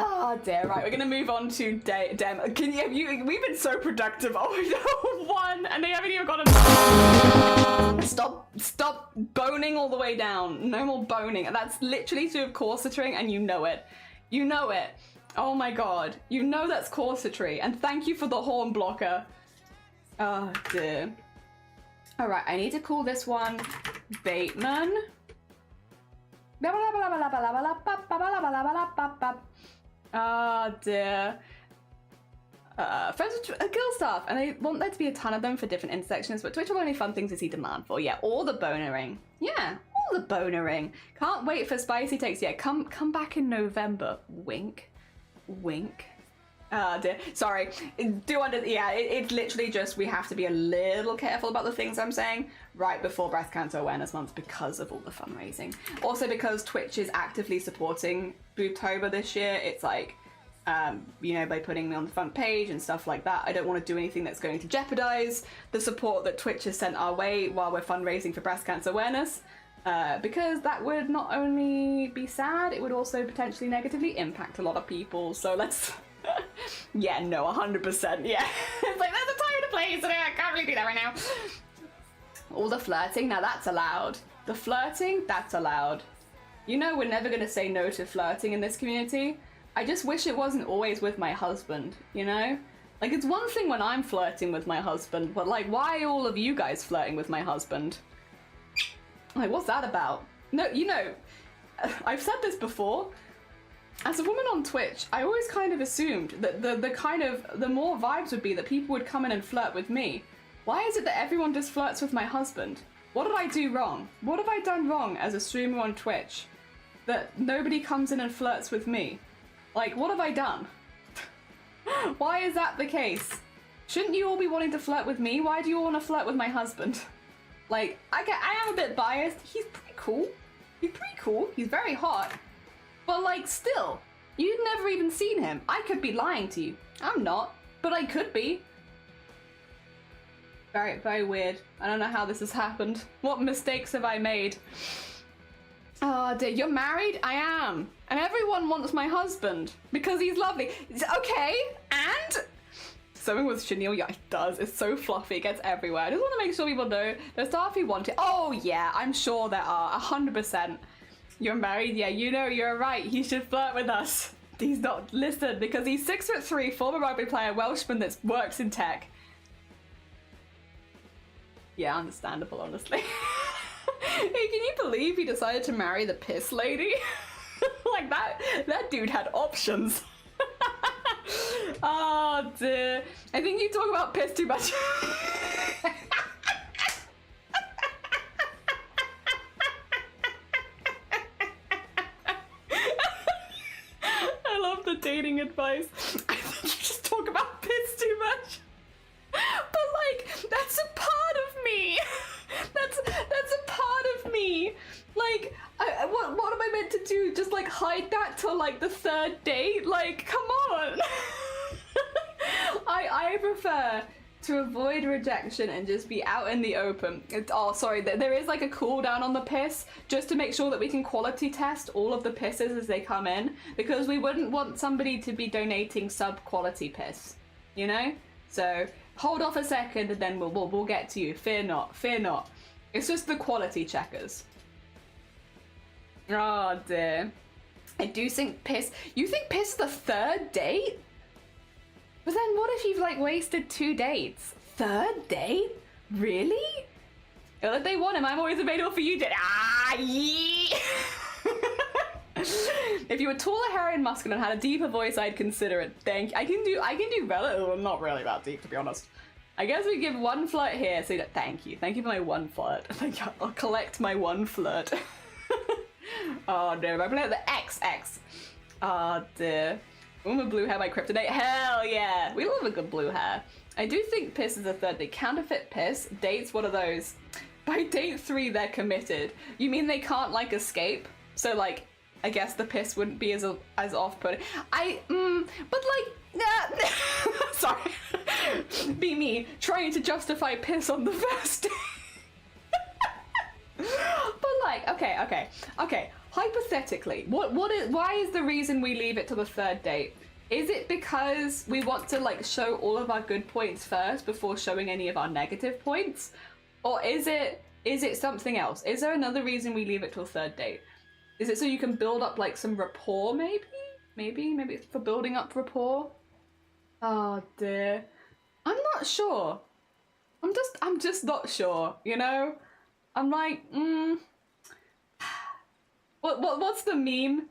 Oh dear, right, we're gonna move on to Dem. We've been so productive. Oh no, one, and they haven't even got a... Stop boning all the way down. No more boning. That's literally to do corsetoring, and you know it. You know it. Oh my god. You know that's corsetry, and thank you for the horn blocker. Oh dear. Alright, I need to call this one Bateman. Oh dear. Friends with guild staff, and I want there to be a ton of them for different intersections, but Twitch will only fund things to see demand for. Yeah, all the bonering. Yeah, all the bonering. Can't wait for spicy takes. Yeah, come back in November. Wink. Wink. Oh dear. Sorry. It's literally just we have to be a little careful about the things I'm saying right before Breast Cancer Awareness Month because of all the fundraising. Also because Twitch is actively supporting Boobtober this year. It's like, by putting me on the front page and stuff like that. I don't want to do anything that's going to jeopardize the support that Twitch has sent our way while we're fundraising for breast cancer awareness. Because that would not only be sad, it would also potentially negatively impact a lot of people. So let's... yeah, no, 100%, yeah. It's like, there's a time and a place, and I can't really do that right now. All the flirting, now that's allowed. The flirting, that's allowed. You know we're never going to say no to flirting in this community. I just wish it wasn't always with my husband, you know? Like, it's one thing when I'm flirting with my husband, but like, why are all of you guys flirting with my husband? Like, what's that about? No, I've said this before. As a woman on Twitch, I always kind of assumed that the more vibes would be that people would come in and flirt with me. Why is it that everyone just flirts with my husband? What did I do wrong? What have I done wrong as a streamer on Twitch that nobody comes in and flirts with me? Like, what have I done? Why is that the case? Shouldn't you all be wanting to flirt with me? Why do you all want to flirt with my husband? Like, I am a bit biased. He's pretty cool. He's very hot. But like, still, you've never even seen him. I could be lying to you. I'm not, but I could be. Very, very weird. I don't know how this has happened. What mistakes have I made? Oh dear, you're married? I am. And everyone wants my husband because he's lovely. Okay, and? Sewing with chenille, yeah, it does. It's so fluffy, it gets everywhere. I just want to make sure people know there's stuff you want it. Oh yeah, I'm sure there are, 100%. You're married? Yeah, you're right. He should flirt with us. He's not. Listen, because he's 6'3", former rugby player, Welshman that works in tech. Yeah, understandable, honestly. Hey, can you believe he decided to marry the piss lady? Like that dude had options. Oh dear. I think you talk about piss too much. Dating advice. I think you just talk about piss too much. But like, that's a part of me. That's a part of me. Like, what am I meant to do? Just like hide that till like the third date? Like, come on. I prefer to avoid rejection and just be out in the open. Oh, sorry, there is like a cooldown on the piss, just to make sure that we can quality test all of the pisses as they come in, because we wouldn't want somebody to be donating sub-quality piss, you know? So hold off a second and then we'll get to you. Fear not, fear not. It's just the quality checkers. Oh dear. I do think piss. You think piss the third date? But then what if you've like wasted 2 dates? Third date? Really? Well, if they want him, I'm always available for you. Ah, yeah. If you were taller, hairy, and muscular and had a deeper voice, I'd consider it. Thank you. I can do relative, not really that deep, to be honest. I guess we give 1 flirt here. So thank you for my 1 flirt. I'll collect my 1 flirt. Oh no, am I playing the XX? Oh dear. Uma blue hair by Kryptonite. Hell yeah! We love a good blue hair. I do think piss is a third date. Counterfeit piss. Dates, what are those? By date 3, they're committed. You mean they can't like escape? So like, I guess the piss wouldn't be as off-putting. But like, sorry. Be me, trying to justify piss on the first date. But like, okay. Hypothetically, why is the reason we leave it to the third date? Is it because we want to like show all of our good points first before showing any of our negative points? Or is it something else? Is there another reason we leave it till third date? Is it so you can build up like some rapport maybe? Maybe it's for building up rapport? Oh dear. I'm not sure. I'm just not sure, you know? I'm like, what's the meme?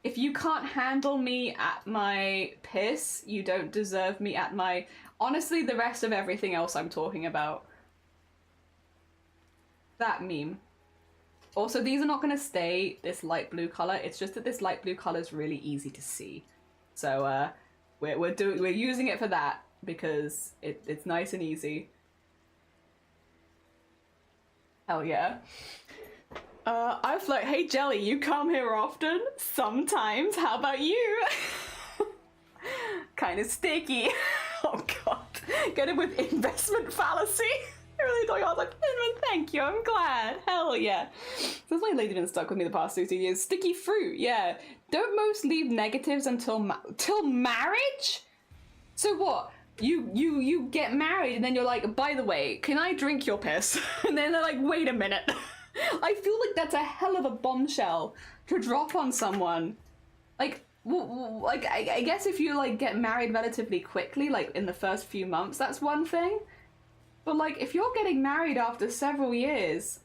If you can't handle me at my piss, you don't deserve me at my... Honestly, the rest of everything else I'm talking about. That meme. Also, these are not going to stay this light blue color. It's just that this light blue color is really easy to see. So we're using it for that because it's nice and easy. Hell yeah. I flirt. Hey Jelly, you come here often? Sometimes. How about you? Kind of sticky. Oh god. Get it with investment fallacy. I really thought I was like, thank you, I'm glad. Hell yeah. Since my lady been stuck with me the past 2 years. Sticky fruit, yeah. Don't most leave negatives until till marriage? So what? You get married and then you're like, by the way, can I drink your piss? And then they're like, wait a minute. I feel like that's a hell of a bombshell to drop on someone. Like I guess if you like get married relatively quickly, like in the first few months, that's one thing. But like if you're getting married after several years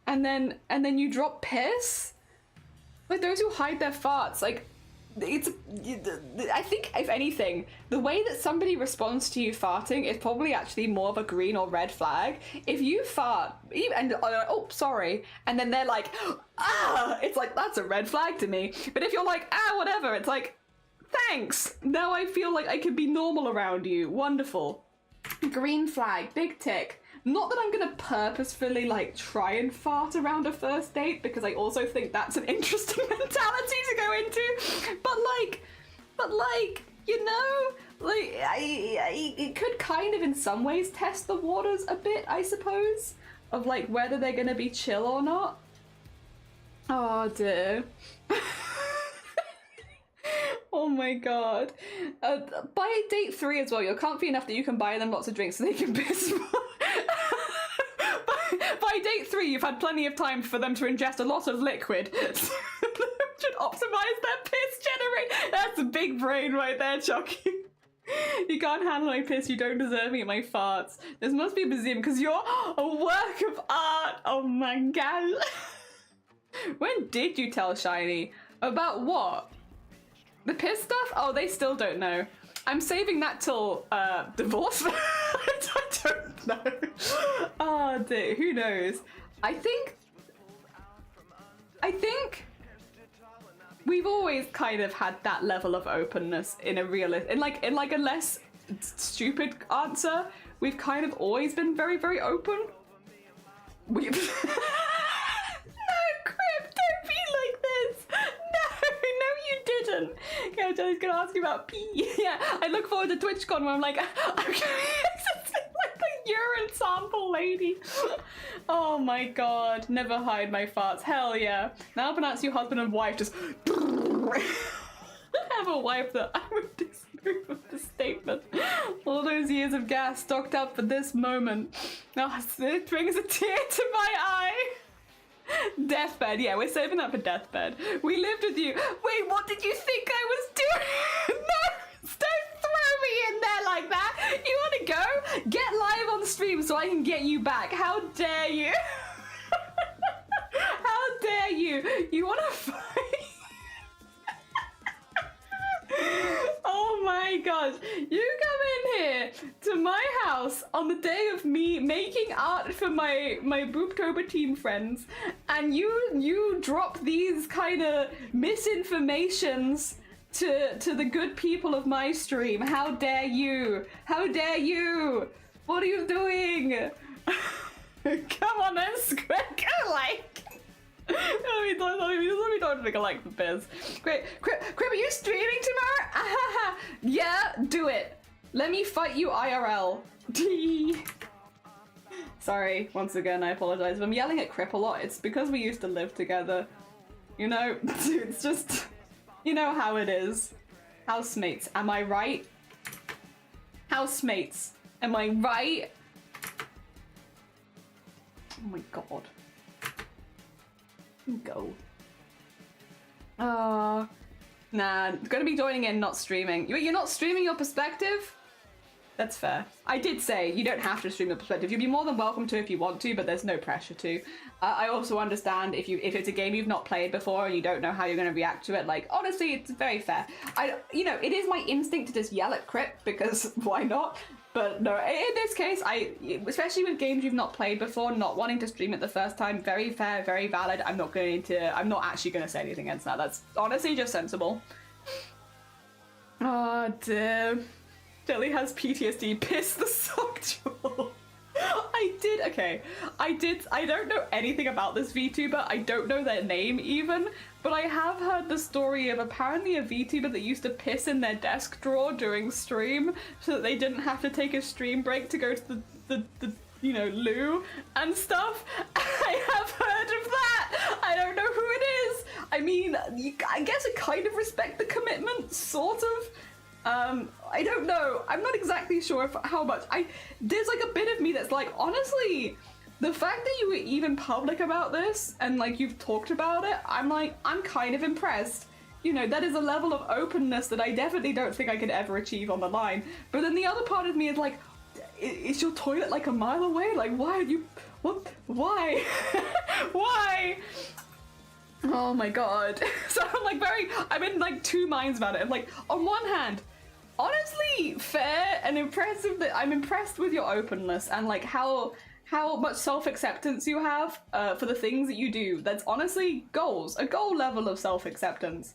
and then you drop piss, like those who hide their farts, like I think if anything, the way that somebody responds to you farting is probably actually more of a green or red flag. If you fart and oh sorry, and then they're like, ah, it's like that's a red flag to me. But if you're like, ah, whatever, it's like, thanks. Now I feel like I can be normal around you. Wonderful. Green flag, big tick. Not that I'm gonna purposefully like try and fart around a first date, because I also think that's an interesting mentality to go into. But like, you know, like it could kind of in some ways test the waters a bit, I suppose, of like whether they're gonna be chill or not. Oh dear. Oh my god. By date 3 as well, you're comfy enough that you can buy them lots of drinks so they can piss more. By date 3, you've had plenty of time for them to ingest a lot of liquid. So should optimize their piss generate. That's a big brain right there, Chucky. You can't handle my piss, you don't deserve me at my farts. This must be a museum because you're a work of art. Oh my god. When did you tell Shiny? About what? The piss stuff? Oh, they still don't know. I'm saving that till divorce. I don't know. Oh dear, who knows? I think we've always kind of had that level of openness in a in like a less stupid answer. We've kind of always been very, very open. We've No, Crib, don't be like this. No, you didn't. Yeah, Jelly's gonna ask you about pee. Yeah, I look forward to TwitchCon where I'm like, okay. Urine sample lady. Oh my god. Never hide my farts. Hell yeah. Now pronounce you husband and wife. Just have a wife that I would disapprove of the statement. All those years of gas stocked up for this moment. Oh, it brings a tear to my eye. Deathbed. Yeah, we're saving that for deathbed. We lived with you. Wait, what did you think I was doing? No, don't throw me in there like that. You want to go? Get live on stream so I can get you back. How dare you? How dare you? You want to fight? Oh my gosh, you come in here to my house on the day of me making art for my Booptober team friends, and you drop these kind of misinformations to the good people of my stream. How dare you? How dare you? What are you doing? Come on then, Squid, like. Let me don't think I like the biz. Great. Crip, are you streaming tomorrow? Yeah, do it. Let me fight you IRL. Sorry, once again, I apologize. If I'm yelling at Crip a lot, it's because we used to live together. You know, it's just, you know how it is. Housemates, am I right? Housemates, am I right? Oh my god. Go. Nah, gonna be joining in, not streaming. You're not streaming your perspective? That's fair. I did say you don't have to stream your perspective. You'd be more than welcome to if you want to, but there's no pressure to. I also understand if it's a game you've not played before and you don't know how you're gonna react to it. Like, honestly, it's very fair. You know, it is my instinct to just yell at Crip because why not? But no, in this case, especially with games you've not played before, not wanting to stream it the first time, very fair, very valid. I'm not actually going to say anything against that. That's honestly just sensible. Oh dear. Jelly has PTSD. Piss the sock jewel. I don't know anything about this VTuber. I don't know their name even, but I have heard the story of apparently a VTuber that used to piss in their desk drawer during stream so that they didn't have to take a stream break to go to the you know, loo and stuff. I have heard of that. I don't know who it is. I mean, I guess I kind of respect the commitment, sort of. I don't know. I'm not exactly sure how much. There's like a bit of me that's like, honestly, the fact that you were even public about this and like you've talked about it, I'm kind of impressed. You know, that is a level of openness that I definitely don't think I could ever achieve on the line. But then the other part of me is like, is your toilet like a mile away? Like, why are you, what, why? Why? Oh my god. So I'm in like two minds about it. I'm like, on one hand, honestly fair and impressive that I'm impressed with your openness and like how much self-acceptance you have for the things that you do. That's honestly a goal level of self-acceptance.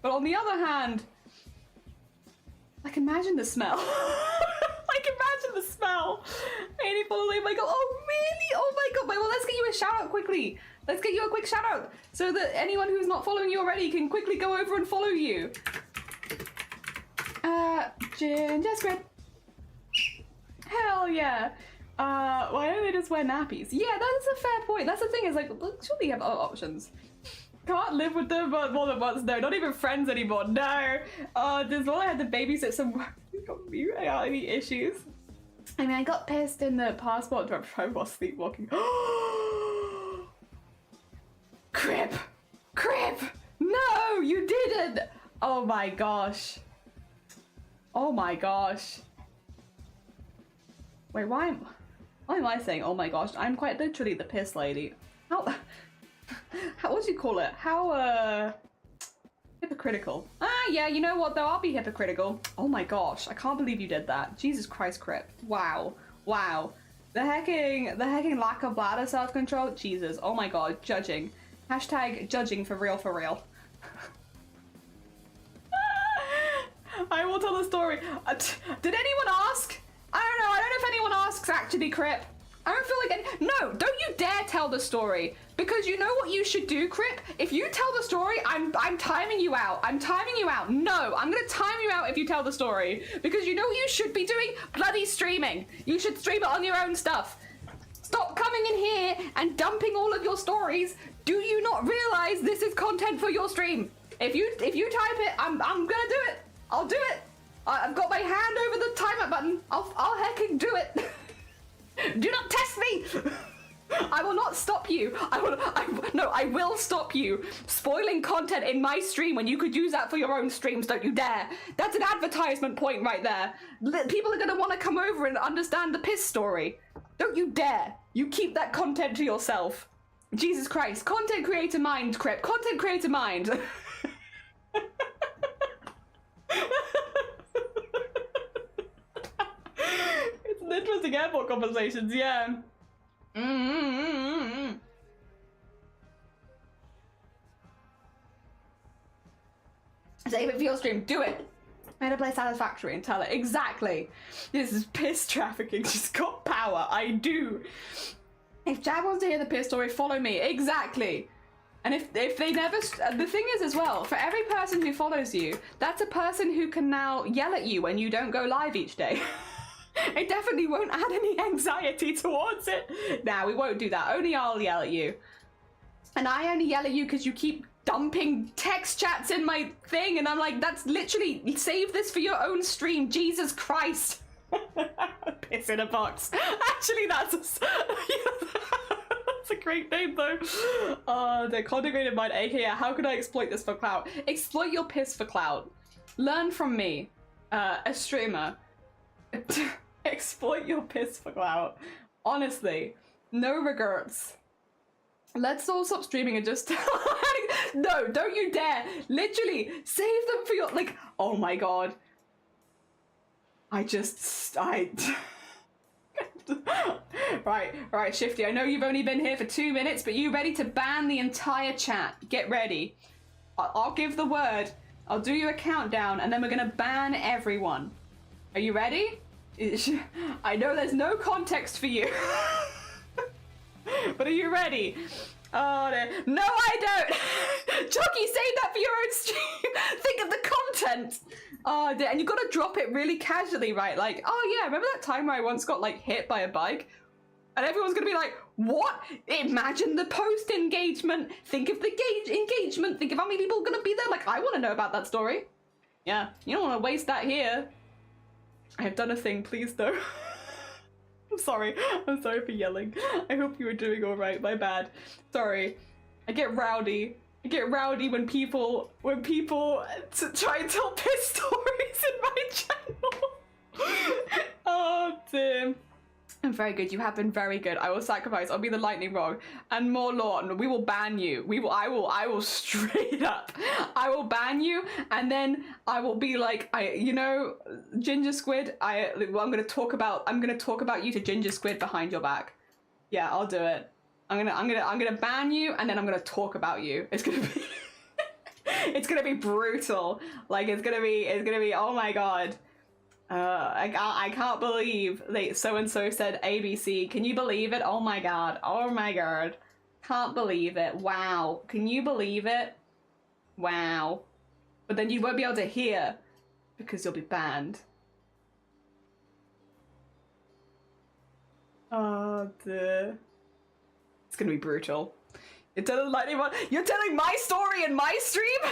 But on the other hand, like imagine the smell. Like imagine the smell. 84 oh my god, oh really? Oh my god, wait, well let's get you a shout out quickly. Let's get you a quick shout out so that anyone who's not following you already can quickly go over and follow you. Ginger Squid. Hell yeah. Why don't they just wear nappies? Yeah, that's a fair point. That's the thing, is like, surely you have other options. Can't live with them more than once. No, not even friends anymore. No. This one I had to babysit some work. You got any issues? I mean, I got pissed in the passport drive while sleepwalking. Crip! No, you didn't! Oh my gosh. Oh my gosh. Wait, why am I saying oh my gosh? I'm quite literally the piss lady. How what do you call it? How hypocritical. Yeah, you know what though? I'll be hypocritical. Oh my gosh, I can't believe you did that. Jesus Christ, Crip. Wow. The hecking lack of bladder self-control. Jesus. Oh my god, judging. Hashtag judging for real. I will tell the story. Did anyone ask? I don't know if anyone asks actually, Crip. I don't feel like no, don't you dare tell the story. Because you know what you should do, Crip? If you tell the story, I'm timing you out. I'm timing you out. No, I'm gonna time you out if you tell the story. Because you know what you should be doing? Bloody streaming. You should stream it on your own stuff. Stop coming in here and dumping all of your stories. Do you not realize this is content for your stream? If you type it, I'm gonna do it. I'll do it. I've got my hand over the timer button. I'll hecking do it. Do not test me. I will not stop you. I will stop you spoiling content in my stream when you could use that for your own streams. Don't you dare. That's an advertisement point right there. People are gonna want to come over and understand the piss story. Don't you dare. You keep that content to yourself. Jesus Christ. Content creator mind, Crip. Content creator mind. It's an interesting airport conversations, yeah. Save it for your stream. Do it. Made a play satisfactory and tell it. Exactly. This is piss trafficking. She's got power. I do. If Jab wants to hear the piss story, follow me. Exactly. And if they never... The thing is as well, for every person who follows you, that's a person who can now yell at you when you don't go live each day. It definitely won't add any anxiety towards it. Nah, we won't do that. Only I'll yell at you. And I only yell at you because you keep dumping text chats in my thing, and I'm like, that's literally, save this for your own stream. Jesus Christ. Piss in a box. Actually, that's a great name though. The conjugated mind, aka how can I exploit this for clout? Exploit your piss for clout. Learn from me, a streamer. Exploit your piss for clout. Honestly, no regrets. Let's all stop streaming and just no, don't you dare. Literally, save them for your, like, oh my god. Right, Shifty, I know you've only been here for 2 minutes, but you ready to ban the entire chat? Get ready. I'll give the word. I'll do you a countdown, and then we're gonna ban everyone. Are you ready? I know there's no context for you. But are you ready? Oh, no, I don't. Chucky, save that for your own stream. Think of the content. Oh, dear. And you gotta drop it really casually, right? Like, oh yeah, remember that time where I once got like hit by a bike? And everyone's gonna be like, what? Imagine the post engagement. Think of the engagement. Think of how many people are gonna be there. Like, I want to know about that story. Yeah, you don't want to waste that here. I have done a thing, please though. I'm sorry for yelling. I hope you were doing all right. My bad. Sorry. I get rowdy. When people try and tell piss stories in my channel. Oh dear. I'm very good. You have been very good. I will sacrifice. I'll be the lightning rod and more law. We will ban you. I will straight up. I will ban you, and then I will be like, Ginger Squid. I'm gonna talk about you to Ginger Squid behind your back. Yeah, I'll do it. I'm gonna ban you, and then I'm gonna talk about you. It's gonna be, it's gonna be brutal. Like it's gonna be. Oh my god. I can't believe so-and-so said ABC. Can you believe it? Oh my god. Oh my god. Can't believe it. Wow. Can you believe it? Wow. But then you won't be able to hear because you'll be banned. Oh dear. It's gonna be brutal. You're telling my story in my stream?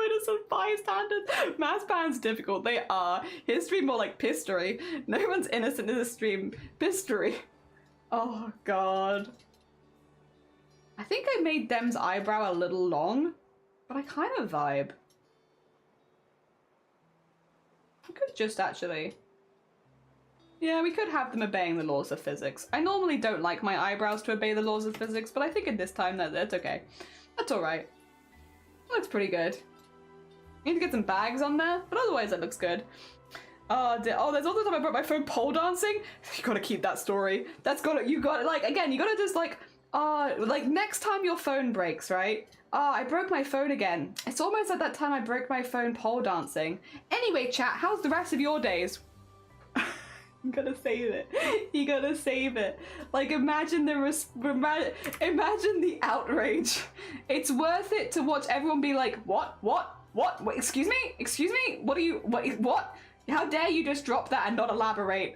Innocent bystanders. Mass ban's difficult. They are. His stream more like pistory. No one's innocent in this stream. Pistory. Oh god. I think I made Dem's eyebrow a little long, but I kind of vibe. We could just actually. Yeah, we could have them obeying the laws of physics. I normally don't like my eyebrows to obey the laws of physics, but I think at this time that's okay. That's alright. Looks pretty good. Need to get some bags on there, but otherwise it looks good. Oh, there's all the time I broke my phone pole dancing. You gotta keep that story. You gotta just like next time your phone breaks, right? I broke my phone again. It's almost like that time I broke my phone pole dancing. Anyway, chat, how's the rest of your days? You gotta save it. You gotta save it. Like, imagine imagine the outrage. It's worth it to watch everyone be like, what? Wait, excuse me? What? How dare you just drop that and not elaborate?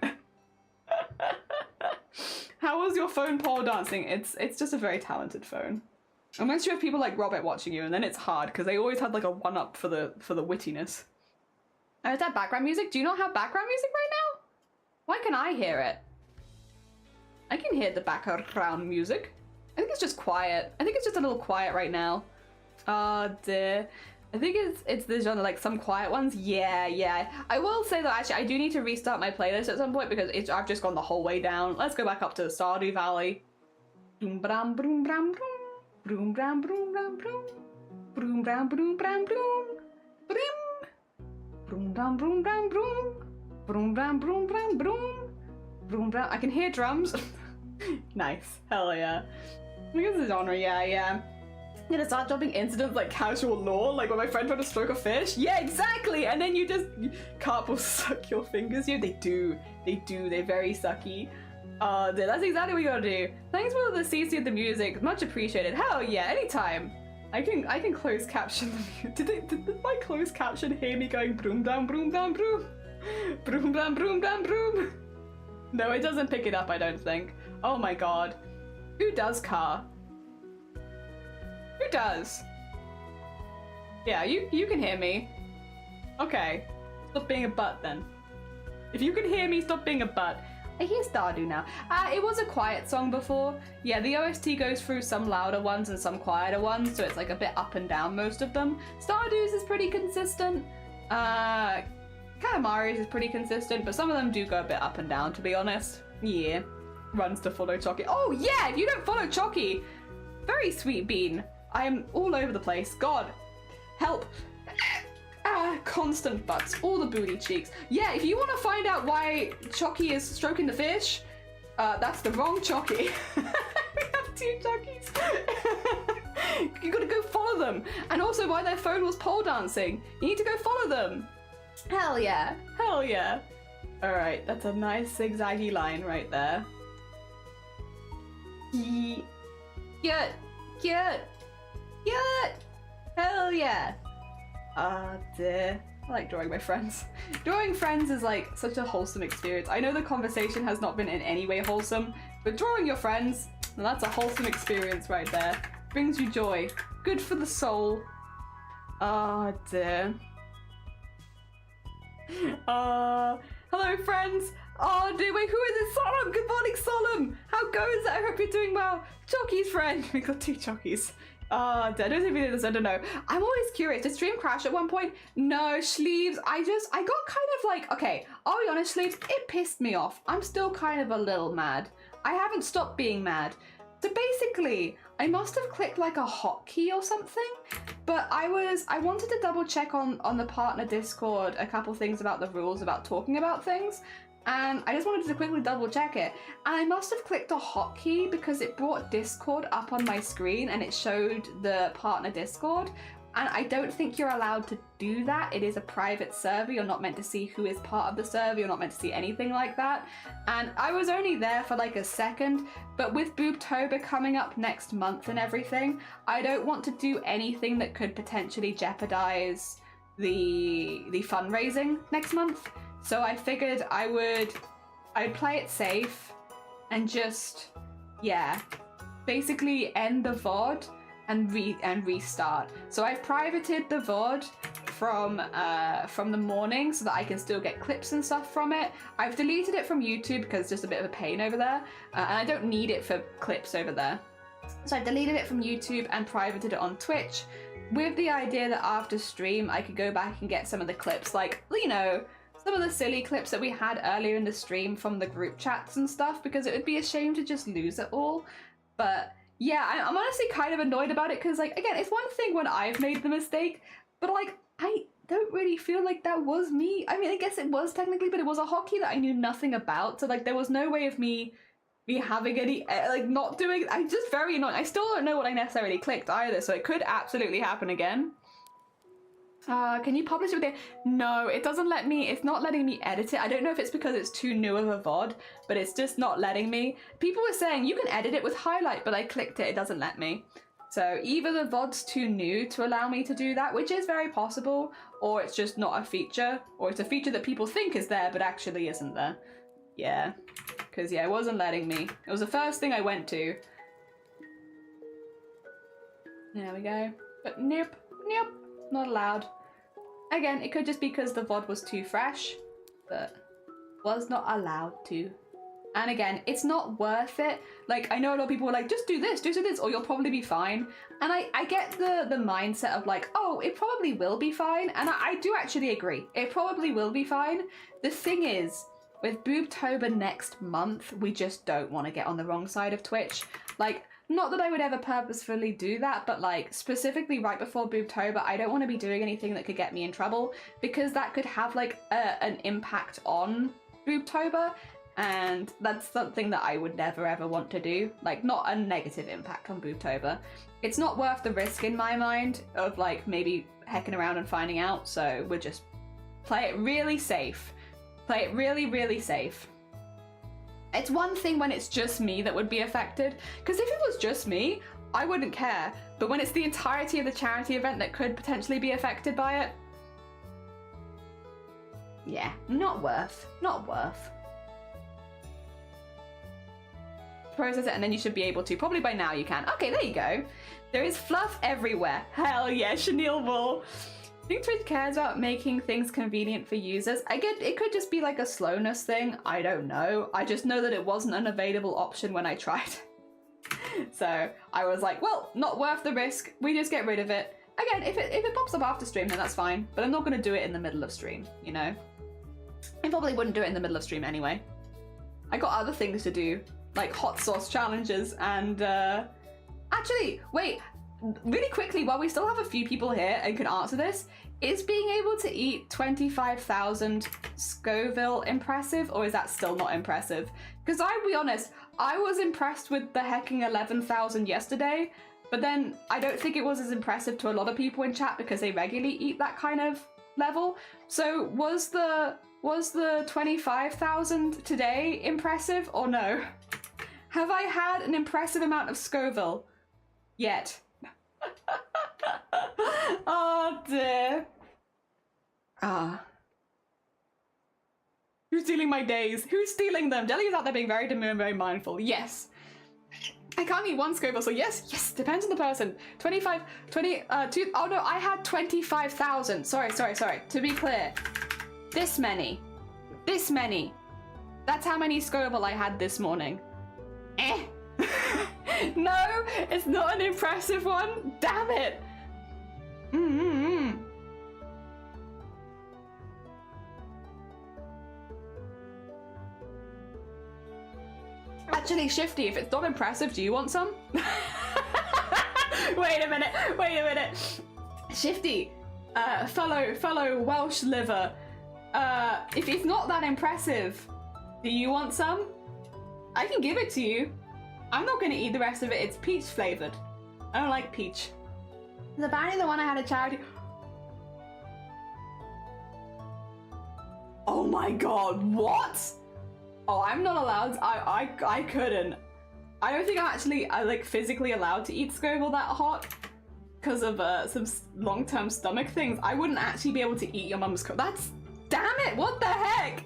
How was your phone pole dancing? It's just a very talented phone. Unless you have people like Robert watching you, and then it's hard because they always had like a one-up for the wittiness. Oh, is that background music? Do you not have background music right now? Why can I hear it? I can hear the background music. I think it's just quiet. I think it's just a little quiet right now. Oh dear. I think it's the genre, like some quiet ones. Yeah. I will say though, actually, I do need to restart my playlist at some point because I've just gone the whole way down. Let's go back up to the Stardew Valley. Broom bram broom bram broom. Broom bram broom bram broom. Broom bram broom bram broom. Brim. Broom bram broom bram broom. Broom bram broom bram broom. Broom bram. I can hear drums. Nice. Hell yeah. I think it's the genre. Yeah. I'm gonna start dropping incidents like casual lore, like when my friend tried to stroke a fish. Yeah, exactly! And then you just carp will suck your fingers. Yeah, they do. They're very sucky. That's exactly what you gotta do. Thanks for the CC of the music. Much appreciated. Hell yeah, anytime. I can close caption the music. Did my closed caption hear me going broom down broom down broom? Broom down broom down broom? No, it doesn't pick it up, I don't think. Oh my god. Who does car? Who does? Yeah, you can hear me. Okay. Stop being a butt then. If you can hear me, stop being a butt. I hear Stardew now. It was a quiet song before. Yeah, the OST goes through some louder ones and some quieter ones, so it's like a bit up and down, most of them. Stardew's is pretty consistent. Katamari's is pretty consistent, but some of them do go a bit up and down, to be honest. Yeah. Runs to follow Chalky. Oh yeah, if you don't follow Chalky, very sweet bean. I am all over the place. God, help. Constant butts, all the booty cheeks. Yeah, if you want to find out why Chalky is stroking the fish, that's the wrong Chalky. We have two Chalkies. You gotta go follow them. And also why their phone was pole dancing. You need to go follow them. Hell yeah. Alright, that's a nice zigzaggy line right there. Cute. Hell yeah. Dear. I like drawing my friends. Drawing friends is like such a wholesome experience. I know the conversation has not been in any way wholesome, but drawing your friends, well, that's a wholesome experience right there. Brings you joy. Good for the soul. Dear. Hello friends. Oh dear, wait, who is it? Solemn! Good morning, Solemn! How goes it? I hope you're doing well. Chalky's friend. We got two Chalkies. I don't think we did this, I don't know. I'm always curious. Did stream crash at one point? No, Sleeves. I got kind of like, okay, I'll be honest, Sleeves, it pissed me off. I'm still kind of a little mad. I haven't stopped being mad. So basically, I must have clicked like a hotkey or something, but I wanted to double check on the partner Discord a couple things about the rules about talking about things. And I just wanted to quickly double check it. And I must have clicked a hotkey because it brought Discord up on my screen and it showed the partner Discord. And I don't think you're allowed to do that. It is a private server. You're not meant to see who is part of the server. You're not meant to see anything like that. And I was only there for like a second, but with Boobtober coming up next month and everything, I don't want to do anything that could potentially jeopardize the fundraising next month. So I figured I'd play it safe and just, yeah, basically end the VOD and restart. So I've privated the VOD from the morning so that I can still get clips and stuff from it. I've deleted it from YouTube because it's just a bit of a pain over there, and I don't need it for clips over there. So I deleted it from YouTube and privated it on Twitch with the idea that after stream I could go back and get some of the clips, like, you know, some of the silly clips that we had earlier in the stream from the group chats and stuff, because it would be a shame to just lose it all. But yeah, I'm honestly kind of annoyed about it because, like, again, it's one thing when I've made the mistake, but like, I don't really feel like that was me. I mean, I guess it was technically, but it was a hotkey that I knew nothing about, so like there was no way of me having any, like, not doing, I'm just very annoyed. I still don't know what I necessarily clicked either, so it could absolutely happen again. Can you publish it with it? No, it doesn't let me. It's not letting me edit it. I don't know if it's because it's too new of a VOD, but it's just not letting me. People were saying you can edit it with highlight, but I clicked it. It doesn't let me. So either the VOD's too new to allow me to do that, which is very possible, or it's just not a feature, or it's a feature that people think is there, but actually isn't there. Yeah, because yeah, it wasn't letting me. It was the first thing I went to. There we go. But nope, not allowed. Again, it could just be because the VOD was too fresh, but was not allowed to. And again, it's not worth it. Like, I know a lot of people are like, just do this, or you'll probably be fine. And I get the mindset of like, oh, it probably will be fine. And I do actually agree. It probably will be fine. The thing is, with Boobtober next month, we just don't want to get on the wrong side of Twitch. Like, not that I would ever purposefully do that, but like specifically right before Boobtober, I don't want to be doing anything that could get me in trouble, because that could have like an impact on Boobtober, and that's something that I would never ever want to do. Like, not a negative impact on Boobtober. It's not worth the risk in my mind of like maybe hecking around and finding out, so we'll just play it really safe. Play it really, really safe. It's one thing when it's just me that would be affected, because if it was just me, I wouldn't care. But when it's the entirety of the charity event that could potentially be affected by it, yeah, not worth. Not worth. Process it and then you should be able to. Probably by now you can. Okay, there you go. There is fluff everywhere. Hell yeah, chenille wool. I think Twitch cares about making things convenient for users. I get it could just be like a slowness thing. I don't know. I just know that it wasn't an available option when I tried. So I was like, well, not worth the risk. We just get rid of it. Again, if it pops up after stream, then that's fine. But I'm not going to do it in the middle of stream, you know? I probably wouldn't do it in the middle of stream anyway. I got other things to do, like hot sauce challenges and... Actually, wait. Really quickly, while we still have a few people here and can answer this, is being able to eat 25,000 Scoville impressive, or is that still not impressive? Because I'll be honest, I was impressed with the hecking 11,000 yesterday, but then I don't think it was as impressive to a lot of people in chat because they regularly eat that kind of level. So was the 25,000 today impressive or no? Have I had an impressive amount of Scoville yet? Oh dear. Who's stealing my days? Who's stealing them? Jelly is out there being very demure and very mindful. Yes. I can't eat one Scoville, so yes, depends on the person. 25, 20, oh no, I had 25,000. Sorry. To be clear, this many. That's how many Scoville I had this morning. No, it's not an impressive one. Damn it. Actually, Shifty, if it's not impressive, do you want some? Wait a minute. Shifty, fellow Welsh liver, if it's not that impressive, do you want some? I can give it to you. I'm not going to eat the rest of it. It's peach flavored. I don't like peach. It's apparently the one I had at charity. Oh my god, what? Oh, I'm not allowed. I couldn't. I don't think I'm actually like physically allowed to eat Scoville that hot because of some long-term stomach things. I wouldn't actually be able to eat your mum's That's... Damn it, what the heck?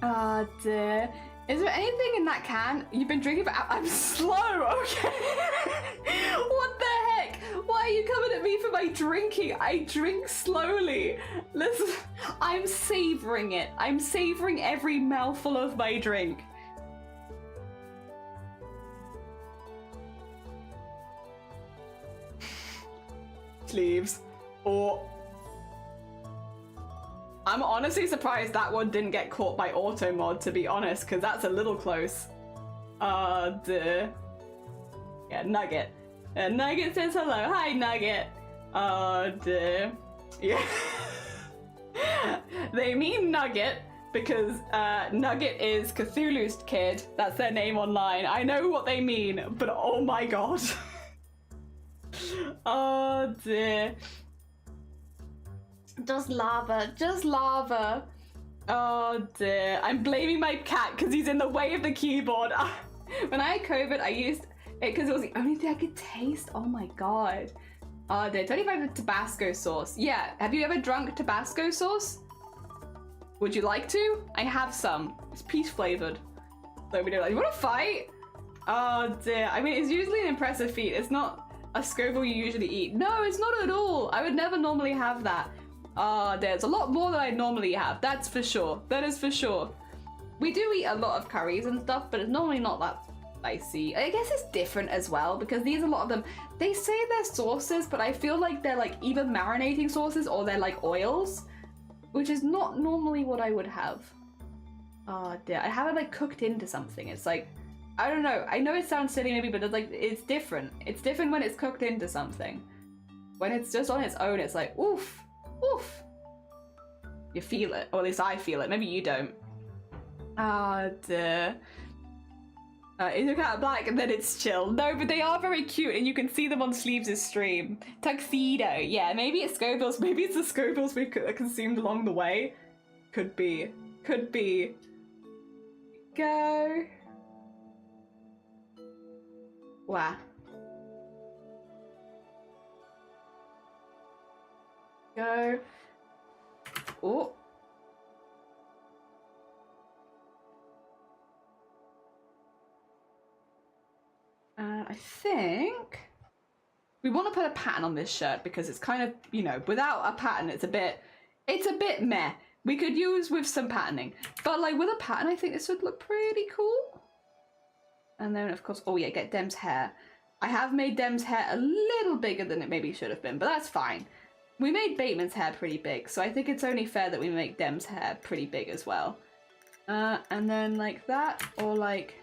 Oh dear. Is there anything in that can? You've been drinking for... I'm slow, okay? What the heck? Why are you coming at me for my drinking? I drink slowly. Listen, I'm savoring it. I'm savoring every mouthful of my drink. Sleeves. Or... I'm honestly surprised that one didn't get caught by auto mod, to be honest, because that's a little close. Duh. Yeah, Nugget. Nugget says hello. Hi, Nugget. Duh. Yeah. They mean Nugget because Nugget is Cthulhu's kid. That's their name online. I know what they mean, but oh my god. Oh dear. Just lava, just lava. Oh dear, I'm blaming my cat because he's in the way of the keyboard. When I had COVID, I used it because it was the only thing I could taste. Oh my god. Oh dear, 25 Tabasco sauce. Yeah, have you ever drunk Tabasco sauce? Would you like to? I have some. It's peach flavored. So we don't like. You want to fight? Oh dear. I mean, it's usually an impressive feat. It's not a Scoville you usually eat. No, it's not at all. I would never normally have that. Oh dear, it's a lot more than I normally have. That's for sure. That is for sure. We do eat a lot of curries and stuff, but it's normally not that spicy. I guess it's different as well because these, a lot of them, they say they're sauces, but I feel like they're like either marinating sauces or they're like oils, which is not normally what I would have. Oh dear, I have it like cooked into something. It's like, I don't know. I know it sounds silly maybe, but it's like, it's different. It's different when it's cooked into something. When it's just on its own, it's like, oof, oof. You feel it, or at least I feel it. Maybe you don't. Ah dear. Is your cat black and then it's chill? No, but they are very cute and you can see them on Sleeves' stream. Tuxedo, yeah, maybe it's Scovilles, maybe it's the Scovilles we've consumed along the way. Could be, could be. Go. Wow. Go. Oh. I think we want to put a pattern on this shirt because it's kind of, you know, without a pattern, it's a bit meh. We could use with some patterning, but like with a pattern, I think this would look pretty cool. And then of course, oh yeah, get Dem's hair. I have made Dem's hair a little bigger than it maybe should have been, but that's fine. We made Bateman's hair pretty big, so I think it's only fair that we make Dem's hair pretty big as well. And then like that, or like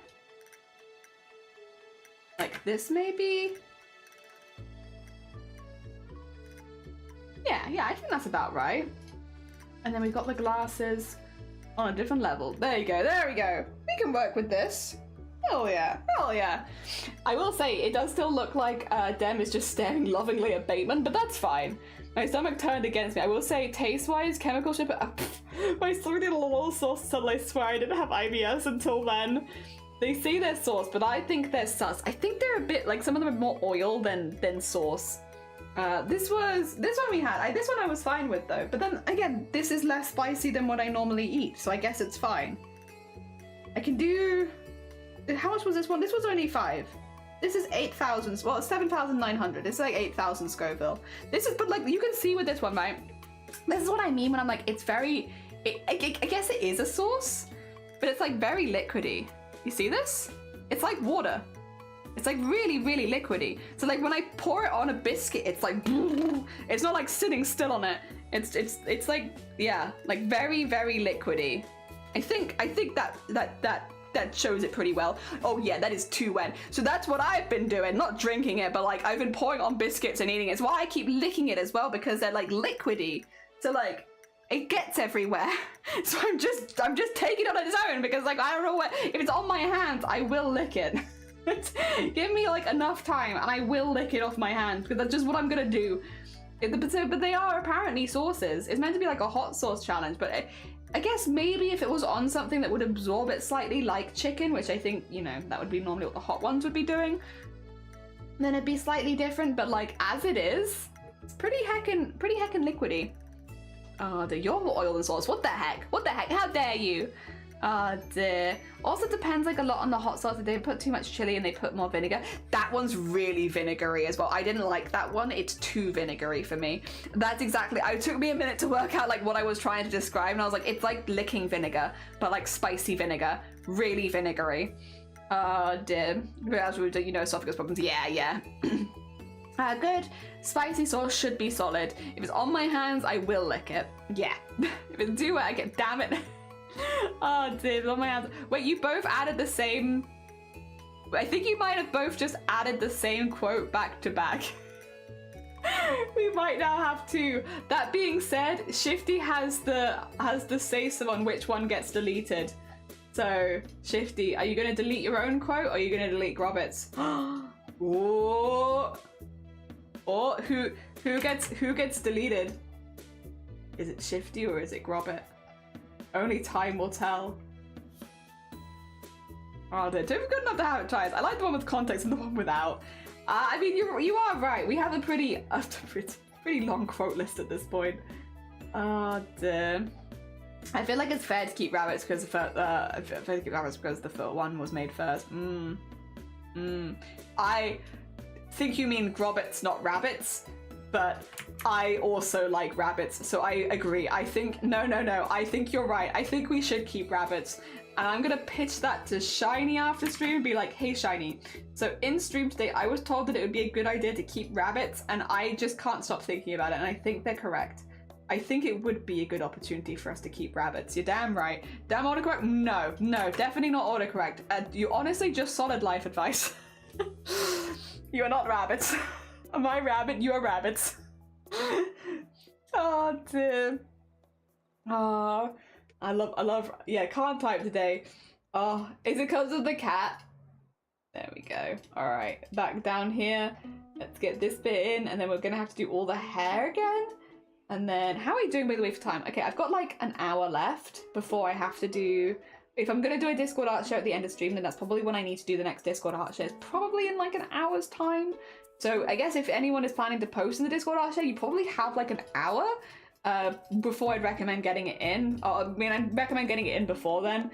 this maybe? Yeah, I think that's about right. And then we've got the glasses on a different level. There you go, there we go. We can work with this. Hell yeah, hell yeah. I will say, it does still look like Dem is just staring lovingly at Bateman, but that's fine. My stomach turned against me. I will say, taste-wise, chemical ship, my stomach did a little sauce until I swear I didn't have IBS until then. They say they're sauce, but I think they're sus. I think they're a bit, like, some of them are more oil than sauce. This one we had. This one I was fine with, though. But then, again, this is less spicy than what I normally eat, so I guess it's fine. I can do... How much was this one? This was only 5. This is 8,000. Well, 7,900. It's like 8,000 Scoville. This is, but, like, you can see with this one, right? This is what I mean when I'm like, it's very... I guess it is a sauce, but it's, like, very liquidy. You see this? It's like water. It's like really, really liquidy. So like when I pour it on a biscuit, it's like, it's not like sitting still on it. It's like, yeah, like very, very liquidy. I think that shows it pretty well. Oh yeah, that is too wet. So that's what I've been doing, not drinking it, but like I've been pouring on biscuits and eating it. It's why I keep licking it as well, because they're like liquidy. So like, it gets everywhere. So I'm just taking it on its own because like I don't know what, if it's on my hands, I will lick it. Give me like enough time and I will lick it off my hands because that's just what I'm gonna do. But they are apparently sauces. It's meant to be like a hot sauce challenge, but I guess maybe if it was on something that would absorb it slightly, like chicken, which I think, you know, that would be normally what the hot ones would be doing, then it'd be slightly different. But like as it is, it's pretty heckin' liquidy. Oh dear, you're more oil than sauce. What the heck? What the heck? How dare you? Oh dear. Also depends like a lot on the hot sauce. If they put too much chili and they put more vinegar. That one's really vinegary as well. I didn't like that one. It's too vinegary for me. That's exactly, it took me a minute to work out like what I was trying to describe, and I was like, it's like licking vinegar, but like spicy vinegar. Really vinegary. Oh dear. As we do, you know, esophagus problems. Yeah. Good. Spicy sauce should be solid. If it's on my hands, I will lick it. Yeah. If it's too wet, I get, damn it. Oh dear, it's on my hands. Wait, you both added the same... I think you might have both just added the same quote back to back. We might now have to. That being said, Shifty has the say-so on which one gets deleted. So, Shifty, are you going to delete your own quote or are you going to delete Grobbett's? Or who gets deleted? Is it Shifty or is it Grobbit? Only time will tell. Oh, they're good enough to advertise. I like the one with context and the one without. I mean, you are right. We have a pretty long quote list at this point. Oh dear. I feel like it's fair to keep rabbits because the foot one was made first. I think you mean grobbits, not rabbits, but I also like rabbits, so I agree. I think no. I think you're right. I think we should keep rabbits. And I'm gonna pitch that to Shiny after stream and be like, hey Shiny, so in stream today I was told that it would be a good idea to keep rabbits, and I just can't stop thinking about it, and I think they're correct. I think it would be a good opportunity for us to keep rabbits. You're damn right. Damn autocorrect? No, definitely not autocorrect. You honestly just solid life advice. You are not rabbits. Am I rabbit? You are rabbits. Oh dear. Oh. I love, yeah, can't type today. Oh, is it because of the cat? There we go. All right, back down here. Let's get this bit in, and then we're gonna have to do all the hair again. And then, how are we doing by the way for time? Okay, I've got like an hour left before I have to do, if I'm gonna do a Discord art show at the end of stream, then that's probably when I need to do the next Discord art show. It's probably in like an hour's time. So I guess if anyone is planning to post in the Discord art show, you probably have like an hour before I'd recommend getting it in. I mean, I'd recommend getting it in before then,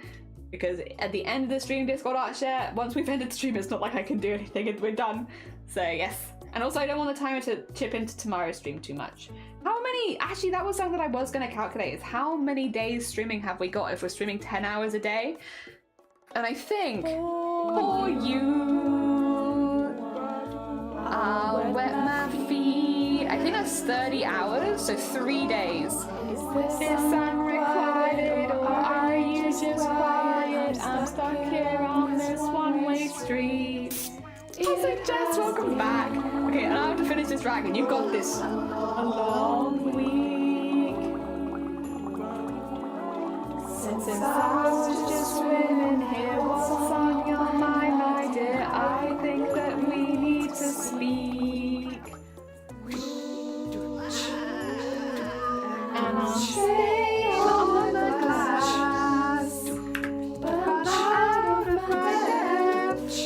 because at the end of the stream Discord art share, once we've ended the stream, it's not like I can do anything and we're done. So yes. And also I don't want the timer to chip into tomorrow's stream too much. How many, actually that was something that I was going to calculate, is how many days streaming have we got if we're streaming 10 hours a day? And I think, for you, I'll wet my feet. I think that's 30 hours, so 3 days. Is this unrequited, or are you just quiet? I'm stuck here on this one-way street. I suggest welcome back. Okay, and I have to finish this dragon. You've got this. A long week since I was just swimming here. What's on your mind, my dear? I think that we need to speak. And I'm staying on the glass, but out of my depth.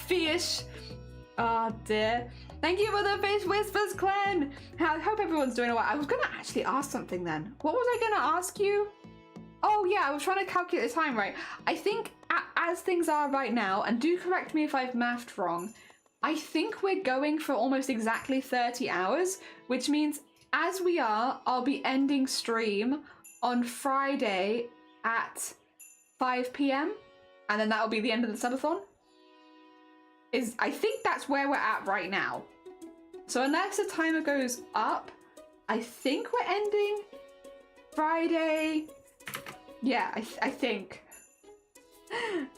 Fish! Oh dear. Thank you for the fish whispers, Clen. I hope everyone's doing alright. I was gonna actually ask something then. What was I gonna ask you? Oh yeah, I was trying to calculate the time right. I think as things are right now, and do correct me if I've mathed wrong, I think we're going for almost exactly 30 hours, which means as we are, I'll be ending stream on Friday at 5 p.m. and then that'll be the end of the subathon. I think that's where we're at right now. So unless the timer goes up, I think we're ending Friday. Yeah, I think.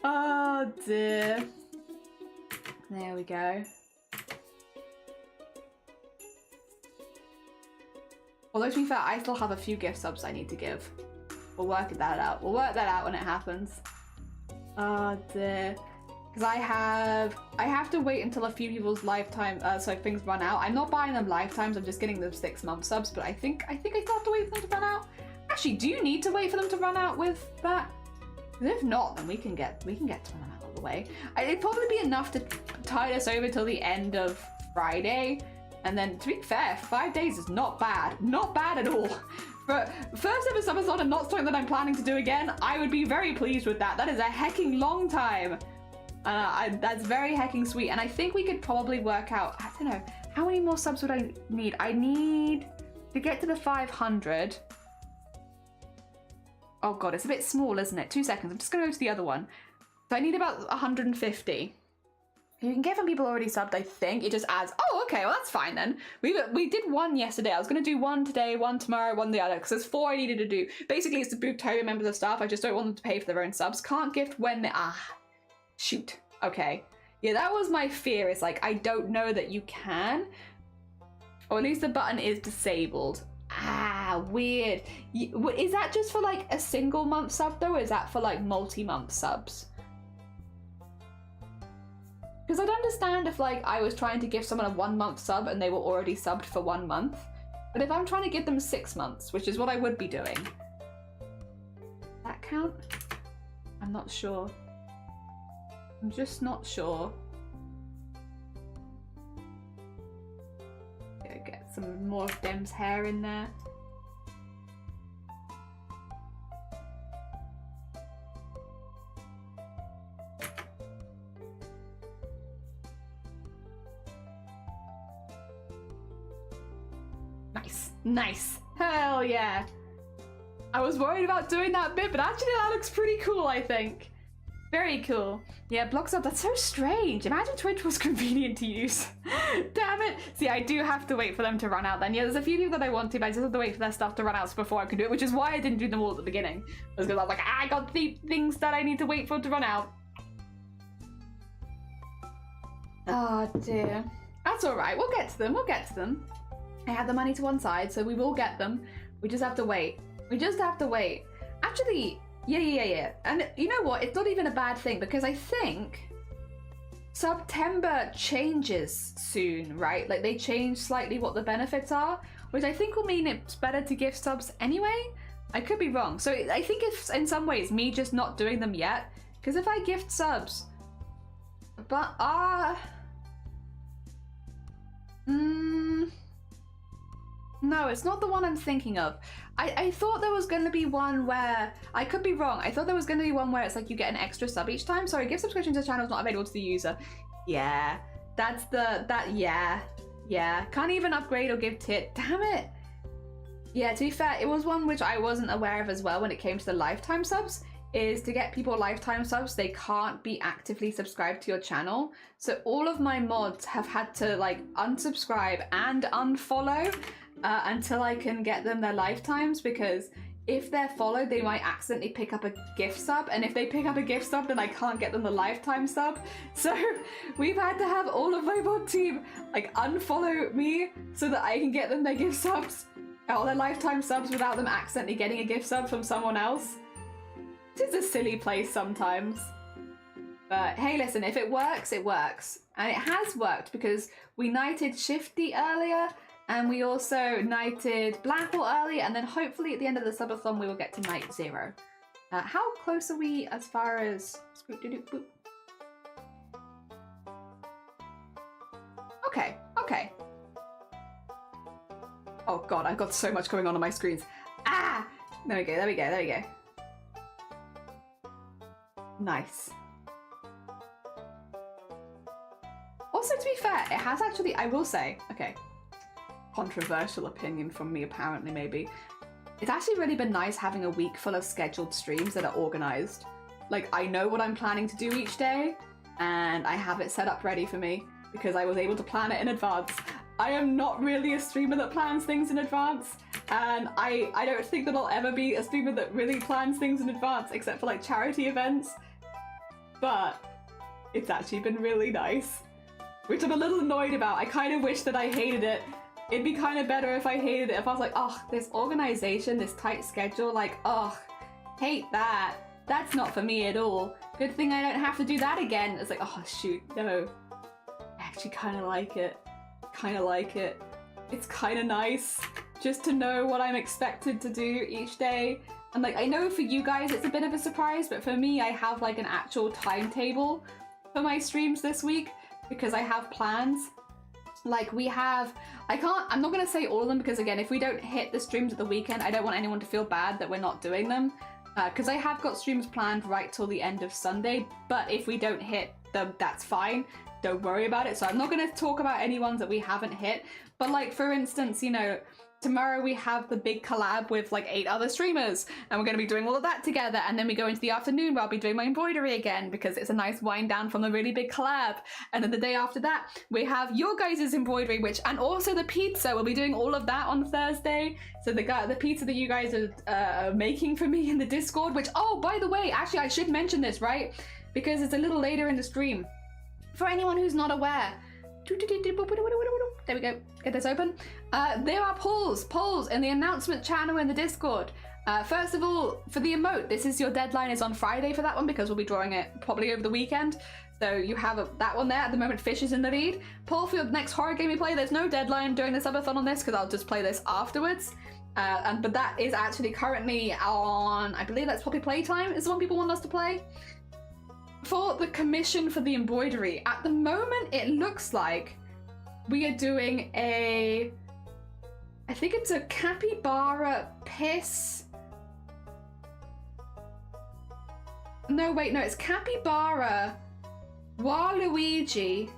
Oh dear. There we go. Although to be fair, I still have a few gift subs I need to give. We'll work that out. We'll work that out when it happens. Oh dear. Because I have to wait until a few people's lifetime, so things run out. I'm not buying them lifetimes, I'm just getting them 6-month subs, but I think I still have to wait for them to run out. Actually, do you need to wait for them to run out with that? Because if not, then we can get to them out of the way. It'd probably be enough to tide us over till the end of Friday. And then, to be fair, 5 days is not bad. Not bad at all. For first ever subathon and not something that I'm planning to do again, I would be very pleased with that. That is a hecking long time. That's very hecking sweet, and I think we could probably work out, I don't know, how many more subs would I need? I need to get to the 500. Oh god, it's a bit small, isn't it? 2 seconds. I'm just gonna go to the other one. So I need about 150. You can get from people already subbed, I think. It just adds. Oh, okay, well that's fine then. We did one yesterday. I was gonna do one today, one tomorrow, one the other, because there's 4 I needed to do. Basically, it's to boost Toby members of staff. I just don't want them to pay for their own subs. Can't gift when they shoot. Okay. Yeah, that was my fear. Is like I don't know that you can, or at least the button is disabled. Weird. Is that just for like a single month sub though, or is that for like multi-month subs? Because I'd understand if like I was trying to give someone a 1 month sub and they were already subbed for 1 month. But if I'm trying to give them 6 months, which is what I would be doing, that count? I'm not sure. I'm just not sure. Gotta get some more of Dem's hair in there. Nice. Hell yeah. I was worried about doing that bit, but actually that looks pretty cool, I think. Very cool. Yeah, blocks up. That's so strange. Imagine Twitch was convenient to use. Damn it. See, I do have to wait for them to run out then. Yeah, there's a few people that I want to, but I just have to wait for their stuff to run out before I can do it, which is why I didn't do them all at the beginning. Because I was like, I got the things that I need to wait for to run out. Oh dear. That's all right. We'll get to them. We'll get to them. I had the money to one side, so we will get them. We just have to wait. We just have to wait. Actually, yeah. And you know what? It's not even a bad thing, because I think September changes soon, right? Like they change slightly what the benefits are, which I think will mean it's better to gift subs anyway. I could be wrong. So I think it's in some ways me just not doing them yet, because if I gift subs, but no, it's not the one I'm thinking of. I thought there was going to be one where, I could be wrong, I thought there was going to be one where it's like you get an extra sub each time. Sorry, gift subscription to the channel is not available to the user. Yeah, that's yeah. Can't even upgrade or give tit. Damn it. Yeah, to be fair, it was one which I wasn't aware of as well when it came to the lifetime subs, is to get people lifetime subs, they can't be actively subscribed to your channel. So all of my mods have had to like unsubscribe and unfollow until I can get them their lifetimes, because if they're followed, they might accidentally pick up a gift sub, and if they pick up a gift sub, then I can't get them the lifetime sub. So we've had to have all of my mod team like unfollow me so that I can get them their gift subs, or their lifetime subs, without them accidentally getting a gift sub from someone else. It is a silly place sometimes. But hey, listen, if it works, it works. And it has worked, because we knighted Shifty earlier, and we also knighted Blackwell earlier, and then hopefully at the end of the subathon we will get to Knight 0. How close are we as far as... Okay. Oh god, I've got so much going on my screens. There we go. Nice. Also, to be fair, it has actually, I will say, okay, controversial opinion from me apparently, maybe. It's actually really been nice having a week full of scheduled streams that are organized. Like, I know what I'm planning to do each day, and I have it set up ready for me, because I was able to plan it in advance. I am not really a streamer that plans things in advance, and I don't think that I'll ever be a streamer that really plans things in advance, except for like charity events. But it's actually been really nice, which I'm a little annoyed about. I kind of wish that I hated it. It'd be kind of better if I hated it, if I was like, oh, this organization, this tight schedule, like, oh, hate that. That's not for me at all. Good thing I don't have to do that again. It's like, oh shoot, no. I actually kind of like it. It's kind of nice just to know what I'm expected to do each day. And like, I know for you guys it's a bit of a surprise, but for me I have like an actual timetable for my streams this week, because I have plans. Like we have, I'm not gonna say all of them, because again, if we don't hit the streams at the weekend, I don't want anyone to feel bad that we're not doing them. Because I have got streams planned right till the end of Sunday, but if we don't hit them, that's fine. don't worry about it. So I'm not going to talk about any ones that we haven't hit. But like, for instance, you know, tomorrow we have the big collab with like 8 other streamers, and we're going to be doing all of that together. And then we go into the afternoon where I'll be doing my embroidery again because it's a nice wind down from the really big collab. And then the day after that, we have your guys' embroidery, and also the pizza. We'll be doing all of that on Thursday. So the pizza that you guys are making for me in the Discord, which, oh, by the way, actually I should mention this, right? Because it's a little later in the stream. For anyone who's not aware, there we go, get this open. There are polls in the announcement channel in the Discord. First of all, for the emote, this is your deadline is on Friday for that one because we'll be drawing it probably over the weekend. So you have that one there. At the moment, Fish is in the lead. Poll for your next horror game you play. There's no deadline during the subathon on this because I'll just play this afterwards. But that is actually currently on, I believe that's Poppy Playtime is the one people want us to play. For the commission for the embroidery, at the moment it looks like we are doing I think it's a capybara piss. No, wait, no, it's capybara, Waluigi,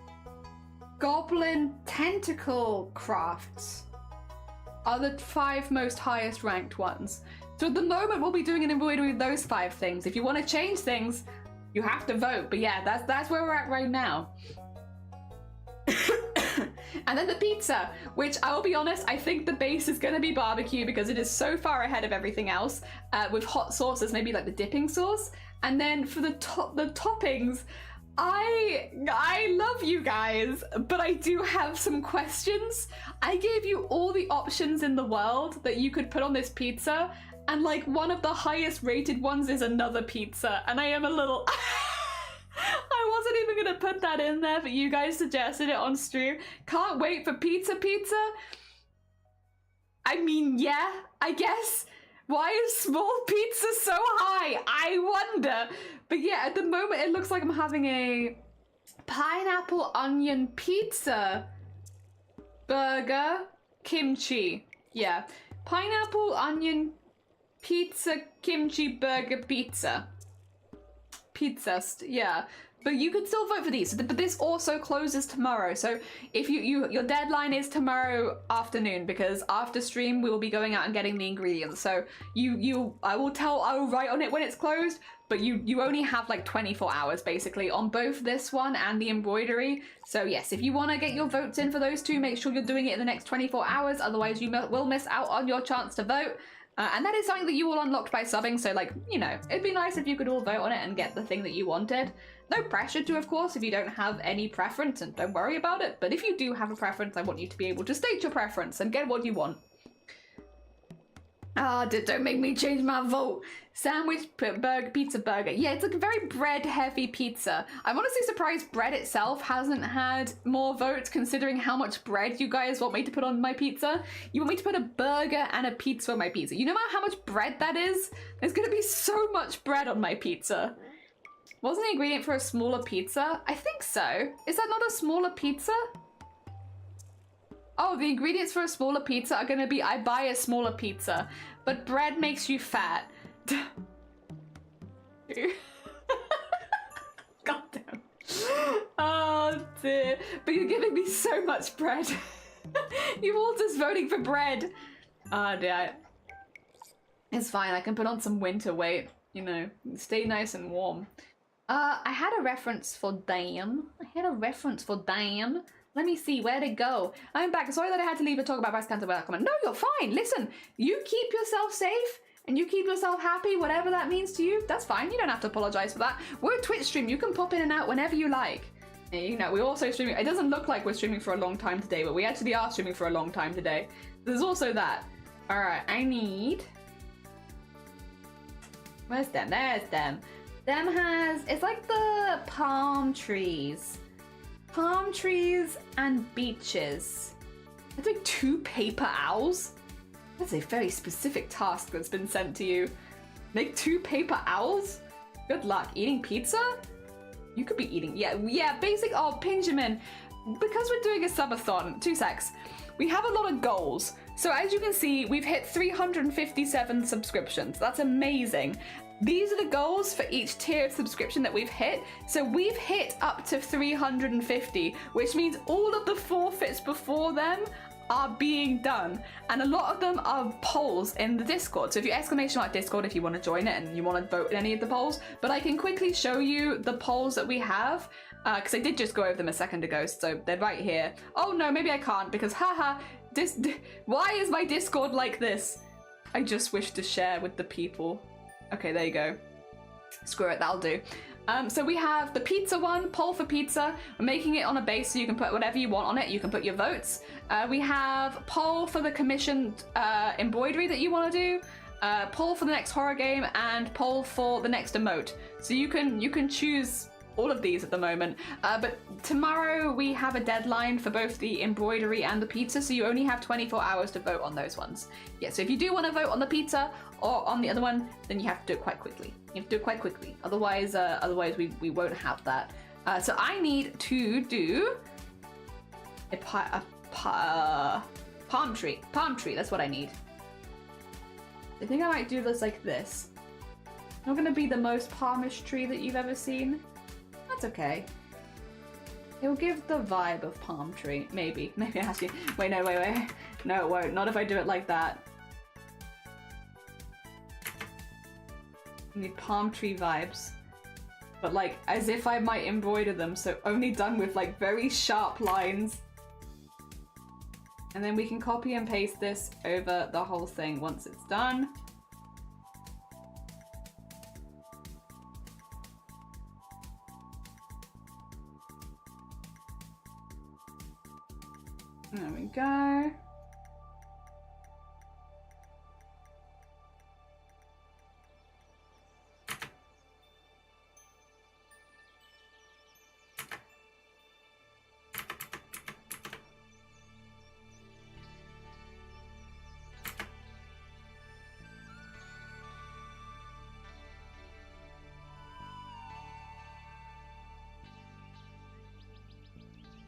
goblin tentacle crafts are the 5 most highest ranked ones. So at the moment we'll be doing an embroidery with those 5 things. If you want to change things, you have to vote, but yeah, that's where we're at right now. And then the pizza, which I'll be honest, I think the base is going to be barbecue because it is so far ahead of everything else, with hot sauces, maybe like the dipping sauce. And then for the toppings, I love you guys, but I do have some questions. I gave you all the options in the world that you could put on this pizza, and like one of the highest rated ones is another pizza, and I am a little I wasn't even gonna put that in there, but you guys suggested it on stream. Can't wait for pizza. I mean, yeah, I guess. Why is small pizza so high? I wonder. But yeah, at the moment it looks like I'm having a pineapple onion pizza burger kimchi. Yeah, pineapple onion pizza kimchi burger pizza. Yeah. But you could still vote for these. But this also closes tomorrow. So if your deadline is tomorrow afternoon, because after stream we will be going out and getting the ingredients. So I will write on it when it's closed, but you only have like 24 hours basically on both this one and the embroidery. So yes, if you want to get your votes in for those two, make sure you're doing it in the next 24 hours. Otherwise you will miss out on your chance to vote. And that is something that you all unlocked by subbing, so like, you know, it'd be nice if you could all vote on it and get the thing that you wanted. No pressure to, of course, if you don't have any preference, and don't worry about it, but if you do have a preference, I want you to be able to state your preference and get what you want. Don't make me change my vote. Sandwich, burger, pizza, burger. Yeah, it's like a very bread-heavy pizza. I'm honestly surprised bread itself hasn't had more votes, considering how much bread you guys want me to put on my pizza. You want me to put a burger and a pizza on my pizza. You know how much bread that is? There's gonna be so much bread on my pizza. Wasn't the ingredient for a smaller pizza? I think so. Is that not a smaller pizza? Oh, the ingredients for a smaller pizza are gonna be I buy a smaller pizza, but bread makes you fat. God damn. Oh dear. But you're giving me so much bread. You're all just voting for bread. Oh dear. It's fine, I can put on some winter weight, you know, stay nice and warm. I had a reference for Dan. Let me see, where'd it go? I'm back. Sorry that I had to leave a talk about breast cancer without comment. No, you're fine. Listen, you keep yourself safe and you keep yourself happy, whatever that means to you. That's fine. You don't have to apologize for that. We're a Twitch stream. You can pop in and out whenever you like. You know, we're also streaming. It doesn't look like we're streaming for a long time today, but we actually are streaming for a long time today. There's also that. All right, I need... Where's them? There's them. Them has... It's like the palm trees. Palm trees and beaches. That's like 2 paper owls? That's a very specific task that's been sent to you. Make 2 paper owls? Good luck. Eating pizza? You could be eating... Yeah, basic... Oh, Pinjamin. Because we're doing a subathon, 2 secs, we have a lot of goals. So as you can see, we've hit 357 subscriptions. That's amazing. these are the goals for each tier of subscription that we've hit. So we've hit up to 350, which means all of the forfeits before them are being done, and a lot of them are polls in the Discord. So if you exclamation mark Discord if you want to join it and you want to vote in any of the polls, but I can quickly show you the polls that we have because I did just go over them a second ago, so they're right here. Oh no, maybe I can't because haha, why is my Discord like this? I just wish to share with the people. Okay, there you go. Screw it, that'll do. So we have the pizza one, poll for pizza. We're making it on a base so you can put whatever you want on it. You can put your votes. We have poll for the commissioned embroidery that you want to do, poll for the next horror game, and poll for the next emote. So you can choose all of these at the moment. But tomorrow we have a deadline for both the embroidery and the pizza, so you only have 24 hours to vote on those ones. Yeah, so if you do want to vote on the pizza or on the other one, then you have to do it quite quickly. You have to do it quite quickly. Otherwise we won't have that. So I need to do a palm tree. Palm tree, that's what I need. I think I might do this like this. Not gonna be the most palmish tree that you've ever seen. That's okay. It'll give the vibe of palm tree. Maybe it has to. Wait. No, it won't. Not if I do it like that. I need palm tree vibes. But like, as if I might embroider them, so only done with like very sharp lines. And then we can copy and paste this over the whole thing once it's done. There we go.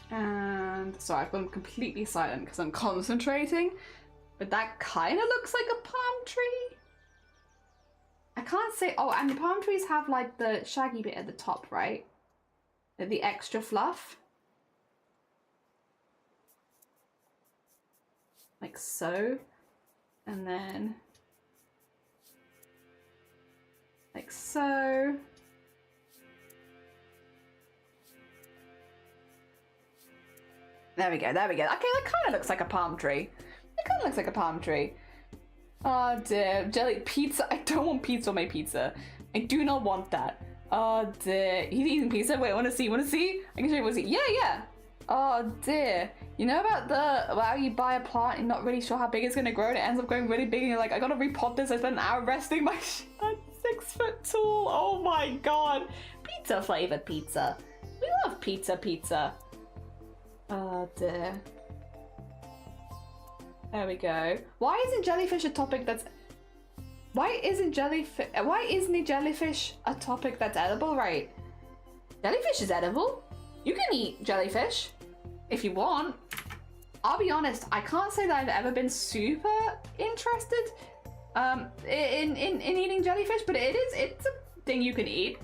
And sorry, I've gone completely silent because I'm concentrating, but that kind of looks like a palm tree. I can't say, oh, and the palm trees have like the shaggy bit at the top, right? The extra fluff. Like so. And then like so. There we go, there we go. Okay, that kind of looks like a palm tree. It kind of looks like a palm tree. Oh dear, jelly pizza. I don't want pizza on my pizza. I do not want that. Oh dear. He's eating pizza. Wait, wanna see? I can show you what see. Yeah. Oh dear. You know about how you buy a plant and not really sure how big it's gonna grow and it ends up growing really big and you're like, I gotta repot this. I spent an hour resting my I'm 6 foot tall. Oh my god. Pizza flavored pizza. We love pizza. Oh dear. There we go. Why isn't jellyfish a topic that's... Why isn't a jellyfish a topic that's edible, right? Jellyfish is edible. You can eat jellyfish if you want. I'll be honest, I can't say that I've ever been super interested in eating jellyfish, but it's a thing you can eat.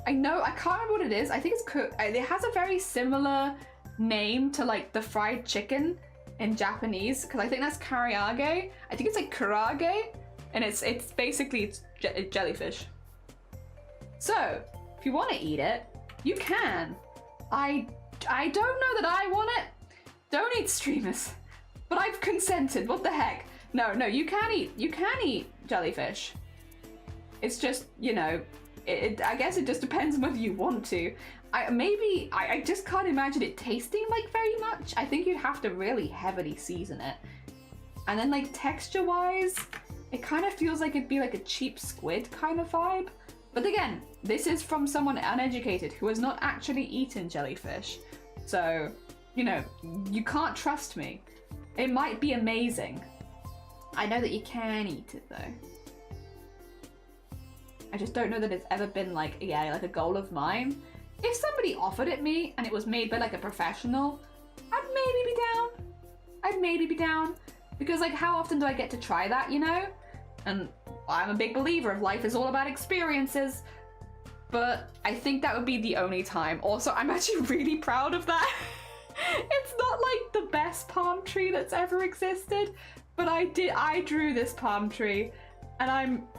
I know, I can't remember what it is. I think it's it has a very similar name to like the fried chicken in Japanese, because I think that's karaage. I think it's like karage, and it's basically jellyfish. So if you want to eat it, you can. I don't know that I want it. Don't eat streamers, but I've consented. What the heck? No, you can eat jellyfish. It's just, you know, I guess it just depends on whether you want to. I just can't imagine it tasting like very much. I think you'd have to really heavily season it. And then like texture wise, it kind of feels like it'd be like a cheap squid kind of vibe. But again, this is from someone uneducated who has not actually eaten jellyfish. So, you know, you can't trust me. It might be amazing. I know that you can eat it though. I just don't know that it's ever been like, yeah, like a goal of mine. If somebody offered it me and it was made by like a professional, I'd maybe be down. Because like, how often do I get to try that, you know? And I'm a big believer of life is all about experiences, but I think that would be the only time. Also, I'm actually really proud of that. It's not like the best palm tree that's ever existed, but I drew this palm tree, and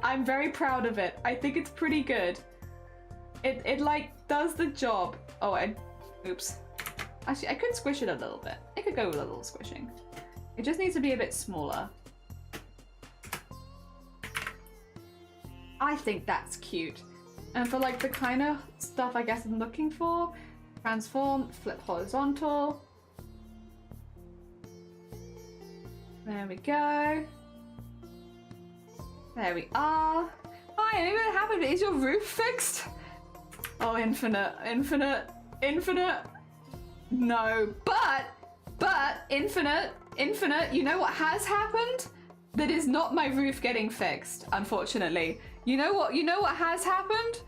I'm very proud of it. I think it's pretty good. It like does the job. Oh, oops. Actually, I could squish it a little bit. I could go with a little squishing. It just needs to be a bit smaller. I think that's cute. And for like the kind of stuff I guess I'm looking for, transform, flip horizontal. There we go. There we are. Hi, maybe what happened? Is your roof fixed? Oh, infinite, infinite, infinite. No, but infinite, you know what has happened? That is not my roof getting fixed, unfortunately. You know what has happened?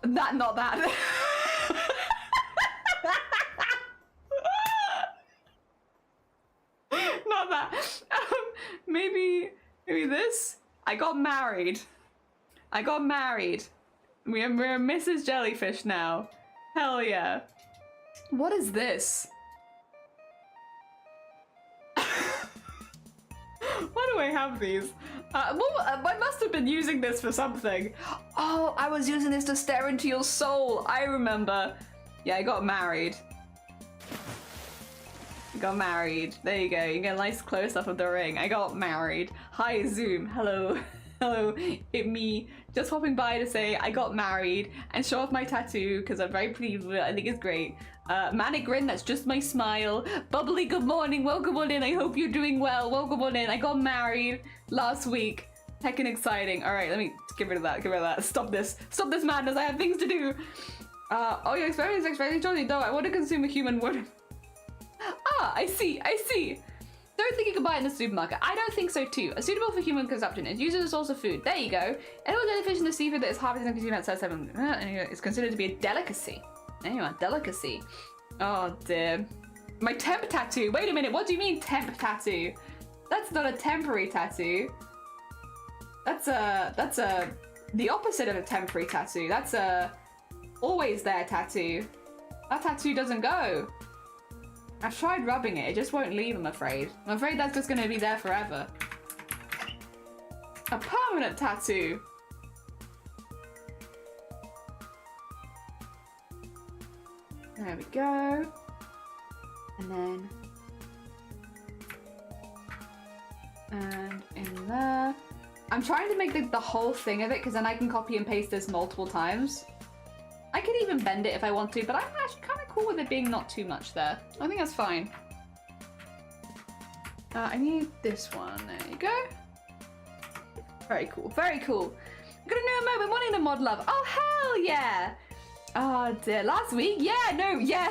Not that. Not that. Maybe this? I got married. We're Mrs. Jellyfish now. Hell yeah. What is this? Why do I have these? I must have been using this for something. Oh, I was using this to stare into your soul. I remember. Yeah, I got married. There you go. You get a nice close-up of the ring. I got married. Hi, Zoom. Hello. Hello, it's me. Just hopping by to say I got married and show off my tattoo because I'm very pleased with it. I think it's great. Manic grin, that's just my smile. Bubbly, good morning. Welcome on in. I hope you're doing well. Welcome on in. I got married last week. Heckin' exciting. All right, let me get rid of that. Stop this madness. I have things to do. Oh, your experience is very jolly though. I want to consume a human wood. Ah, I see. Don't think you can buy it in the supermarket. I don't think so too. A suitable for human consumption. It's used as a source of food. There you go. Edible jellyfish in the seafood that is harvested and consumed outside 7. It's considered to be a delicacy. Anyway, delicacy. Oh dear. My temp tattoo. Wait a minute. What do you mean temp tattoo? That's not a temporary tattoo. That's the opposite of a temporary tattoo. That's a always there tattoo. That tattoo doesn't go. I've tried rubbing it just won't leave, I'm afraid. I'm afraid that's just gonna be there forever. A permanent tattoo! There we go. And then... and in there. I'm trying to make the whole thing of it because then I can copy and paste this multiple times. I could even bend it if I want to, but I'm actually kind of cool with it being not too much there. I think that's fine. I need this one. There you go. Very cool. Very cool. I'm gonna know a moment wanting the mod love. Oh, hell yeah! Oh dear, last week?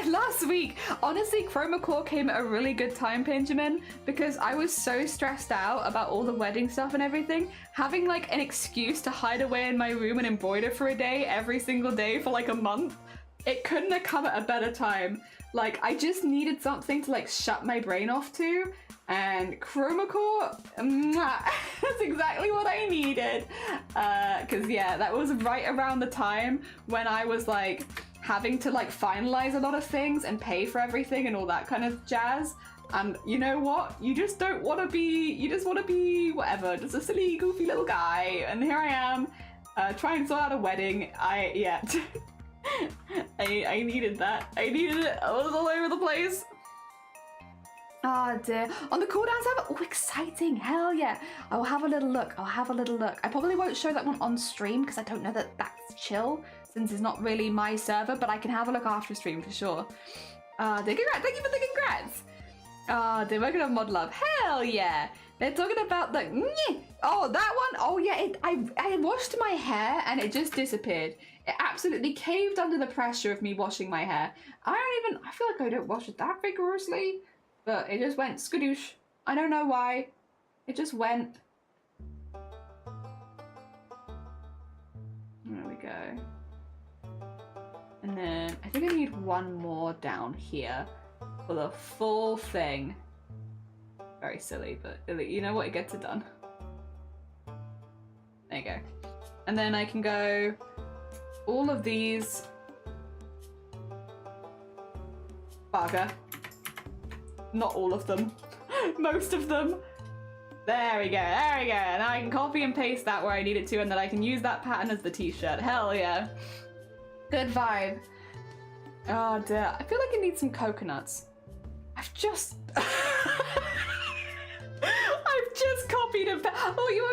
Last week. Honestly, Chroma Core came at a really good time, Benjamin, because I was so stressed out about all the wedding stuff and everything. Having like an excuse to hide away in my room and embroider for a day every single day for like a month, it couldn't have come at a better time. Like, I just needed something to like shut my brain off to, and Chroma Core, that's exactly what I needed. Cause yeah, that was right around the time when I was like having to like finalize a lot of things and pay for everything and all that kind of jazz. And you know what? You just don't want to be, you just want to be whatever, just a silly, goofy little guy. And here I am, trying to sort out a wedding. I needed that. I needed it. I was all over the place. Oh dear. On the cooldown server? Oh, exciting. Hell yeah. I'll have a little look. I probably won't show that one on stream because I don't know that that's chill since it's not really my server, but I can have a look after stream for sure. Congrats. Thank you for the congrats. They're working on mod love. Hell yeah. They're talking about the... Oh, that one? Oh yeah, I washed my hair and it just disappeared. It absolutely caved under the pressure of me washing my hair. I feel like I don't wash it that vigorously. But it just went skadoosh. I don't know why. It just went. There we go. And then I think I need one more down here for the full thing. Very silly, but you know what? It gets it done. you go. And then I can go all of these. Bugger. Not all of them. Most of them. There we go, there we go. Now I can copy and paste that where I need it to, and then I can use that pattern as the t-shirt. Hell yeah. Good vibe. Oh dear, I feel like I need some coconuts. I've just... I've just copied and... Oh, you...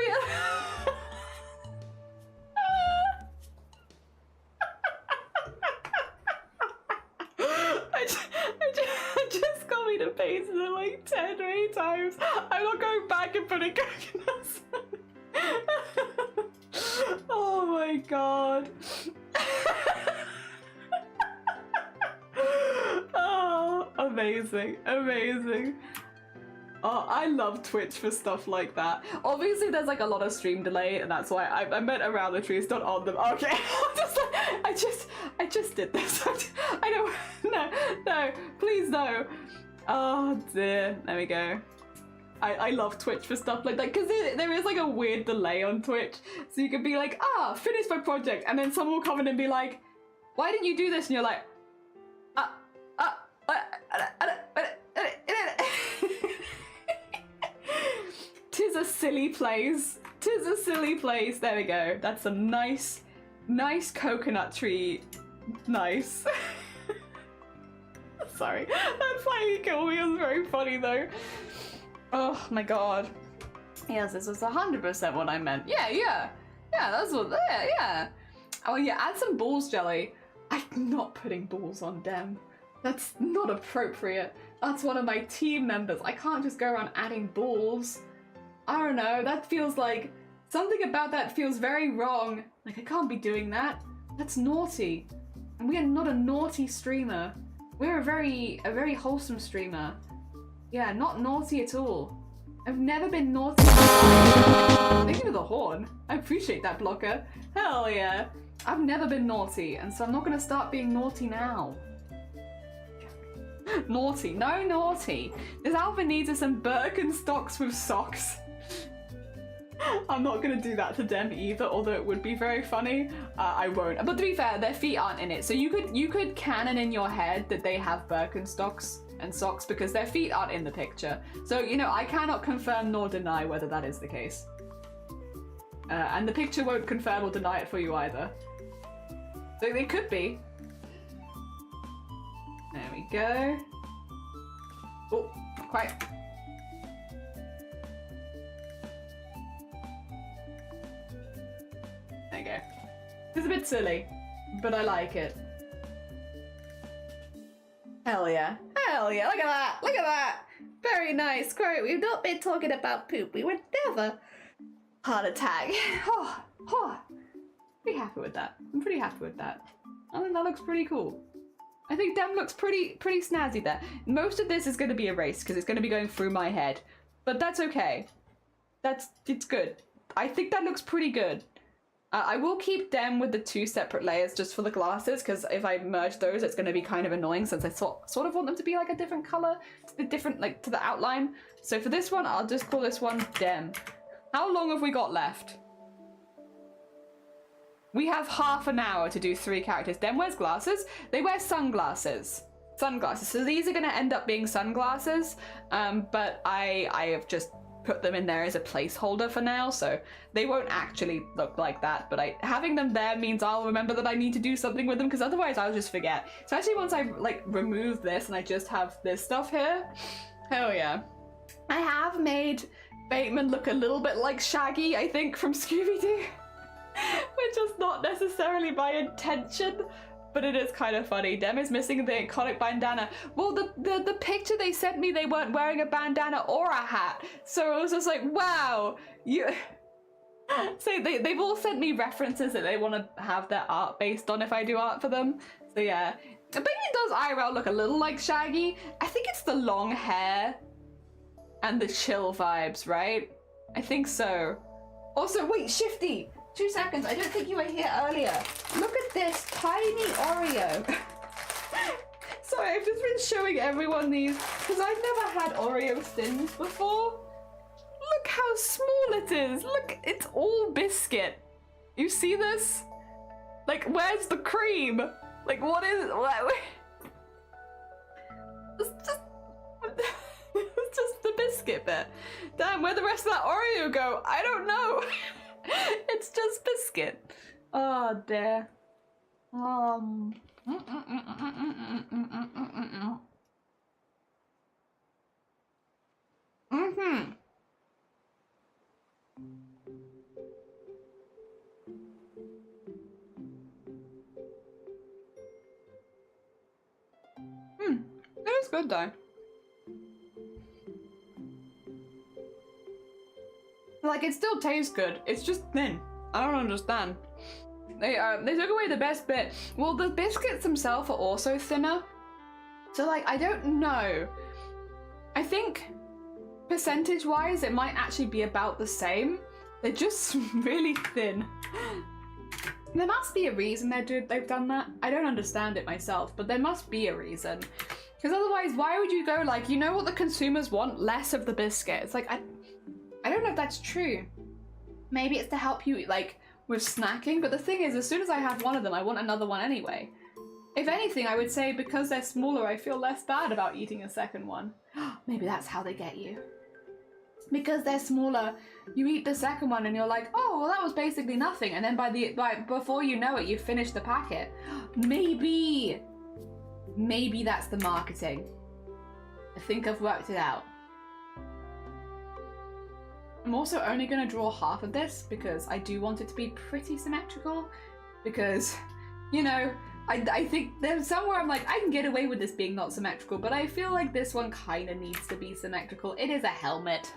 I just copied and pasted it like 10 or 8 times. I'm not going back and putting coconuts. Oh my god. Oh, amazing, amazing. Oh, I love Twitch for stuff like that. Obviously, there's like a lot of stream delay, and that's why I meant around the trees, not on them. Okay, I just did this. I don't. No, please no. Oh dear. There we go. I love Twitch for stuff like that because there is like a weird delay on Twitch, so you can be like, finished my project, and then someone will come in and be like, why didn't you do this? And you're like, Tis a silly place. Tis a silly place. There we go. That's some nice coconut tree. Nice. Sorry. That flying kill me was very funny though. Oh my god. Yes, this was 100% what I meant. Yeah, that's what, yeah. Oh yeah, add some balls jelly. I'm not putting balls on Dem. That's not appropriate. That's one of my team members. I can't just go around adding balls. I don't know, that feels like, something about that feels very wrong. Like, I can't be doing that. That's naughty. And we are not a naughty streamer. We're a very wholesome streamer. Yeah, not naughty at all. I've never been naughty. Thank you for the horn. I appreciate that, Blocker. Hell yeah. I've never been naughty, and so I'm not gonna start being naughty now. Naughty, no naughty. This outfit needs us some Birkenstocks with socks. I'm not gonna do that to Dem either, although it would be very funny. I won't. But to be fair, their feet aren't in it, so you could canon in your head that they have Birkenstocks and socks because their feet aren't in the picture. So, you know, I cannot confirm nor deny whether that is the case. And the picture won't confirm or deny it for you either. So they could be. There we go. Oh, not quite. There you go. It's a bit silly, but I like it. Hell yeah. Hell yeah, look at that, look at that. Very nice, great. We've not been talking about poop. We would never. Heart attack. Pretty happy with that. I'm pretty happy with that. I think that looks pretty cool. I think Dem looks pretty snazzy there. Most of this is going to be erased because it's going to be going through my head. But that's okay. It's good. I think that looks pretty good. I will keep Dem with the 2 separate layers just for the glasses, because if I merge those, it's going to be kind of annoying since I sort of want them to be like a different color, to the outline. So for this one, I'll just call this one Dem. How long have we got left? We have half an hour to do 3 characters. Dem wears glasses. They wear sunglasses. Sunglasses. So these are going to end up being sunglasses, but I have just put them in there as a placeholder for now, so they won't actually look like that, but having them there means I'll remember that I need to do something with them, because otherwise I'll just forget. So actually once I like remove this and I just have this stuff here, hell yeah. I have made Bateman look a little bit like Shaggy, I think, from Scooby-Doo, which was not necessarily my intention, but it is kind of funny. Dem is missing the iconic bandana. Well, the picture they sent me, they weren't wearing a bandana or a hat. So it was just like, wow. So they've all sent me references that they want to have their art based on if I do art for them. So yeah. I think it does IRL look a little like Shaggy. I think it's the long hair and the chill vibes, right? I think so. Also, wait, Shifty! 2 seconds, I don't think you were here earlier. Look at this tiny Oreo. Sorry, I've just been showing everyone these because I've never had Oreo thins before. Look how small it is. Look, it's all biscuit. You see this? Like, where's the cream? Like, what is... It's just... It's just the biscuit bit. Damn, where'd the rest of that Oreo go? I don't know. It's just biscuit. Oh, dear. It is good though. Like, it still tastes good. It's just thin. I don't understand. They took away the best bit. Well, the biscuits themselves are also thinner. So, like, I don't know. I think percentage-wise, it might actually be about the same. They're just really thin. There must be a reason they've done that. I don't understand it myself, but there must be a reason. Because otherwise, why would you go like, you know what the consumers want? Less of the biscuit. It's like, I don't know if that's true. Maybe it's to help you like with snacking, but the thing is, as soon as I have one of them, I want another one anyway. If anything, I would say because they're smaller, I feel less bad about eating a second one. Maybe that's how they get you. Because they're smaller, you eat the second one and you're like, oh, well, that was basically nothing. And then before you know it, you've finished the packet. Maybe that's the marketing. I think I've worked it out. I'm also only going to draw half of this because I do want it to be pretty symmetrical. Because, you know, I think there's somewhere I'm like, I can get away with this being not symmetrical, but I feel like this one kind of needs to be symmetrical. It is a helmet.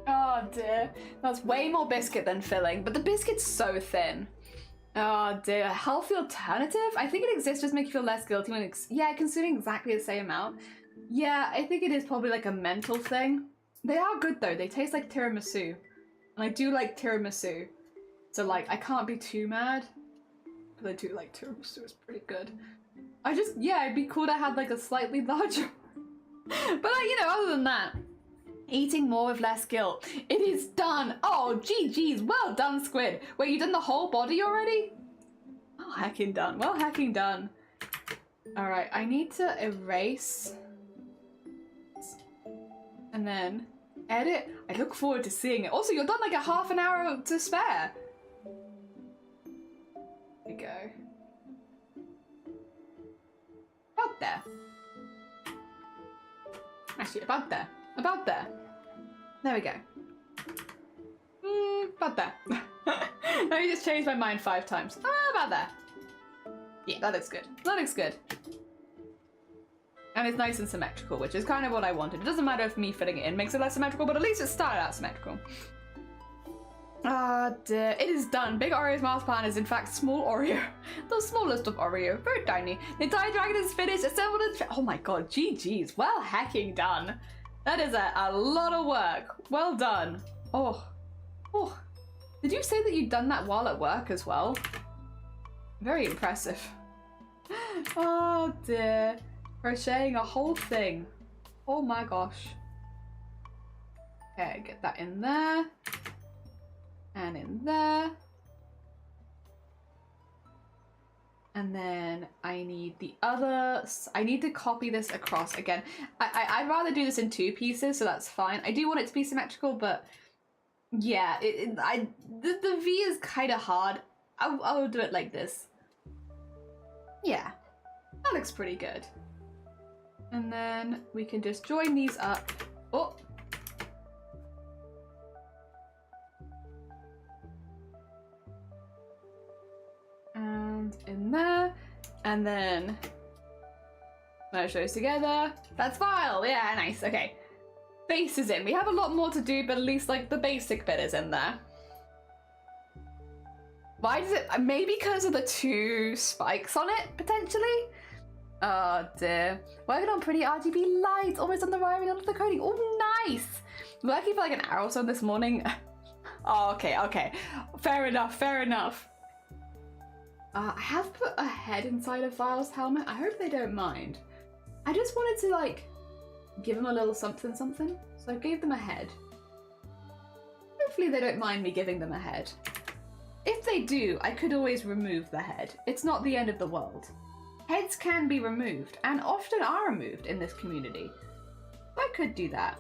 Oh dear, that's way more biscuit than filling, but the biscuit's so thin. Oh dear, healthy alternative? I think it exists just to make you feel less guilty when consuming exactly the same amount. Yeah, I think it is probably like a mental thing. They are good though, they taste like tiramisu. And I do like tiramisu. So like, I can't be too mad. But I do like tiramisu, it's pretty good. It'd be cool to have like a slightly larger but you know, other than that, eating more with less guilt. It is done. Oh, GG's. Well done, Squid. Wait, you done the whole body already? Oh, hecking done. Well, hecking done. All right, I need to erase and then edit. I look forward to seeing it. Also, you're done like a half an hour to spare. There we go. About there. Actually, about there. About there. There we go. About there. Let me just change my mind 5 times. About there. Yeah, that looks good. That looks good. And it's nice and symmetrical, which is kind of what I wanted. It doesn't matter if me fitting it in makes it less symmetrical, but at least it started out symmetrical. Ah, dear. It is done. Big Oreo's master plan is in fact small Oreo. The smallest of Oreo. Very tiny. The entire dragon is finished. Assembled and... Oh my god, GG's. Well hecking done. That is a lot of work. Well done. Oh. Did you say that you'd done that while at work as well? Very impressive. Oh dear. Crocheting a whole thing. Oh my gosh. Okay, get that in there. And in there. And then I need the other, I need to copy this across again. I'd rather do this in 2 pieces, so that's fine. I do want it to be symmetrical, but yeah, the V is kind of hard. I'll do it like this. Yeah, that looks pretty good. And then we can just join these up. Oh. And in there, and then merge those together. That's file. Yeah, nice. Okay, base is in. We have a lot more to do, but at least like the basic bit is in there. Why does it? Maybe because of the 2 spikes on it potentially. Oh dear. Working on pretty RGB lights, almost on the wiring onto the coding. Oh, nice. Working for like an hour or so this morning. Oh, okay. Fair enough. I have put a head inside of Vile's helmet. I hope they don't mind. I just wanted to like give them a little something. So I gave them a head. Hopefully they don't mind me giving them a head. If they do, I could always remove the head. It's not the end of the world. Heads can be removed, and often are removed in this community. I could do that.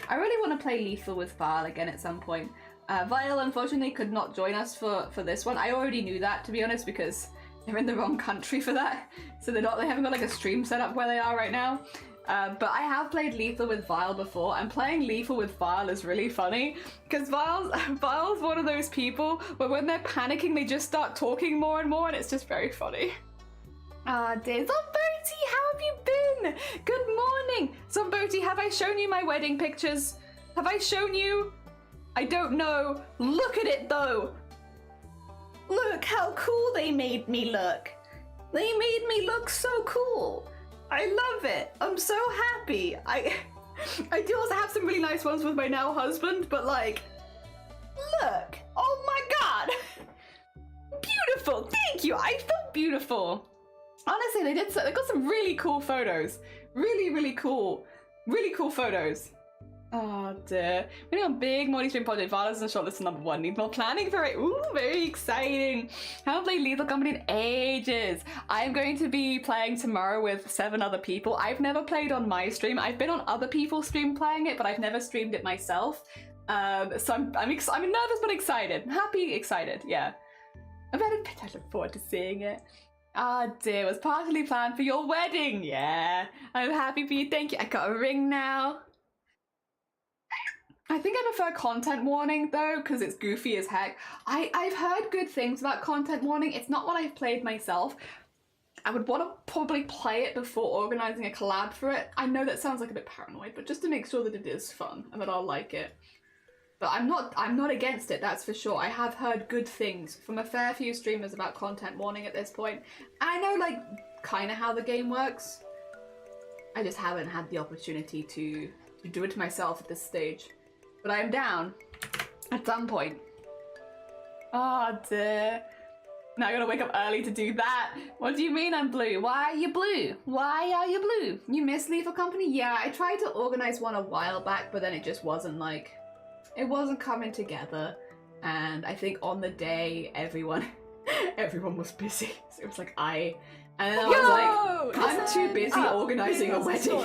I really want to play Lethal with Vile again at some point. Vile, unfortunately, could not join us for this one. I already knew that, to be honest, because they're in the wrong country for that. So they haven't got like a stream set up where they are right now. But I have played Lethal with Vile before, and playing Lethal with Vile is really funny, because Vile's one of those people where when they're panicking, they just start talking more and more, and it's just very funny. Dear Zomboti, how have you been? Good morning. Zomboti, have I shown you my wedding pictures? Have I shown you? I don't know. Look at it though. Look how cool they made me look. They made me look so cool. I love it. I'm so happy. I do also have some really nice ones with my now husband, but like, look. Oh my god. Beautiful. Thank you. I feel beautiful. Honestly, they got some really cool photos. Really cool photos. Oh dear. We're doing a big multi-stream project. Violence and shortlist to #1. Need more planning for it. Ooh, very exciting. Haven't played Lethal Company in ages. I'm going to be playing tomorrow with 7 other people. I've never played on my stream. I've been on other people's stream playing it, but I've never streamed it myself. So I'm nervous but excited. Happy, excited, yeah. I look forward to seeing it. Ah dear, it was partially planned for your wedding. Yeah, I'm happy for you. Thank you. I got a ring now. I think I prefer content warning though, because it's goofy as heck. I've heard good things about content warning. It's not what I've played myself. I would want to probably play it before organizing a collab for it. I know that sounds like a bit paranoid, but just to make sure that it is fun and that I'll like it. But I'm not against it, that's for sure. I have heard good things from a fair few streamers about content warning at this point. I know like kind of how the game works. I just haven't had the opportunity to do it myself at this stage. But I am down at some point. Oh dear. Now I gotta wake up early to do that. What do you mean I'm blue? Why are you blue? Why are you blue? You miss Lethal Company? Yeah, I tried to organize one a while back, but then it just wasn't like... It wasn't coming together, and I think on the day everyone was busy. So it was like and then I was like, I'm too busy organizing a wedding.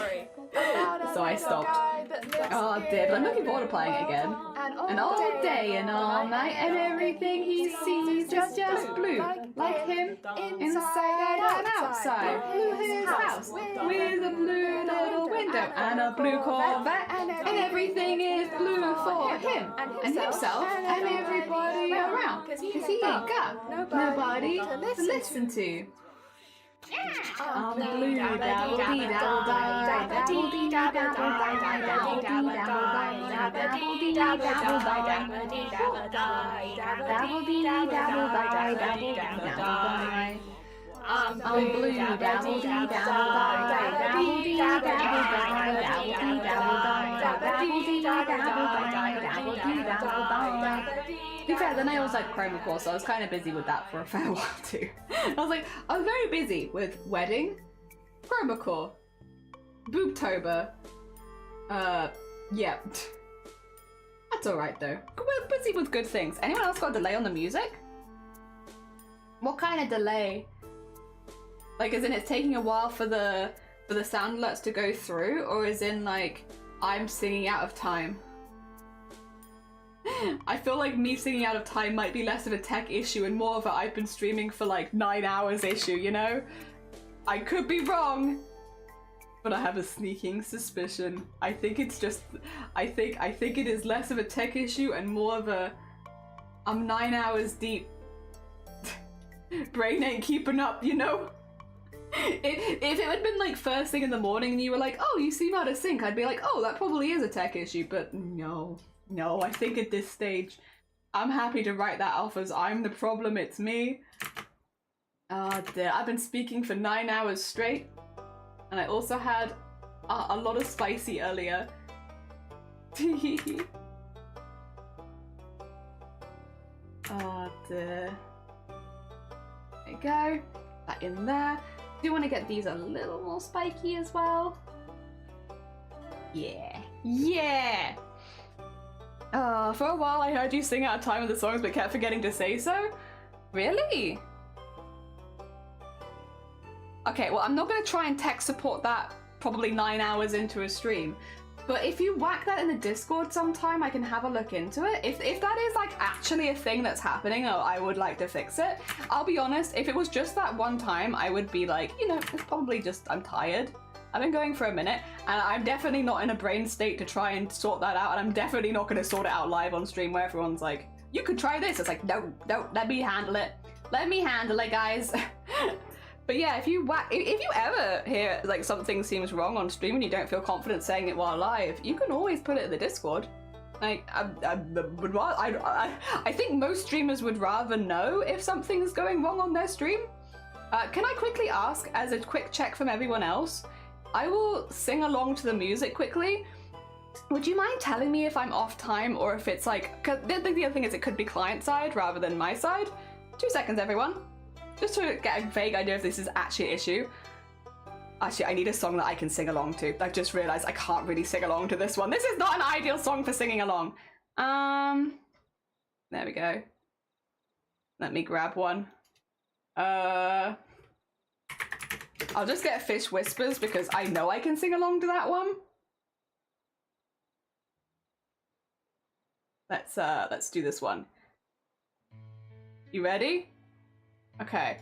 So I stopped. Oh dear, but I'm looking forward to playing it again. And all day and all night, and everything he sees is just blue. Like him, inside and outside. Blue his house, with a blue little window and a blue Corvette. And everything is blue for him, and himself, and everybody around. Cause he ain't got nobody to listen to. I'm blue, dabble dee dabble die, dabble dee dabble die, dabble dee dabble die, dabble dee dabble die, dabble dee dabble die, dabble dee dabble die, dabble dee dabble die. I'm blue, dabble dee dabble die, dabble dee dabble die, dabble dee dabble die, dabble dee dabble die, dabble dee dabble die. To be fair, then I also had Chroma Core, so I was kind of busy with that for a fair while too. I was very busy with wedding, Chroma Core, Boobtober, yeah. That's alright though. We're busy with good things. Anyone else got a delay on the music? What kind of delay? Like, as in it's taking a while for the sound alerts to go through, or as in like, I'm singing out of time? I feel like me singing out of time might be less of a tech issue and more of a I've been streaming for like 9 hours issue, you know? I could be wrong, but I have a sneaking suspicion. I think it's just, I think it is less of a tech issue and more of a I'm 9 hours deep. Brain ain't keeping up, you know? If it had been like first thing in the morning and you were like, oh, you seem out of sync, I'd be like, oh, that probably is a tech issue, but no. No, I think at this stage, I'm happy to write that off as I'm the problem, it's me. Oh dear, I've been speaking for 9 hours straight, and I also had a lot of spicy earlier. Oh dear. There you go, that in there. Do you want to get these a little more spiky as well? Yeah. Yeah! For a while I heard you sing out of time with the songs but kept forgetting to say so. Really? Okay, well I'm not gonna try and tech support that probably 9 hours into a stream. But if you whack that in the Discord sometime, I can have a look into it. If that is like actually a thing that's happening, I would like to fix it. I'll be honest, if it was just that one time, I would be like, you know, it's probably just I'm tired. I've been going for a minute, and I'm definitely not in a brain state to try and sort that out, and I'm definitely not going to sort it out live on stream where everyone's like, you could try this. It's like, no, let me handle it. Let me handle it, guys. But yeah, if you ever hear like something seems wrong on stream and you don't feel confident saying it while live, you can always put it in the Discord. Like, I think most streamers would rather know if something's going wrong on their stream. Can I quickly ask, as a quick check from everyone else, I will sing along to the music quickly. Would you mind telling me if I'm off time or if it's like, cause the other thing is it could be client side rather than my side. 2 seconds, everyone. Just to get a vague idea if this is actually an issue. Actually, I need a song that I can sing along to. I've just realized I can't really sing along to this one. This is not an ideal song for singing along. There we go. Let me grab one. I'll just get Fish Whispers because I know I can sing along to that one. Let's do this one. You ready? Okay,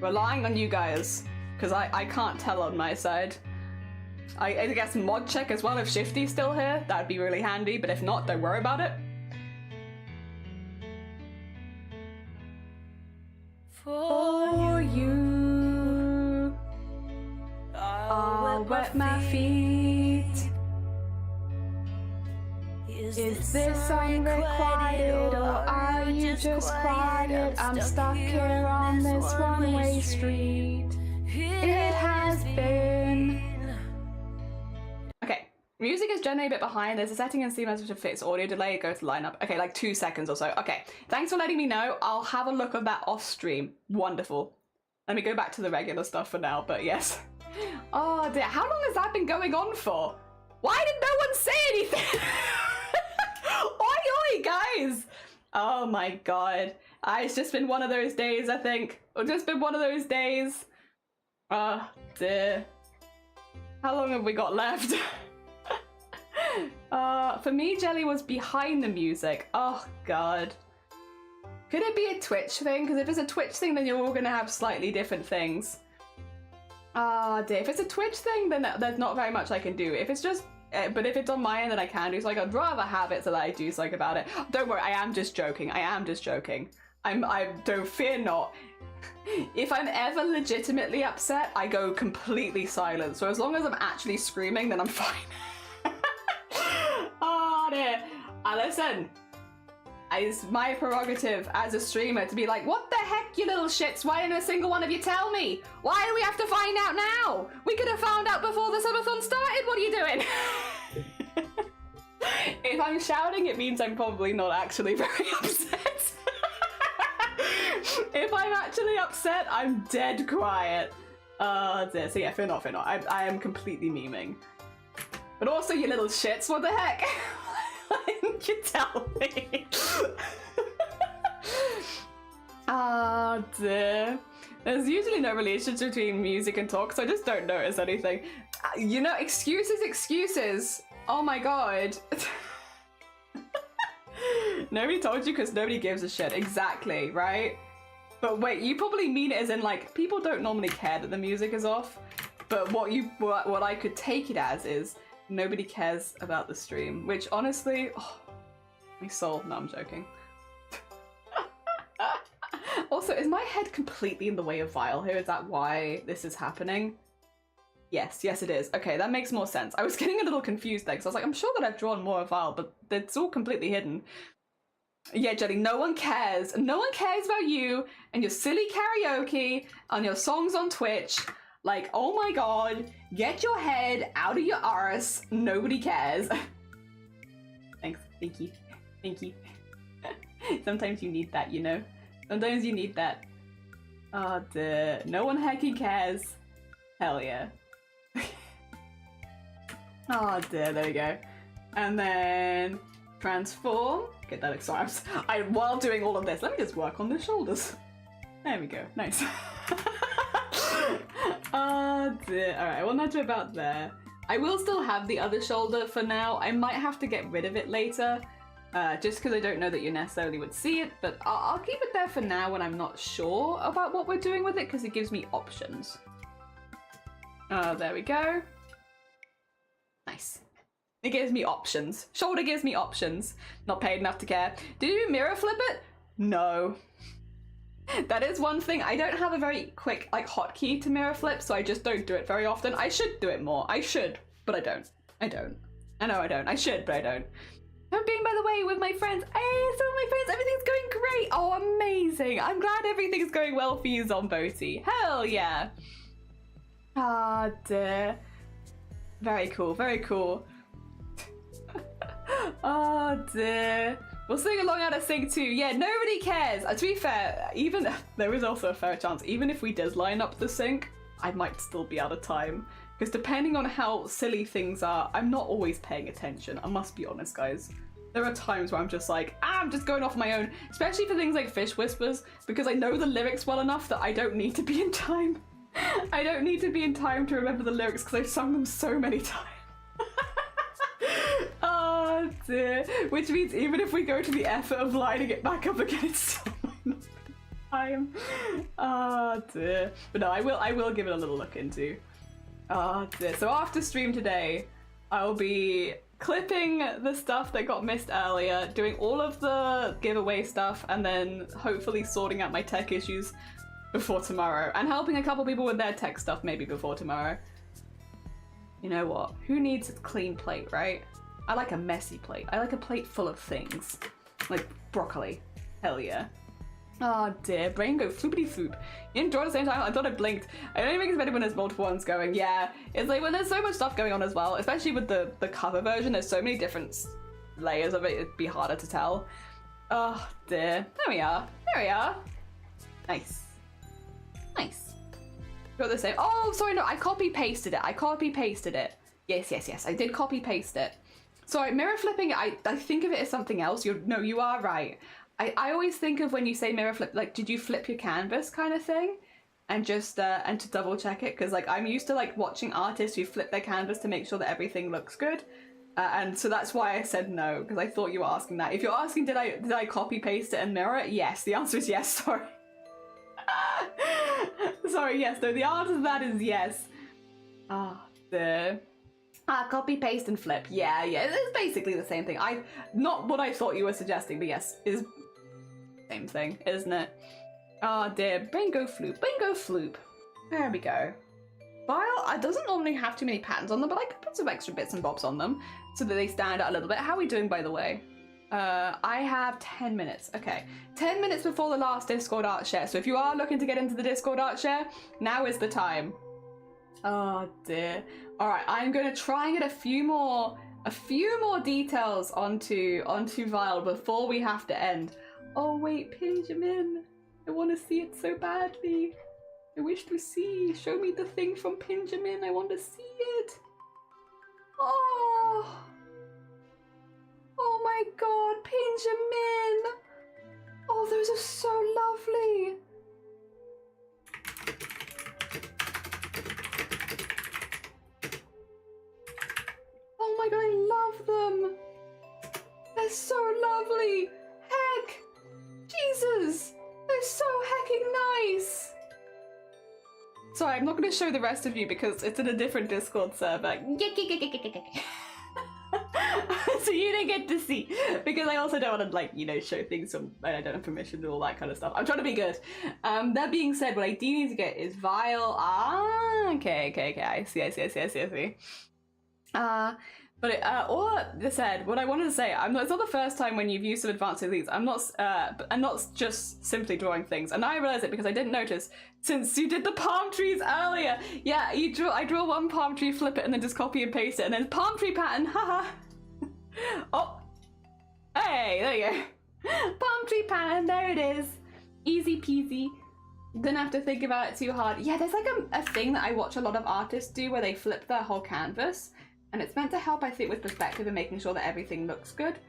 relying on you guys, because I can't tell on my side. I guess mod check as well if Shifty's still here, that'd be really handy, but if not, don't worry about it. For you, I'll wet my feet. Is this unrequited or are you just quiet? I'm stuck here on this one-way street. It has been. Okay, music is generally a bit behind. There's a setting in CMS which fits audio delay. Go to lineup. Okay, like 2 seconds or so. Okay, thanks for letting me know. I'll have a look at that off stream. Wonderful. Let me go back to the regular stuff for now, but yes. Oh dear, how long has that been going on for? Why did no one say anything? Oi, oi, guys! Oh my god. It's just been one of those days, I think. It's just been one of those days. Oh dear. How long have we got left? For me, Jelly was behind the music. Oh god. Could it be a Twitch thing? Because if it's a Twitch thing, then you're all gonna have slightly different things. Ah dear. If it's a Twitch thing, then there's not very much I can do. If it's just but if it's on my end, then I can do something. I'd rather have it so that I do something about it. Don't worry, I am just joking. I am just joking. I don't fear not. If I'm ever legitimately upset, I go completely silent. So as long as I'm actually screaming, then I'm fine. Oh dear. Listen. It's my prerogative as a streamer to be like, what the heck, you little shits? Why didn't a single one of you tell me? Why do we have to find out now? We could have found out before the subathon started. What are you doing? If I'm shouting, it means I'm probably not actually very upset. If I'm actually upset, I'm dead quiet. So yeah, fear not, fear not. I am completely memeing. But also, you little shits, what the heck? Why didn't you tell me? Ah, dear. There's usually no relationship between music and talk, so I just don't notice anything. You know, excuses. Oh my god. Nobody told you because nobody gives a shit. Exactly, right? But wait, you probably mean it as in like, people don't normally care that the music is off. But what I could take it as is, nobody cares about the stream, which honestly, oh, my soul. No, I'm joking. Also, is my head completely in the way of Vile here? Is that why this is happening? Yes, it is. Okay, that makes more sense. I was getting a little confused there because I was like, I'm sure that I've drawn more of Vile, but it's all completely hidden. Yeah, Jelly, no one cares. No one cares about you and your silly karaoke and your songs on Twitch. Like, oh my god, get your head out of your arse. Nobody cares. Thanks. Thank you. Thank you. Sometimes you need that, you know? Sometimes you need that. Oh, dear. No one hecking cares. Hell yeah. Oh, dear. There we go. And then Transform. Get that. Sorry, while doing all of this, let me just work on the shoulders. There we go. Nice. Oh dear. All right, I want that to about there. I will still have the other shoulder for now. I might have to get rid of it later, just because I don't know that you necessarily would see it, but I'll keep it there for now when I'm not sure about what we're doing with it, because it gives me options. There we go. Nice. It gives me options. Shoulder gives me options. Not paid enough to care. Did you mirror flip it? No. That is one thing. I don't have a very quick, like, hotkey to mirror flip, so I just don't do it very often. I should do it more. I should, but I don't. I don't. I know I don't. I should, but I don't. I'm being, by the way, with my friends. Hey, some of my friends, everything's going great. Oh, amazing. I'm glad everything's going well for you, Zomboti. Hell yeah. Ah, dear. Very cool, very cool. Oh, dear. We'll sing along out of sync too. Yeah, nobody cares. To be fair, even there is also a fair chance, even if we did line up the sync, I might still be out of time. Because depending on how silly things are, I'm not always paying attention. I must be honest, guys. There are times where I'm just like, I'm just going off my own, especially for things like Fish Whispers, because I know the lyrics well enough that I don't need to be in time. I don't need to be in time to remember the lyrics because I've sung them so many times. Oh dear. Which means even if we go to the effort of lining it back up again, it's still not time. Oh dear. But no, I will give it a little look into. Oh dear. So after stream today, I'll be clipping the stuff that got missed earlier, doing all of the giveaway stuff, and then hopefully sorting out my tech issues before tomorrow, and helping a couple people with their tech stuff maybe before tomorrow. You know what? Who needs a clean plate, right? I like a messy plate. I like a plate full of things. Like broccoli. Hell yeah. Oh dear, brain go floopity floop. You enjoy at the same time? I thought I blinked. I only think it's better when there's multiple ones going. Yeah, it's like when there's so much stuff going on as well, especially with the cover version, there's so many different layers of it, it'd be harder to tell. Oh dear. There we are. There we are. Nice. Nice. Got the same. Oh, sorry, no, I copy pasted it. I copy pasted it. Yes, yes, yes. I did copy paste it. Sorry, mirror flipping, I think of it as something else. You are right. I always think of when you say mirror flip, like, did you flip your canvas kind of thing? And just, and to double check it, because like I'm used to like watching artists who flip their canvas to make sure that everything looks good. And so that's why I said no, because I thought you were asking that. If you're asking did I copy paste it and mirror it? Yes, the answer is yes, sorry. Sorry, yes, no, the answer to that is yes. Copy, paste, and flip. Yeah, it's basically the same thing. Not what I thought you were suggesting, but yes, is same thing, isn't it? Oh dear, bingo floop, bingo floop. There we go. Vial, it doesn't normally have too many patterns on them, but I could put some extra bits and bobs on them so that they stand out a little bit. How are we doing, by the way? I have 10 minutes. Okay, 10 minutes before the last Discord art share. So if you are looking to get into the Discord art share, now is the time. Oh dear. All right, I'm gonna try and get a few more details onto Vial before we have to end. Oh wait, Pinjamin, I want to see it so badly. I wish to see. Show me the thing from Pinjamin. I want to see it. Oh. Oh my god, Pinjamin! Oh, those are so lovely! Oh my god, I love them! They're so lovely! Heck! Jesus! They're so hecking nice! Sorry, I'm not going to show the rest of you because it's in a different Discord server. So you didn't get to see, because I also don't want to, like, you know, show things from, I don't have permission and all that kind of stuff. I'm trying to be good. That being said, what I do need to get is Vial. Okay. I see. But all that said, what I wanted to say, it's not the first time when you've used some advanced techniques. I'm not just simply drawing things. And I realized it because I didn't notice since you did the palm trees earlier. Yeah, I draw one palm tree, flip it, and then just copy and paste it, and then palm tree pattern. Haha. Oh, hey, there you go. Palm tree pattern, there it is. Easy peasy. Didn't have to think about it too hard. Yeah, there's like a thing that I watch a lot of artists do where they flip their whole canvas. And it's meant to help, I think, with perspective and making sure that everything looks good.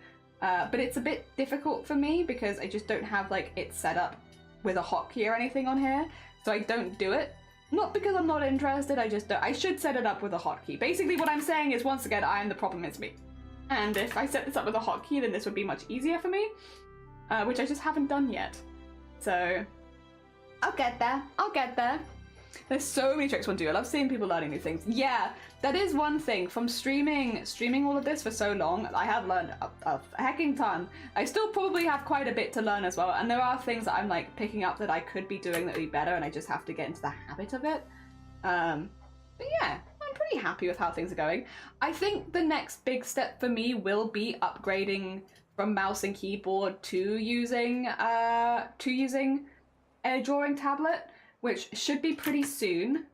but it's a bit difficult for me because I just don't have like it set up with a hotkey or anything on here, so I don't do it. Not because I'm not interested, I just don't. I should set it up with a hotkey. Basically what I'm saying is, once again, I am the problem, it's me. And if I set this up with a hotkey, then this would be much easier for me, which I just haven't done yet. So I'll get there, I'll get there. There's so many tricks one do. I love seeing people learning new things. Yeah, that is one thing. From streaming all of this for so long, I have learned a hecking ton. I still probably have quite a bit to learn as well, and there are things that I'm like picking up that I could be doing that would be better, and I just have to get into the habit of it. But yeah, I'm pretty happy with how things are going. I think the next big step for me will be upgrading from mouse and keyboard to using a drawing tablet, which should be pretty soon.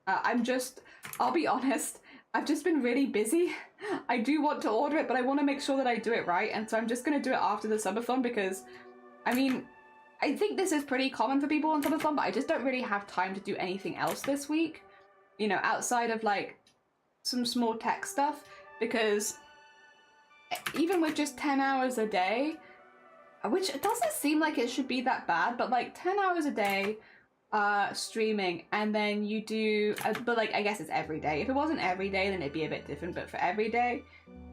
I'll be honest, I've just been really busy. I do want to order it, but I want to make sure that I do it right, and so I'm just going to do it after the Subathon because, I mean, I think this is pretty common for people on Subathon, but I just don't really have time to do anything else this week, you know, outside of like some small tech stuff, because even with just 10 hours a day, which it doesn't seem like it should be that bad, but like 10 hours a day, streaming, and then you do but like I guess it's every day. If it wasn't every day then it'd be a bit different, but for every day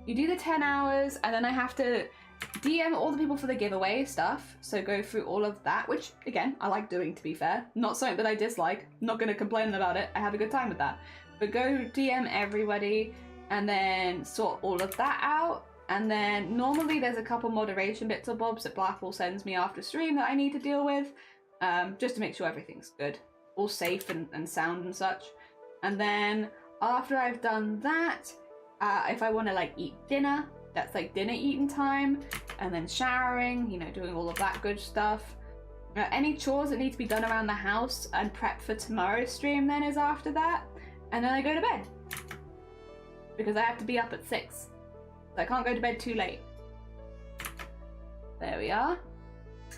you do the 10 hours, and then I have to DM all the people for the giveaway stuff, so go through all of that, which again I like doing, to be fair. Not something that I dislike, not gonna complain about it, I have a good time with that. But go DM everybody and then sort all of that out, and then normally there's a couple moderation bits or bobs that Blackwall sends me after stream that I need to deal with, just to make sure everything's good, all safe and sound and such. And then after I've done that, if I want to like eat dinner, that's like dinner eating time, and then showering, you know, doing all of that good stuff. Any chores that need to be done around the house and prep for tomorrow's stream then is after that, and then I go to bed because I have to be up at 6, so I can't go to bed too late. There we are.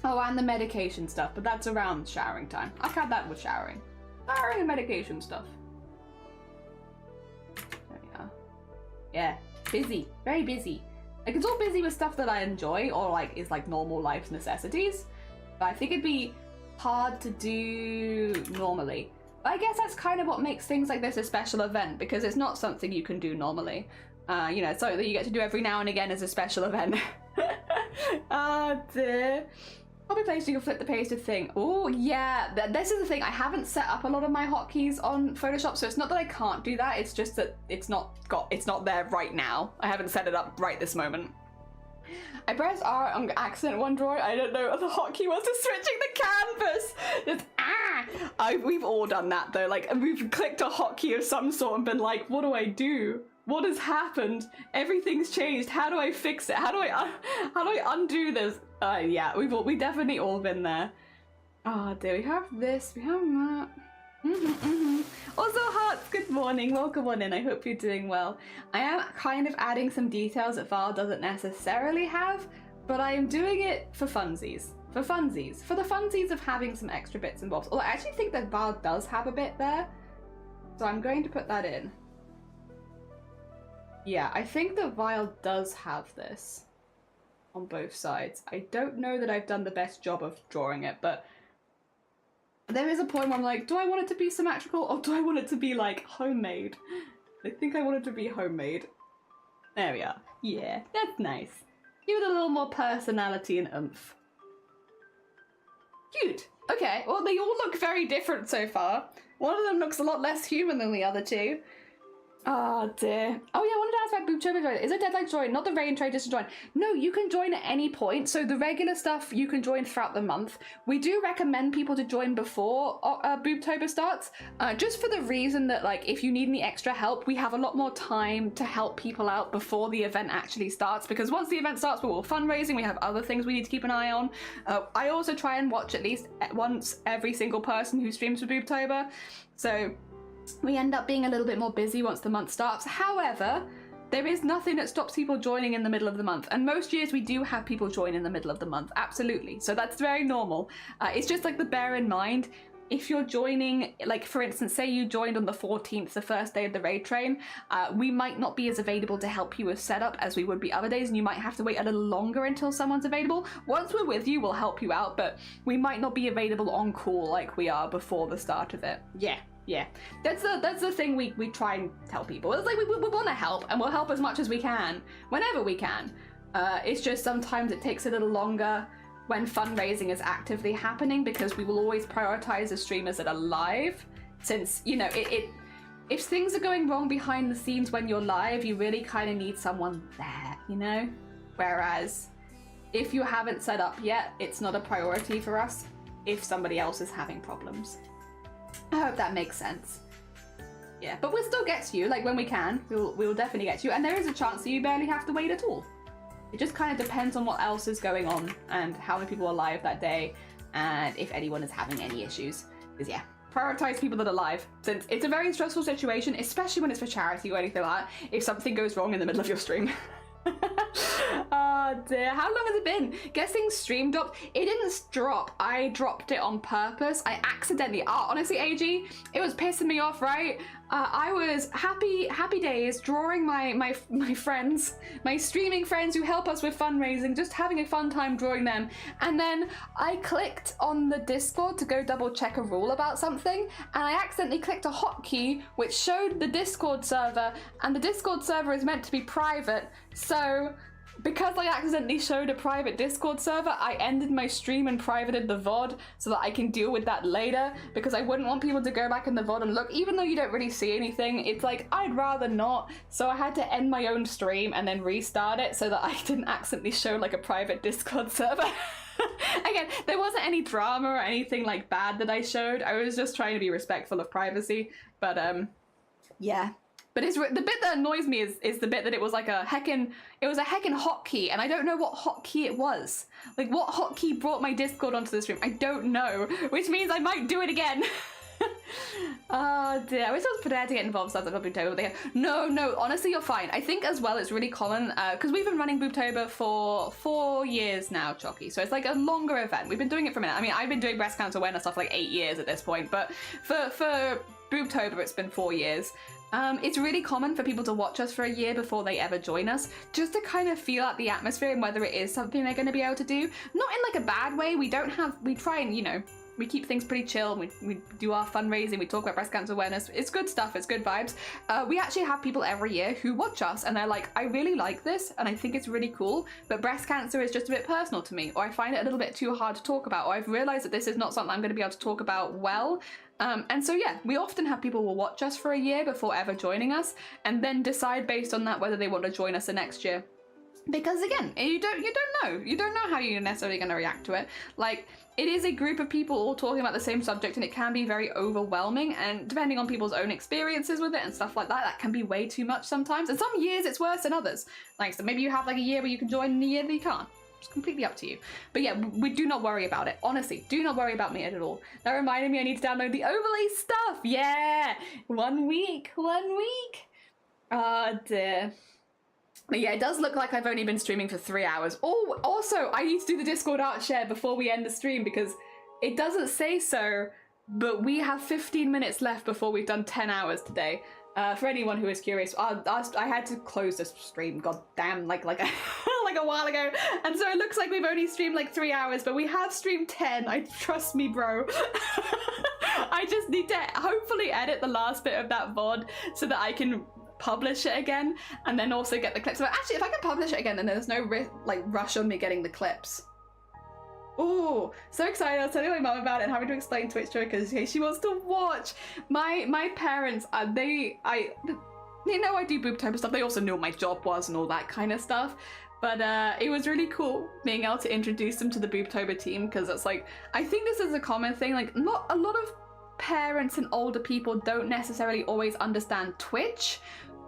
Oh, and the medication stuff, but that's around showering time. I've had that with showering. Showering and medication stuff. There we are. Yeah, busy. Very busy. Like, it's all busy with stuff that I enjoy, or like is like normal life necessities. But I think it'd be hard to do normally. But I guess that's kind of what makes things like this a special event, because it's not something you can do normally. You know, it's something that you get to do every now and again as a special event. Oh dear. Copy paste, you can flip the pasted thing. Oh yeah, this is the thing. I haven't set up a lot of my hotkeys on Photoshop, so it's not that I can't do that. It's just that it's not there right now. I haven't set it up right this moment. I pressed R on accident one drawer. I don't know what the hotkey was to switching the canvas. Just we've all done that though. Like, we've clicked a hotkey of some sort and been like, what do I do? What has happened? Everything's changed. How do I fix it? How do I undo this? Yeah, we've definitely all been there. Oh dear, we have this, we have that. Also, Hearts, good morning. Welcome on in. I hope you're doing well. I am kind of adding some details that Val doesn't necessarily have, but I am doing it for funsies. For funsies. For the funsies of having some extra bits and bobs. Although I actually think that Val does have a bit there, so I'm going to put that in. Yeah, I think that Vile does have this on both sides. I don't know that I've done the best job of drawing it, but there is a point where I'm like, do I want it to be symmetrical or do I want it to be like homemade? I think I want it to be homemade. There we are. Yeah, that's nice. Give it a little more personality and oomph. Cute. Okay, well they all look very different so far. One of them looks a lot less human than the other two. Oh dear. Oh yeah, I wanted to ask about Boobtober. Is it deadline to join? Not the rain trade, just to join. No, you can join at any point. So the regular stuff you can join throughout the month. We do recommend people to join before Boobtober starts, just for the reason that like if you need any extra help, we have a lot more time to help people out before the event actually starts. Because once the event starts, we're all fundraising. We have other things we need to keep an eye on. I also try and watch at least once every single person who streams for Boobtober. So we end up being a little bit more busy once the month starts. However, there is nothing that stops people joining in the middle of the month. And most years we do have people join in the middle of the month. Absolutely. So that's very normal. It's just like the bear in mind, if you're joining, like for instance, say you joined on the 14th, the first day of the raid train, we might not be as available to help you with setup as we would be other days, and you might have to wait a little longer until someone's available. Once we're with you, we'll help you out, but we might not be available on call like we are before the start of it. Yeah, that's the thing we try and tell people. It's like we want to help, and we'll help as much as we can whenever we can. It's just sometimes it takes a little longer when fundraising is actively happening, because we will always prioritize the streamers that are live, since, you know, if things are going wrong behind the scenes when you're live, you really kind of need someone there, you know? Whereas if you haven't set up yet, it's not a priority for us if somebody else is having problems. I hope that makes sense. Yeah, but we'll still get to you, like when we can, we'll definitely get to you, and there is a chance that you barely have to wait at all. It just kind of depends on what else is going on and how many people are live that day, and if anyone is having any issues. Because yeah, prioritize people that are live, since it's a very stressful situation, especially when it's for charity or anything like that, if something goes wrong in the middle of your stream. Oh dear, how long has it been? Guessing stream dropped. It didn't drop, I dropped it on purpose. I accidentally, honestly AG, it was pissing me off, right? I was happy days drawing my friends, my streaming friends who help us with fundraising, just having a fun time drawing them, and then I clicked on the Discord to go double check a rule about something, and I accidentally clicked a hotkey which showed the Discord server, and the Discord server is meant to be private, so because I accidentally showed a private Discord server, I ended my stream and privated the VOD so that I can deal with that later, because I wouldn't want people to go back in the VOD and look, even though you don't really see anything, it's like, I'd rather not. So I had to end my own stream and then restart it so that I didn't accidentally show like a private Discord server. Again, there wasn't any drama or anything like bad that I showed. I was just trying to be respectful of privacy, but yeah. But it's, the bit that annoys me is the bit that it was like a heckin' hotkey, and I don't know what hotkey it was. Like, what hotkey brought my Discord onto the stream? I don't know, which means I might do it again. Oh dear, I wish I was prepared to get involved, so that's Boobtober. No, honestly, you're fine. I think as well it's really common, because we've been running Boobtober for 4 years now, Chalky, so it's like a longer event. We've been doing it for a minute. I mean, I've been doing breast cancer awareness stuff for like 8 years at this point, but for Boobtober it's been 4 years. It's really common for people to watch us for a year before they ever join us, just to kind of feel out the atmosphere and whether it is something they're going to be able to do. Not in like a bad way. We try and, you know, we keep things pretty chill. We do our fundraising, we talk about breast cancer awareness. It's good stuff, it's good vibes. We actually have people every year who watch us and they're like, I really like this and I think it's really cool, but breast cancer is just a bit personal to me, or I find it a little bit too hard to talk about, or I've realized that this is not something I'm going to be able to talk about well. And so yeah, we often have people who will watch us for a year before ever joining us, and then decide based on that whether they want to join us the next year. Because again, you don't know how you're necessarily going to react to it. Like, it is a group of people all talking about the same subject, and it can be very overwhelming, and depending on people's own experiences with it and stuff like that, that can be way too much sometimes. And some years it's worse than others. Like, so maybe you have like a year where you can join and a year that you can't. It's completely up to you. But yeah, we do not worry about it. Honestly, do not worry about me at all. That reminded me I need to download the overlay stuff. Yeah, 1 week. Oh dear. But yeah, it does look like I've only been streaming for 3 hours. Oh, also, I need to do the Discord art share before we end the stream, because it doesn't say so, but we have 15 minutes left before we've done 10 hours today. For anyone who is curious, I had to close this stream, god damn, like a while ago, and so it looks like we've only streamed like 3 hours, but we have streamed 10. Trust me, bro. I just need to hopefully edit the last bit of that VOD so that I can publish it again, and then also get the clips. But actually, if I can publish it again, then there's no rush on me getting the clips. Oh, so excited. I was telling my mum about it and having to explain Twitch to her because she wants to watch. My parents, they know I do Boobtober stuff. They also knew what my job was and all that kind of stuff. But it was really cool being able to introduce them to the Boobtober team, because it's like, I think this is a common thing. Like, not a lot of parents and older people don't necessarily always understand Twitch,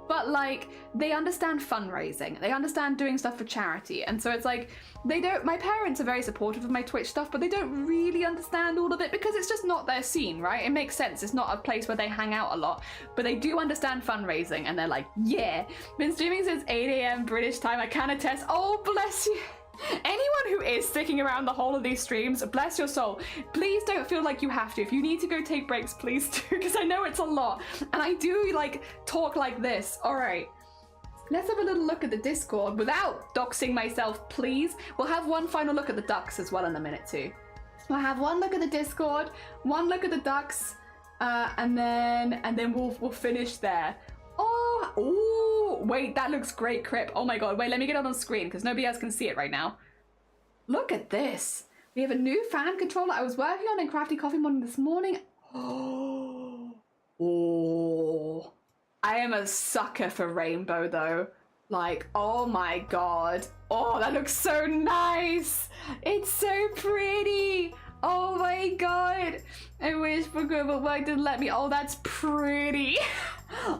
but like, they understand fundraising, they understand doing stuff for charity, and so it's like, my parents are very supportive of my Twitch stuff, but they don't really understand all of it because it's just not their scene, right? It makes sense, it's not a place where they hang out a lot, but they do understand fundraising, and they're like, yeah, been streaming since 8 AM British time, I can attest. Oh, bless you. Anyone who is sticking around the whole of these streams, bless your soul. Please don't feel like you have to. If you need to go take breaks, please do, because I know it's a lot. And I do like talk like this. All right. Let's have a little look at the Discord without doxing myself, please. We'll have one final look at the ducks as well in a minute too. We'll have one look at the Discord, one look at the ducks, and then we'll finish there. Oh, wait, that looks great, Crip. Oh my god, wait, let me get it on screen because nobody else can see it right now. Look at this. We have a new fan controller I was working on in Crafty Coffee Morning this morning. Oh, I am a sucker for rainbow though. Like, oh my god. Oh, that looks so nice. It's so pretty. Oh my god. I wish for good, but work didn't let me. Oh, that's pretty.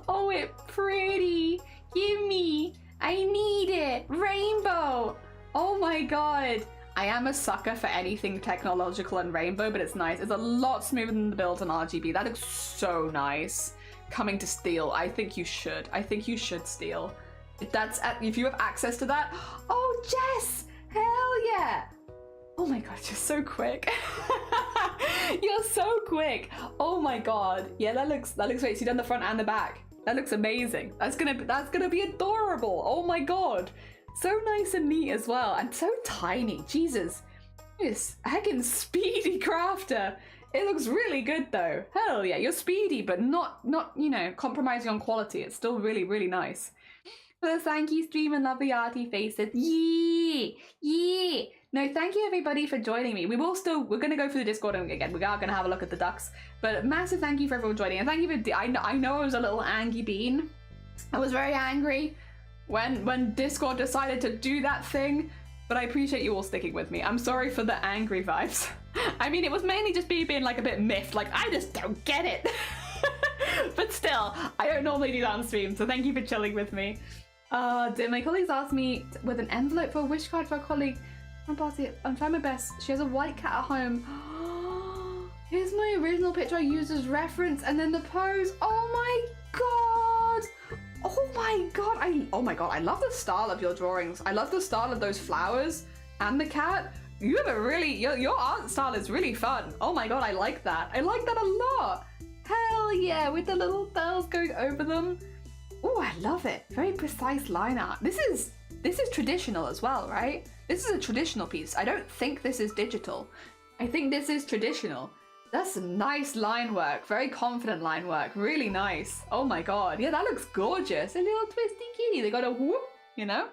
Oh, it's pretty. Gimme. I need it. Rainbow. Oh my god. I am a sucker for anything technological and rainbow, but it's nice. It's a lot smoother than the build on RGB. That looks so nice. Coming to Steel. I think you should. I think you should Steel. If you have access to that. Oh, Jess. Hell yeah. Oh my god, you're so quick. You're so quick. Oh my god. Yeah, that looks great. So you've done the front and the back. That looks amazing. That's gonna be adorable. Oh my god. So nice and neat as well. And so tiny. Jesus. Yes, heckin' speedy crafter. It looks really good though. Hell yeah, you're speedy, but not you know, compromising on quality. It's still really, really nice. So thank you, stream and lovely arty faces. Yeah. No, thank you everybody for joining me. We're gonna go through the Discord and again, we are gonna have a look at the ducks. But massive thank you for everyone joining. And thank you for, I know I was a little angry bean. I was very angry when Discord decided to do that thing, but I appreciate you all sticking with me. I'm sorry for the angry vibes. I mean, it was mainly just being like a bit miffed, like I just don't get it. But still, I don't normally do that on stream, so thank you for chilling with me. My colleagues asked me with an envelope for a wish card for a colleague. I'm trying my best. She has a white cat at home. Here's my original picture I used as reference, and then the pose. Oh my god! Oh my god! I love the style of your drawings. I love the style of those flowers and the cat. You have a really your art style is really fun. Oh my god, I like that. I like that a lot. Hell yeah, with the little bells going over them. Oh, I love it. Very precise line art. This is traditional as well, right? This is a traditional piece. I don't think this is digital. I think this is traditional. That's some nice line work. Very confident line work. Really nice. Oh my god. Yeah, that looks gorgeous. A little twisty kitty. They got a whoop, you know?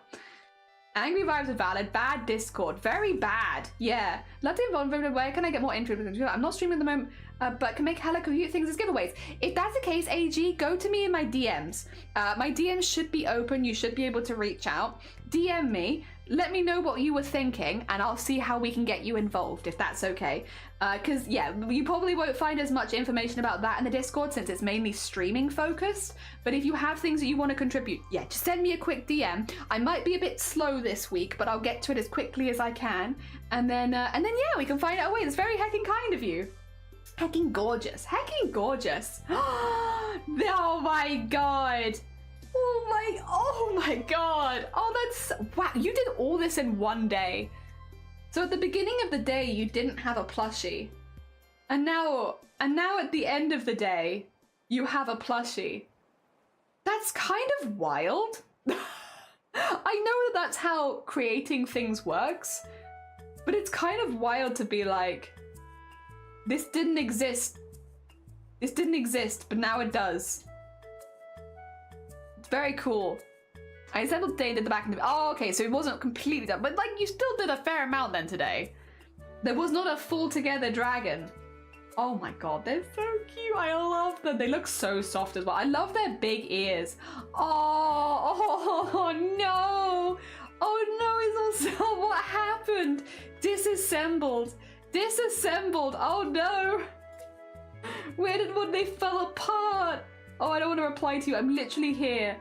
Angry vibes are valid. Bad Discord. Very bad. Yeah. Love to involve. Where can I get more into it? I'm not streaming at the moment, but can make hella cute things as giveaways. If that's the case, AG, go to me in my DMs. My DMs should be open. You should be able to reach out. DM me. Let me know what you were thinking, and I'll see how we can get you involved, if that's okay. Because, yeah, you probably won't find as much information about that in the Discord since it's mainly streaming focused. But if you have things that you want to contribute, yeah, just send me a quick DM. I might be a bit slow this week, but I'll get to it as quickly as I can. And then yeah, we can find out a way. It's very heckin' kind of you. Heckin' gorgeous. Heckin' gorgeous. Oh my god. Oh my god. Oh, that's, wow, you did all this in one day. So at the beginning of the day, you didn't have a plushie. And now at the end of the day, you have a plushie. That's kind of wild. I know that that's how creating things works, but it's kind of wild to be like, this didn't exist. This didn't exist, but now it does. It's very cool. I assembled today and did the back end. Oh, okay, so it wasn't completely done, but like you still did a fair amount then today. There was not a full together dragon. Oh my god, they're so cute. I love them. They look so soft as well. I love their big ears. Oh no. Oh no, it's also what happened? Disassembled. Disassembled. Oh no. Where did when they fell apart? Oh, I don't want to reply to you. I'm literally here.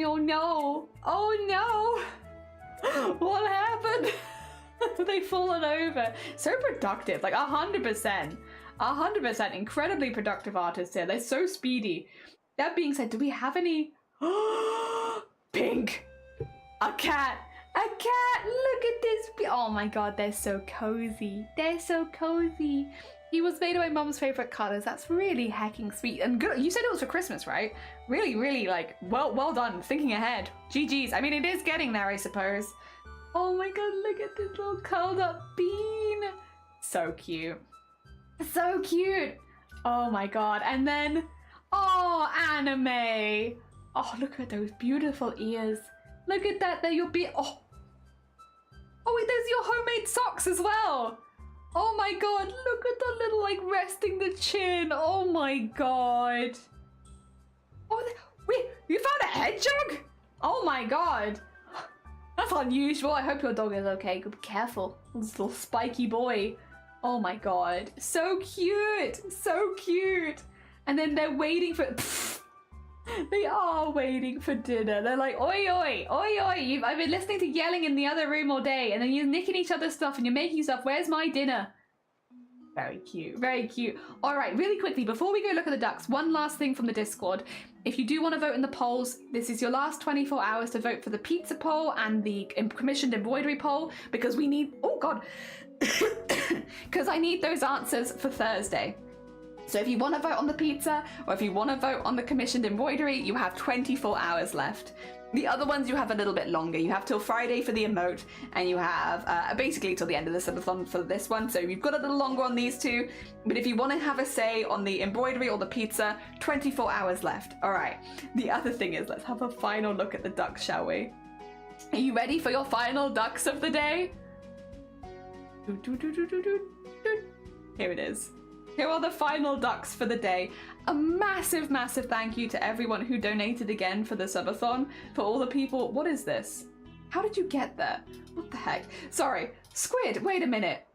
Oh no. Oh no. What happened? They've fallen over. So productive. Like 100%. 100%. Incredibly productive artists here. They're so speedy. That being said, do we have any? Pink. A cat. A cat. Look at this Oh my god, they're so cozy. They're so cozy. He was made of my mum's favorite colors. That's really hecking sweet and good. You said it was for Christmas, right? Really, really, like, well done. Thinking ahead. GG's. I mean, it is getting there, I suppose. Oh my god, look at this little curled up bean. So cute. So cute. Oh my god. And then, oh, anime. Oh, look at those beautiful ears. Look at that. They're your oh wait, there's your homemade socks as well. Oh my god, look at the little, like, resting the chin. Oh my god. Oh, wait, you found a hedgehog? Oh my god. That's unusual. I hope your dog is okay. Be careful. This little spiky boy. Oh my god. So cute. So cute. And then they're waiting for... They are waiting for dinner. They're like, oi, oi, oi, oi. I've been listening to yelling in the other room all day, and then you're nicking each other's stuff and you're making stuff. Where's my dinner? Very cute. Very cute. All right, really quickly, before we go look at the ducks, one last thing from the Discord. If you do want to vote in the polls, this is your last 24 hours to vote for the pizza poll and the commissioned embroidery poll, because we need... Oh, God. Because I need those answers for Thursday. So if you want to vote on the pizza, or if you want to vote on the commissioned embroidery, you have 24 hours left. The other ones you have a little bit longer. You have till Friday for the emote, and you have basically till the end of the subathon for this one. So you've got a little longer on these two. But if you want to have a say on the embroidery or the pizza, 24 hours left. All right. The other thing is, let's have a final look at the ducks, shall we? Are you ready for your final ducks of the day? Here it is. Here are the final ducks for the day. A massive, massive thank you to everyone who donated again for the subathon, for all the people. What is this? How did you get there? What the heck? Sorry, Squid, wait a minute.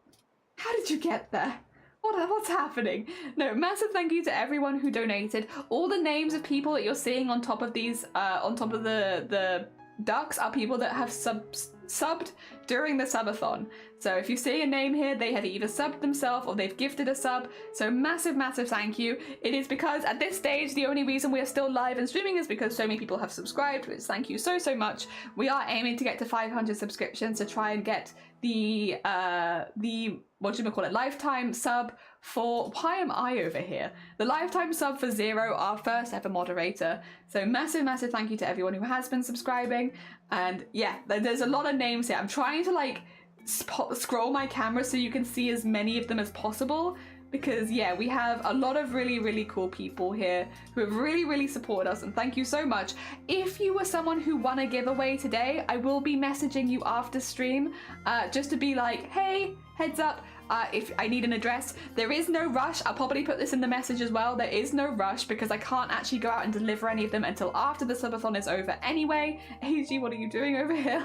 How did you get there? What's happening? No, massive thank you to everyone who donated. All the names of people that you're seeing on top of these, on top of the ducks are people that have subbed during the subathon. So if you see a name here, they have either subbed themselves or they've gifted a sub. So massive, massive thank you. It is because at this stage, the only reason we are still live and streaming is because so many people have subscribed, which thank you so, so much. We are aiming to get to 500 subscriptions to try and get the whatchamacallit, lifetime sub for... Why am I over here? The lifetime sub for Zero, our first ever moderator. So massive, massive thank you to everyone who has been subscribing. And yeah, there's a lot of names here. I'm trying to, like, scroll my camera so you can see as many of them as possible, because yeah, we have a lot of really, really cool people here who have really, really supported us, and thank you so much. If you were someone who won a giveaway today, I will be messaging you after stream just to be like, hey, heads up, if I need an address. There is no rush. I'll probably put this in the message as well. There is no rush because I can't actually go out and deliver any of them until after the subathon is over anyway. AG, what are you doing over here?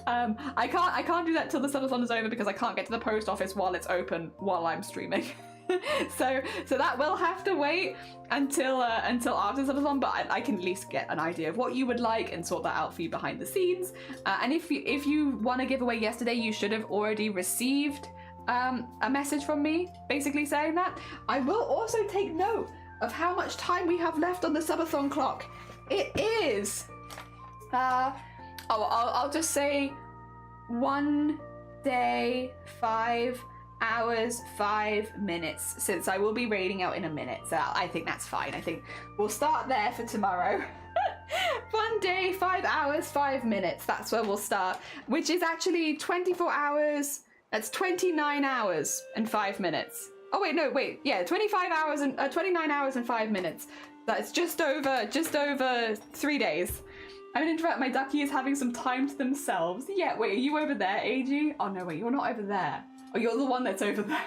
I can't do that till the subathon is over because I can't get to the post office while it's open while I'm streaming. so that will have to wait until after subathon, but I can at least get an idea of what you would like and sort that out for you behind the scenes. And if you won a giveaway yesterday, you should have already received a message from me basically saying that. I will also take note of how much time we have left on the subathon clock. It is I'll just say 1 day 5 hours 5 minutes, since I will be raiding out in a minute, so I think that's fine. I think we'll start there for tomorrow. 1 day 5 hours 5 minutes, that's where we'll start, which is actually 24 hours. That's 29 hours and 5 minutes. Oh wait, no, wait, yeah, 25 hours and 29 hours and 5 minutes. That's just over 3 days. I'm gonna interrupt. My ducky is having some time to themselves. Yeah, wait, are you over there, AG? Oh no, wait, you're not over there. Oh, you're the one that's over there.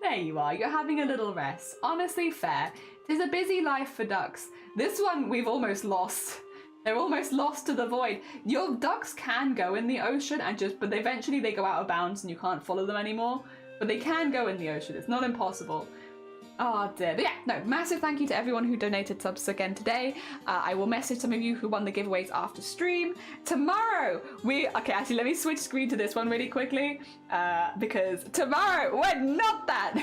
There you are, you're having a little rest. Honestly, fair. It is a busy life for ducks. This one we've almost lost. They're almost lost to the void. Your ducks can go in the ocean but eventually they go out of bounds and you can't follow them anymore. But they can go in the ocean, it's not impossible. Oh dear. But yeah, no, massive thank you to everyone who donated subs again today. I will message some of you who won the giveaways after stream. Tomorrow, okay, actually, let me switch screen to this one really quickly. Because tomorrow, we're not that.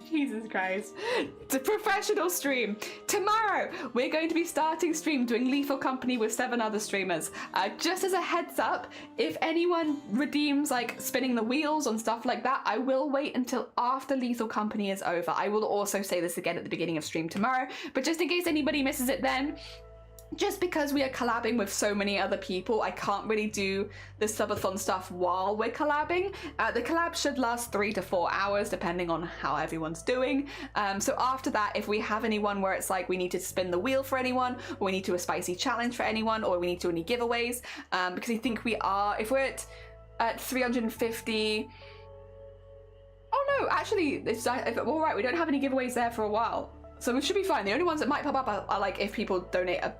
Jesus Christ. It's a professional stream. Tomorrow, we're going to be starting stream doing Lethal Company with 7 other streamers. Just as a heads up, if anyone redeems like spinning the wheels and stuff like that, I will wait until after Lethal Company is over. I will also say this again at the beginning of stream tomorrow, but just in case anybody misses it then, just because we are collabing with so many other people, I can't really do the subathon stuff while we're collabing. The collab should last 3 to 4 hours, depending on how everyone's doing. So after that, if we have anyone where it's like we need to spin the wheel for anyone, or we need to do a spicy challenge for anyone, or we need to do any giveaways, because I think we are, if we're at 350... Oh no, actually, it's all right, we don't have any giveaways there for a while. So we should be fine. The only ones that might pop up are like if people donate a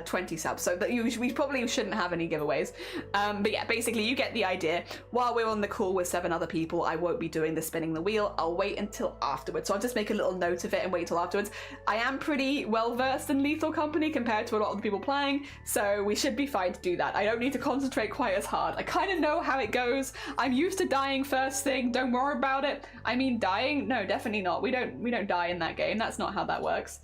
20 subs, so that we probably shouldn't have any giveaways, but yeah, basically you get the idea. While we're on the call with 7 other people, I won't be doing the spinning the wheel. I'll wait until afterwards, so I'll just make a little note of it and wait till afterwards. I am pretty well versed in Lethal Company compared to a lot of the people playing, so we should be fine to do that. I don't need to concentrate quite as hard. I kind of know how it goes. I'm used to dying first thing. Don't worry about it. I mean, dying? No, definitely not. We don't die in that game. That's not how that works.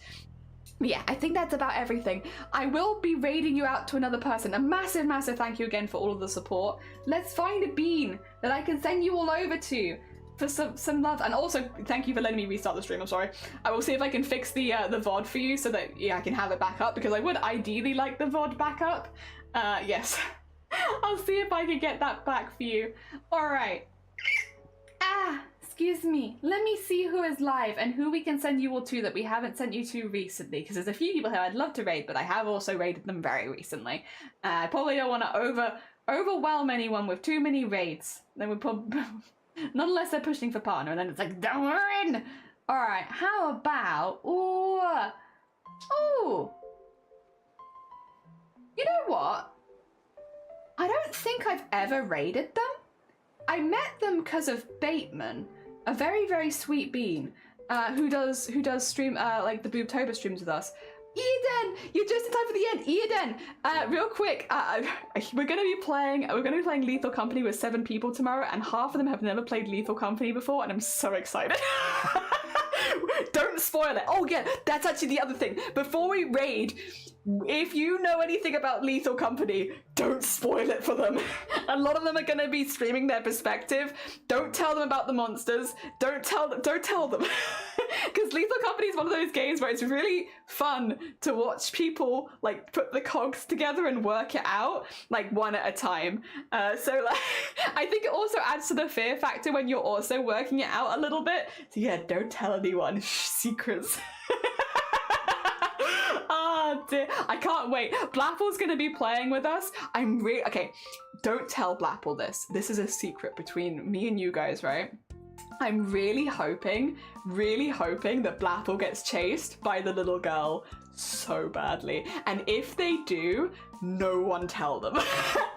Yeah, I think that's about everything. I will be raiding you out to another person. A massive, massive thank you again for all of the support. Let's find a bean that I can send you all over to for some love. And also, thank you for letting me restart the stream, I'm sorry. I will see if I can fix the VOD for you so that, yeah, I can have it back up, because I would ideally like the VOD back up. Yes. I'll see if I can get that back for you. All right. Excuse me, let me see who is live and who we can send you all to that we haven't sent you to recently, because there's a few people here I'd love to raid, but I have also raided them very recently. I probably don't want to overwhelm anyone with too many raids. Then we probably, not unless they're pushing for partner, and then it's like, don't we're in. All right, how about, ooh, you know what? I don't think I've ever raided them. I met them because of Bateman, a very, very sweet bean, who does stream like the Boobtober streams with us. Eden, you're just in time for the end. Eden, real quick, we're gonna be playing Lethal Company with 7 people tomorrow, and half of them have never played Lethal Company before, and I'm so excited. Don't spoil it. Oh yeah, that's actually the other thing. Before we raid, if you know anything about Lethal Company, don't spoil it for them. A lot of them are going to be streaming their perspective. Don't tell them about the monsters. Don't tell them. Because Lethal Company is one of those games where it's really fun to watch people like put the cogs together and work it out like one at a time. So like, I think it also adds to the fear factor when you're also working it out a little bit. So yeah, don't tell anyone. Secrets. Oh dear, I can't wait. Blapple's gonna be playing with us. Okay, don't tell Blapple this. This is a secret between me and you guys, right? I'm really hoping that Blapple gets chased by the little girl so badly. And if they do, no one tell them.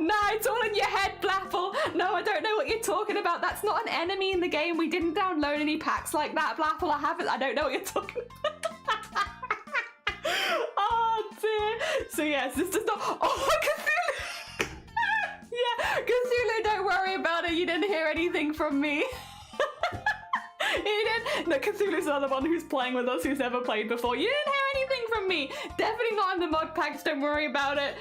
No, it's all in your head, Blapple. No, I don't know what you're talking about. That's not an enemy in the game. We didn't download any packs like that, Blapple. I don't know what you're talking about. Oh dear. So yes, this does not. Oh, Cthulhu. Yeah, Cthulhu, don't worry about it. You didn't hear anything from me. You didn't. No, Cthulhu's the other one who's playing with us, who's never played before. You didn't hear anything from me. Definitely not in the mod packs. Don't worry about it.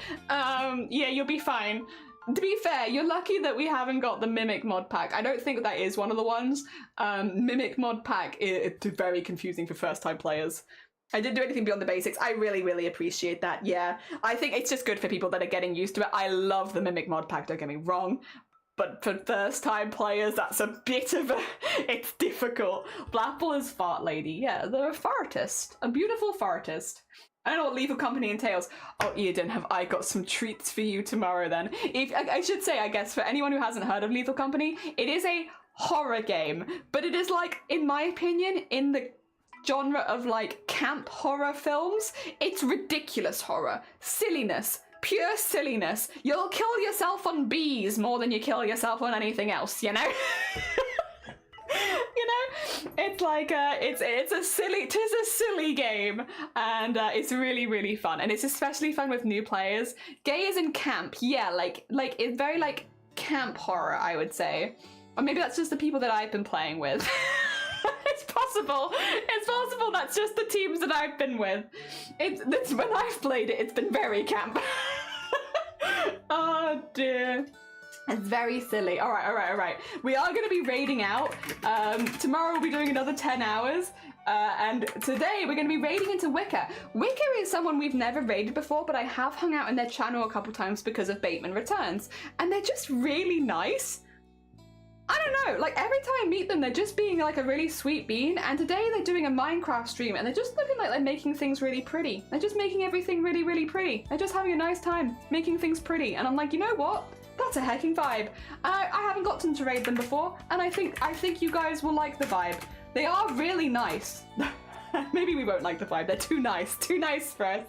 Yeah, you'll be fine. To be fair, you're lucky that we haven't got the Mimic mod pack. I don't think that is one of the ones. Mimic mod pack is very confusing for first-time players. I didn't do anything beyond the basics. I really, really appreciate that. Yeah, I think it's just good for people that are getting used to it. I love the Mimic mod pack, don't get me wrong. But for first-time players, that's a bit of a... It's difficult. Blapple is Fart Lady. Yeah, they're a fartist. A beautiful fartist. I don't know what Lethal Company entails. Oh, Eden, have I got some treats for you tomorrow then? I should say, I guess, for anyone who hasn't heard of Lethal Company, it is a horror game. But it is like, in my opinion, in the genre of like camp horror films, it's ridiculous horror. Silliness. Pure silliness. You'll kill yourself on bees more than you kill yourself on anything else, you know? You know, it's like it's a silly game, and it's really, really fun, and it's especially fun with new players. Gay is in camp, yeah, like it's very like camp horror, I would say, or maybe that's just the people that I've been playing with. It's possible. possible. It's possible that's just the teams that I've been with. It's when I've played it, it's been very camp. Oh dear. It's very silly. All right. We are going to be raiding out. Tomorrow we'll be doing another 10 hours. And today we're going to be raiding into Wicker. Wicker is someone we've never raided before, but I have hung out in their channel a couple times because of Bateman Returns. And they're just really nice. I don't know, like every time I meet them, they're just being like a really sweet bean. And today they're doing a Minecraft stream and they're just looking like they're making things really pretty. They're just making everything really, really pretty. They're just having a nice time making things pretty. And I'm like, you know what? That's a hecking vibe. I haven't gotten to raid them before, and I think you guys will like the vibe. They are really nice. Maybe we won't like the vibe. They're too nice for us.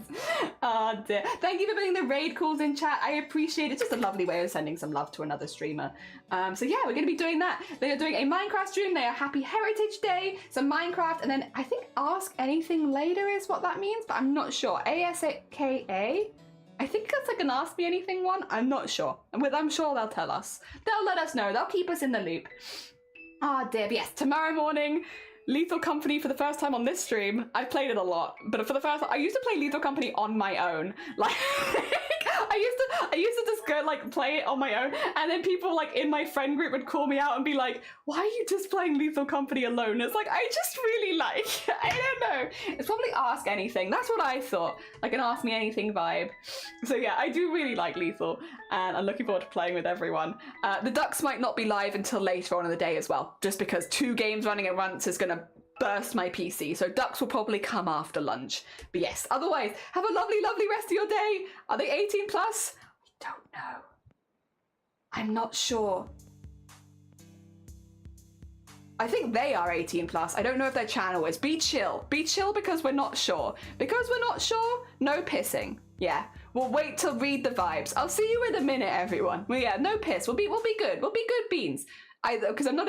Oh dear. Thank you for putting the raid calls in chat. I appreciate it. It's just a lovely way of sending some love to another streamer. So yeah, we're going to be doing that. They are doing a Minecraft stream. They are Happy Heritage Day, some Minecraft, and then I think Ask Anything Later is what that means, but I'm not sure. ASKA? I think that's like an Ask Me Anything one. I'm not sure. I'm sure they'll tell us. They'll let us know. They'll keep us in the loop. Ah, dear. But yes, tomorrow morning, Lethal Company for the first time on this stream. I've played it a lot, but for the first time, I used to play Lethal Company on my own. Like, I used to just go like play it on my own, and then people like in my friend group would call me out and be like, "Why are you just playing Lethal Company alone?" It's like I just really like. I don't know. It's probably Ask Anything. That's what I thought. Like an Ask Me Anything vibe. So yeah, I do really like Lethal, and I'm looking forward to playing with everyone. The Ducks might not be live until later on in the day as well, just because 2 games running at once is gonna burst my PC, so Ducks will probably come after lunch. But yes, otherwise, have a lovely, lovely rest of your day. Are they 18 plus? I don't know. I'm not sure. I think they are 18 plus. I don't know if their channel is. Be chill. Be chill because we're not sure. Because we're not sure, no pissing. Yeah, we'll wait till read the vibes. I'll see you in a minute, everyone. Well, yeah, no piss. We'll be good. We'll be good beans. Because I'm not